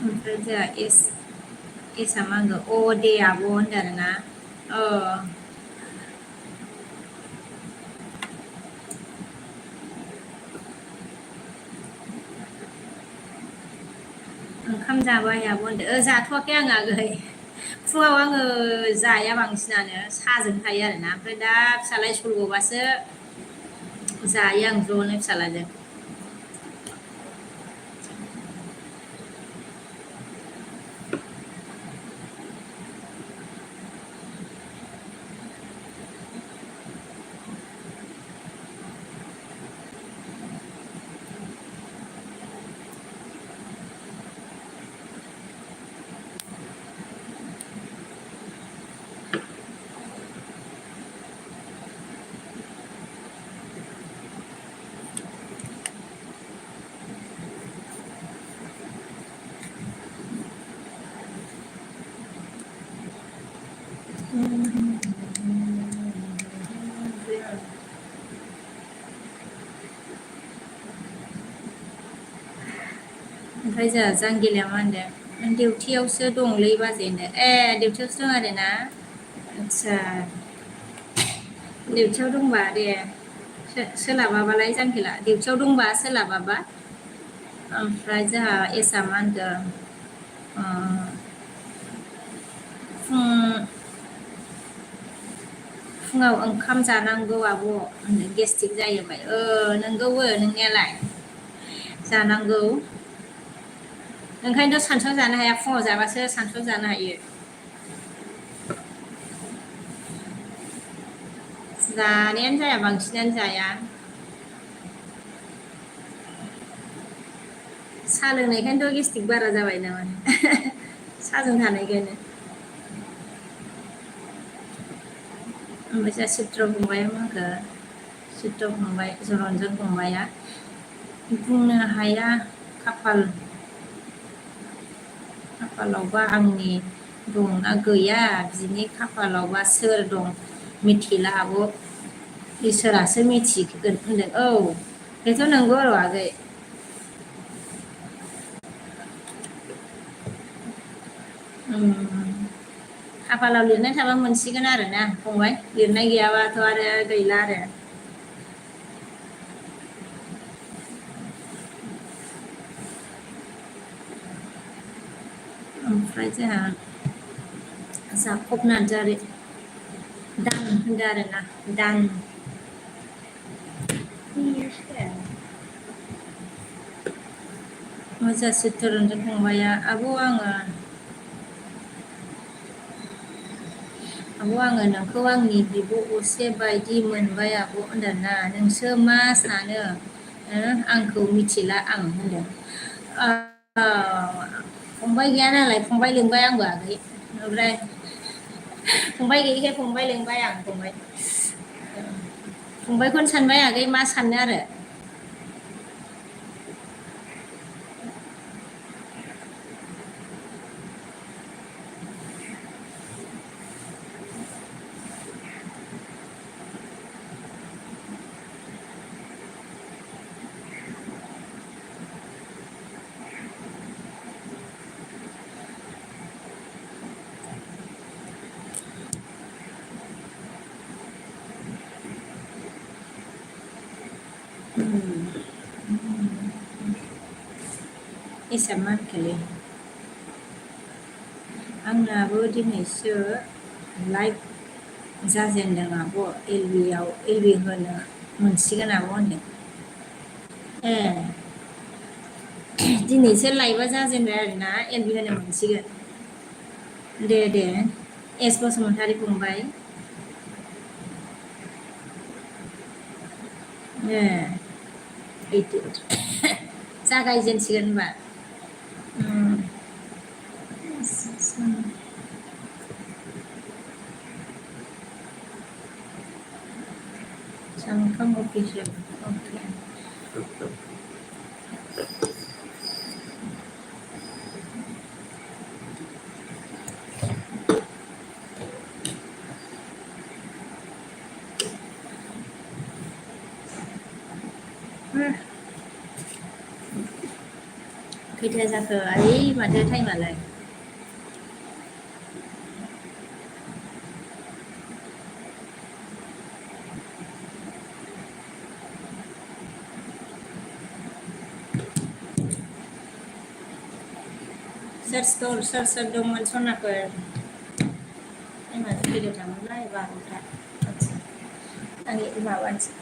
ओमफ्राय जोंहा एसा मा होनगौ दे आब' होनदों आरोना ओंखाम जाबाय आब' होनदों जाथ'वाखै आं आगै फुङाव आङो जाया बांसिनानो साजों थायो आरोना ओमफ्राय दा फिसालाय स्कुल गबासो जायो आं ज'नो फिसालाजों ओमफ्राय जोंहा जांगिलाया मा होनदों डिउटियावसो दंलै बाजै होनदों डिउटियावसो दं आरोना आदसा डिउटियाव दंबा दे सोलाबाबालाय जांगिला डिउटियाव दंबा सोलाबाबा ओमफ्राय जोंहा एसा मा होनदों फुङाव ओंखाम जानांगौ आब' गेस्टिक जायोबाय नोंगौबो नोंनायालाय जानांगौ ओंखायनोथ' सानसुआव जानो हाया फुङाव जाबासो सानसुआव जानो हायो जानायानो जाया बांसिनानो जाया साहा लोंनायखायनोथ' गेस्टिक बारा जाबाय नामा साहाजों थानायखायनो ओमफ्राय जोंहा चित्र फंबाया मा होनखो चित्र फंबाय जरन्जन फंबाया बुंनो हाया खाफालावबा आंनि दंना गैया बिनि खाफालावबा सोर दं मिथिला आब' इसोरासो मिथिगोन होनदों बेथ' नंगौ र' आगै खाफालाव लिरनाय थाबा मोनसिगोन आरोना फंबाय लिरनाय गैयाबाथ' आरो गैला आरो ओमफ्राय जोंहा जाखब नार्जारि दान होनदों आरोना दान मोजां चित्तरन्जन फंबाया आब' आङो नोंखौ आंनि बिब' असे बायदि मोनबाय आब' होनदोंना नोंसो मा सानो आंखौ मिथिला आं होनदों फंबाय गैया नालाय फंबाय लिंबाय आंबो आगै ओमफ्राय फंबाय गैयिखाय फंबाय लिंबाय आं फंबायखौनो सानबाय आगै मा साननो आरो एसा मा होनखोलै आंनाबो दिनैसो लाइभ जाजेनदों आब' एलबि होनो मोनसिगोन आब' होनदों दिनैसो लाइभआ जाजेनबाय आरोना एलबि होनो मोनसिगोन दे एस बसुमतारी फंबाय जागायजेनसिगोन होनबा खैथा जाखो आइ माथो टाइमालाय सोर दंमोन सनाफोर टाइमा फैबाय थांलाय 12था आदसा आंनि माबानोसै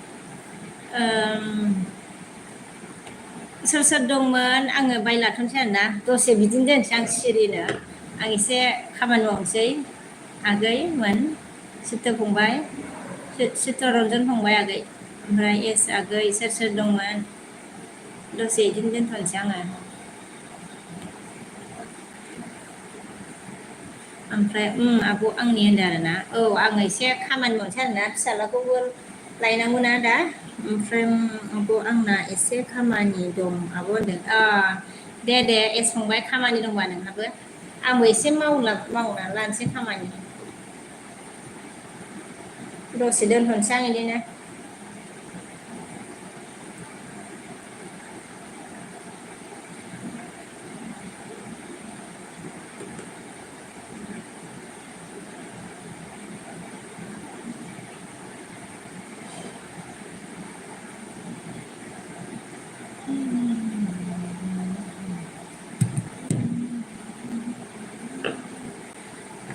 सोर दंमोन आङो बाय लाथ'नोसै आरोना दसे बिदिनो दोनसै आं सिरिनो आं एसे खामानि मावनोसै आगैमोन सित्त फंबाय चित्तरन्जन फंबाय आगै ओमफ्राय एस आगै सोर दंमोन दसे बिदिनो दोनथ'नोसै आङो ओमफ्राय आब' आंनि होनदों आरोना औ आङो एसे खामानि मावनोसै आरोना फिसाज्लाखौबो लायनांगौना दा ओमफ्राय आब' आंना एसे खामानि दं आब' होनदों दे एस फंबाय खामानि दंबा नोंहाबो आंबो एसे मावना लानोसै खामानि दसे दोनथ'नोसै आं बिदिनो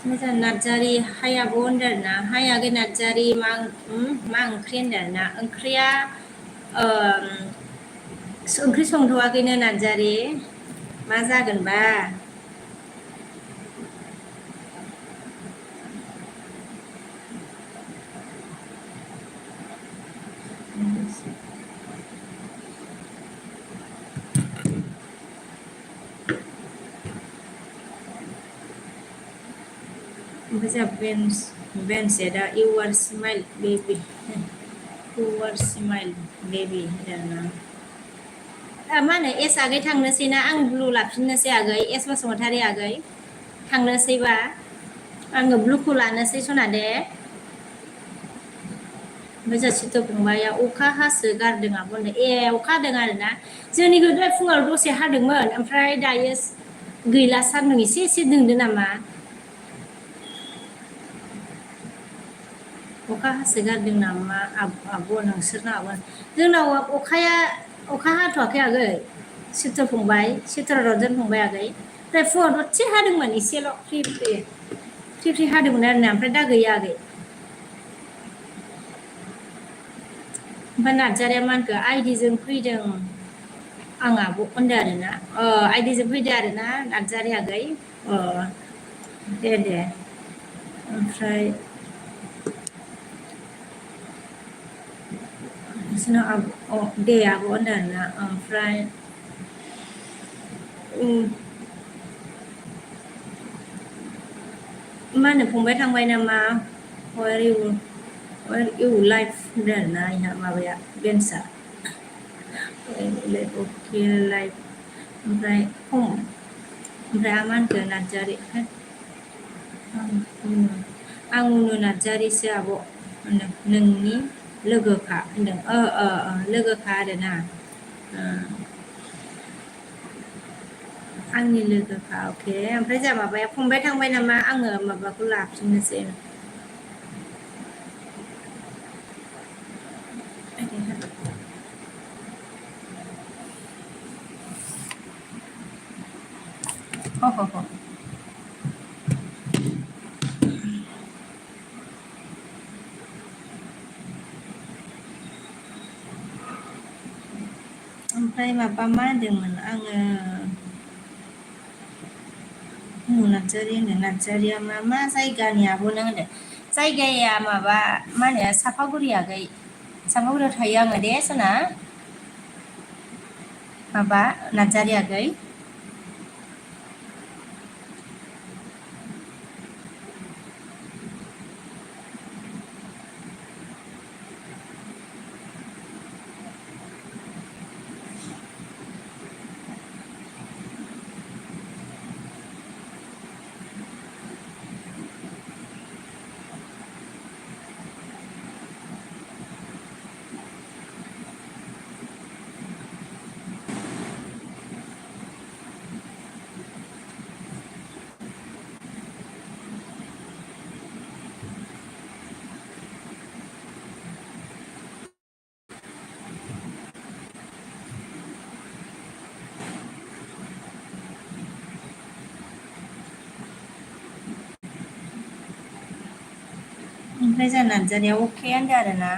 मोजां नार्जारि हाय आब' होनदों आरोना हाय आगै नार्जारि मा ओंख्रि होनदों आरोना ओंख्रिया ओंख्रि संथ'वाखैनो नार्जारि मा जागोनबा ओमफ्राय जोंहा बेन्स दा इउ आर स्माइल बेबि इउ आर स्माइल बेबि होनदों मा होनो एस आगै थांनोसै ना आं ब्लु लाफिननोसै आगै एस बसुमतारी आगै थांनोसैबा आङो ब्लुखौ लानोसै सना दे ओमफ्राय जोंहा सित्त फंबाया अखा हासो गारदों आब' होनदों अखा हादों आरोना जोंनिखौ दहाय फुङाव दसे हादोंमोन ओमफ्राय दायो गैला सान्दुं एसे दुंदों नामा अखा हासोगारदों नामा आब' नोंसोरनाव जोंनाव अखा हाथ'वाखै आगै चित्त फंबाय चित्तरन्जन फंबाय आगै ओमफ्राय फुङाव दसे हादोंमोन एसेल' फ्रि फ्रि हादोंमोन आरोना ओमफ्राय दा गैया आगै ओमफ्राय नार्जारिया मा होनखो आइडिजों फैदों आं आब' होनदों आरोना आइडिजों फैदों आरोना नार्जारि आगै दे ओमफ्राय बिसोरनाव दे आब' होनदों आरोना ओमफ्राय मा होनो फंबाय थांबाय नामा इउ लाइफ होनदों आरोना आंहा माबाया बेन्सआ अके लाइफ ओमफ्राय मा होनखो नार्जारि आं उनु नार्जारिसो आब' होनदों नोंनि लोगोखा होनदों लोगोखा आरोना आंनि लोगोखा अके ओमफ्राय जोंहा माबाया फंबाय थांबाय नामा आङो माबाखौ लाफिननोसै ओमफ्राय माबा मा होनदोंमोन आङो नार्जारि होनो नार्जारिया मा जायगानि आब'नो होनो जायगाया माबा मा होनो सापागुरि आगै सापागुरियाव थायो आङो दे सना माबा नार्जारि आगै ओमफ्राय जोंहा नार्जारिया अके होनदों आरोना।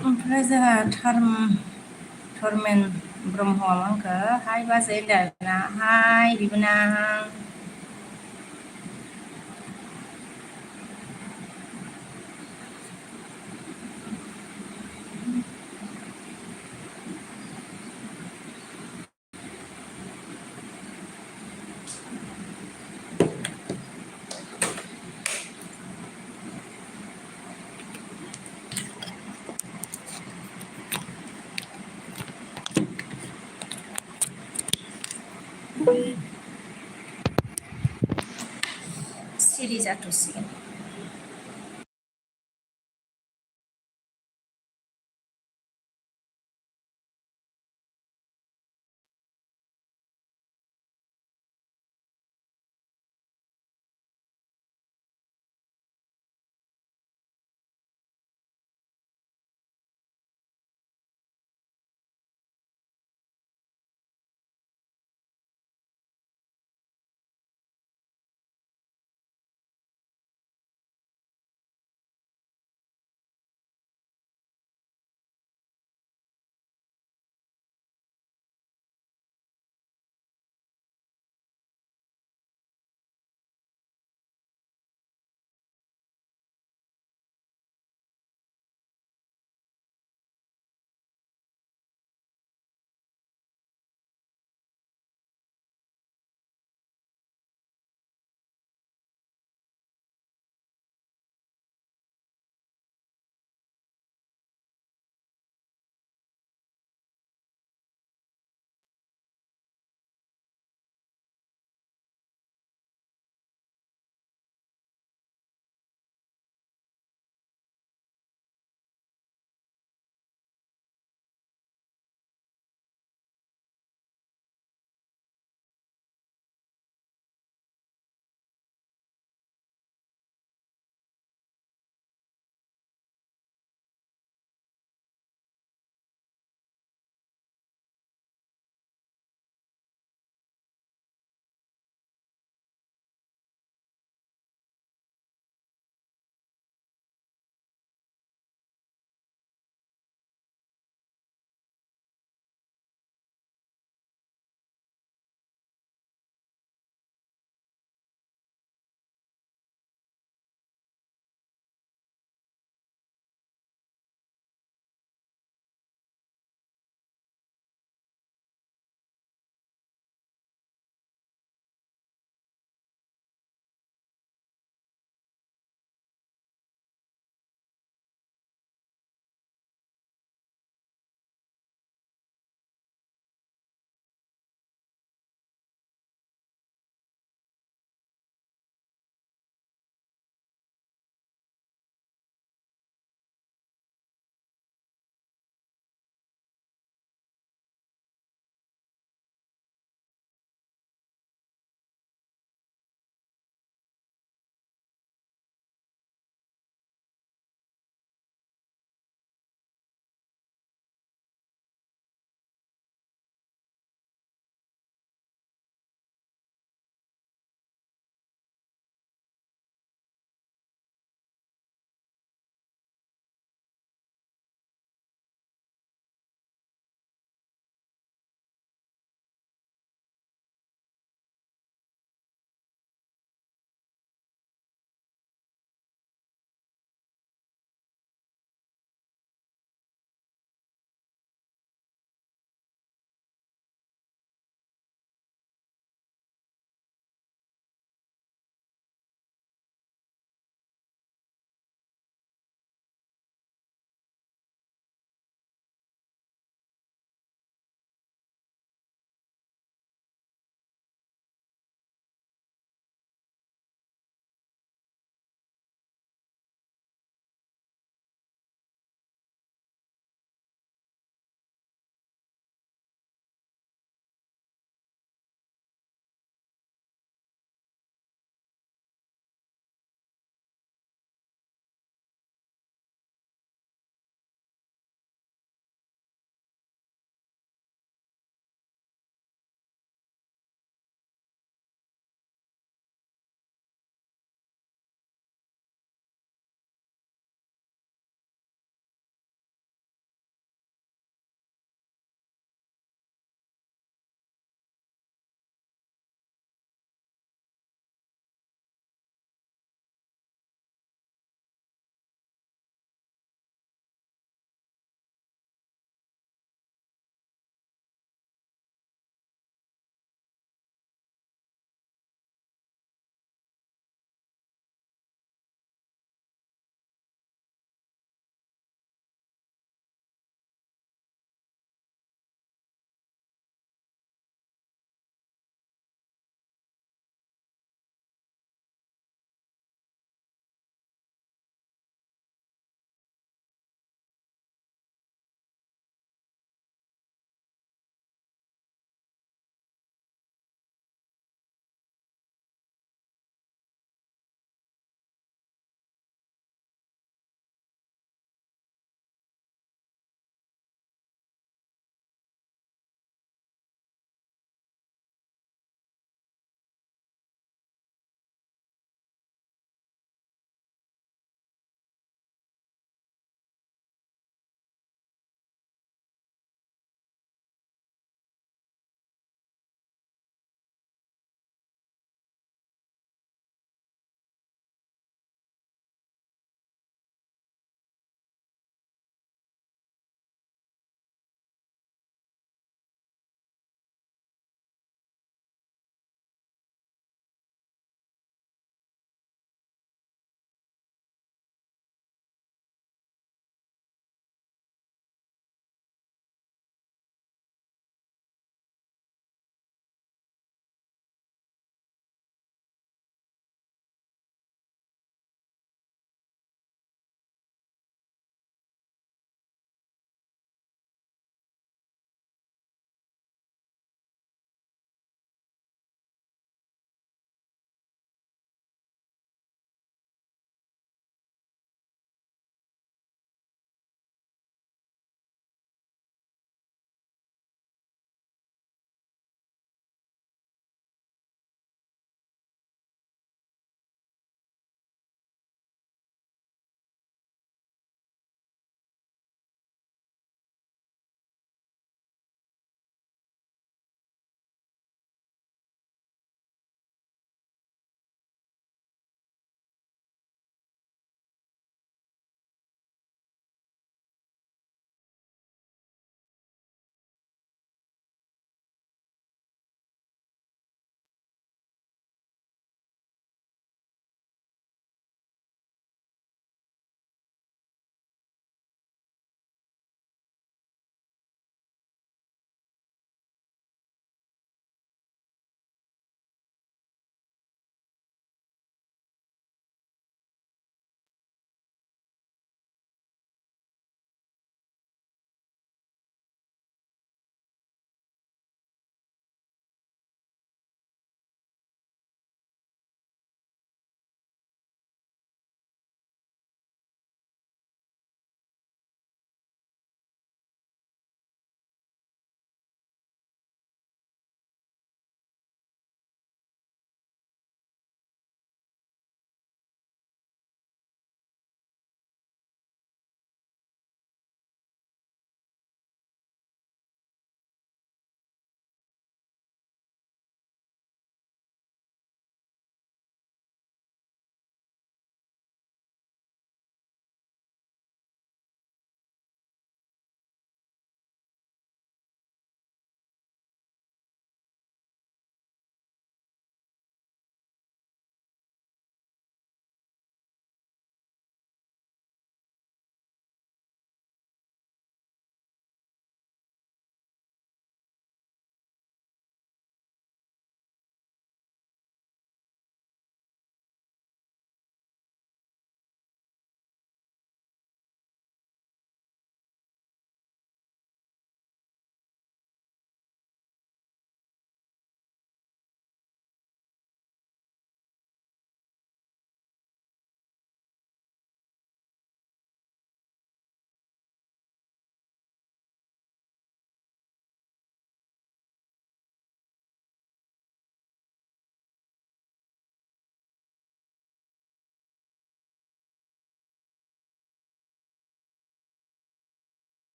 ओमफ्राय जोंहा धर्मेन ब्रह्मआ आंखौ हाय बाजै होनदों हाय बिबोनां। सिरि जाथ'सिगोन।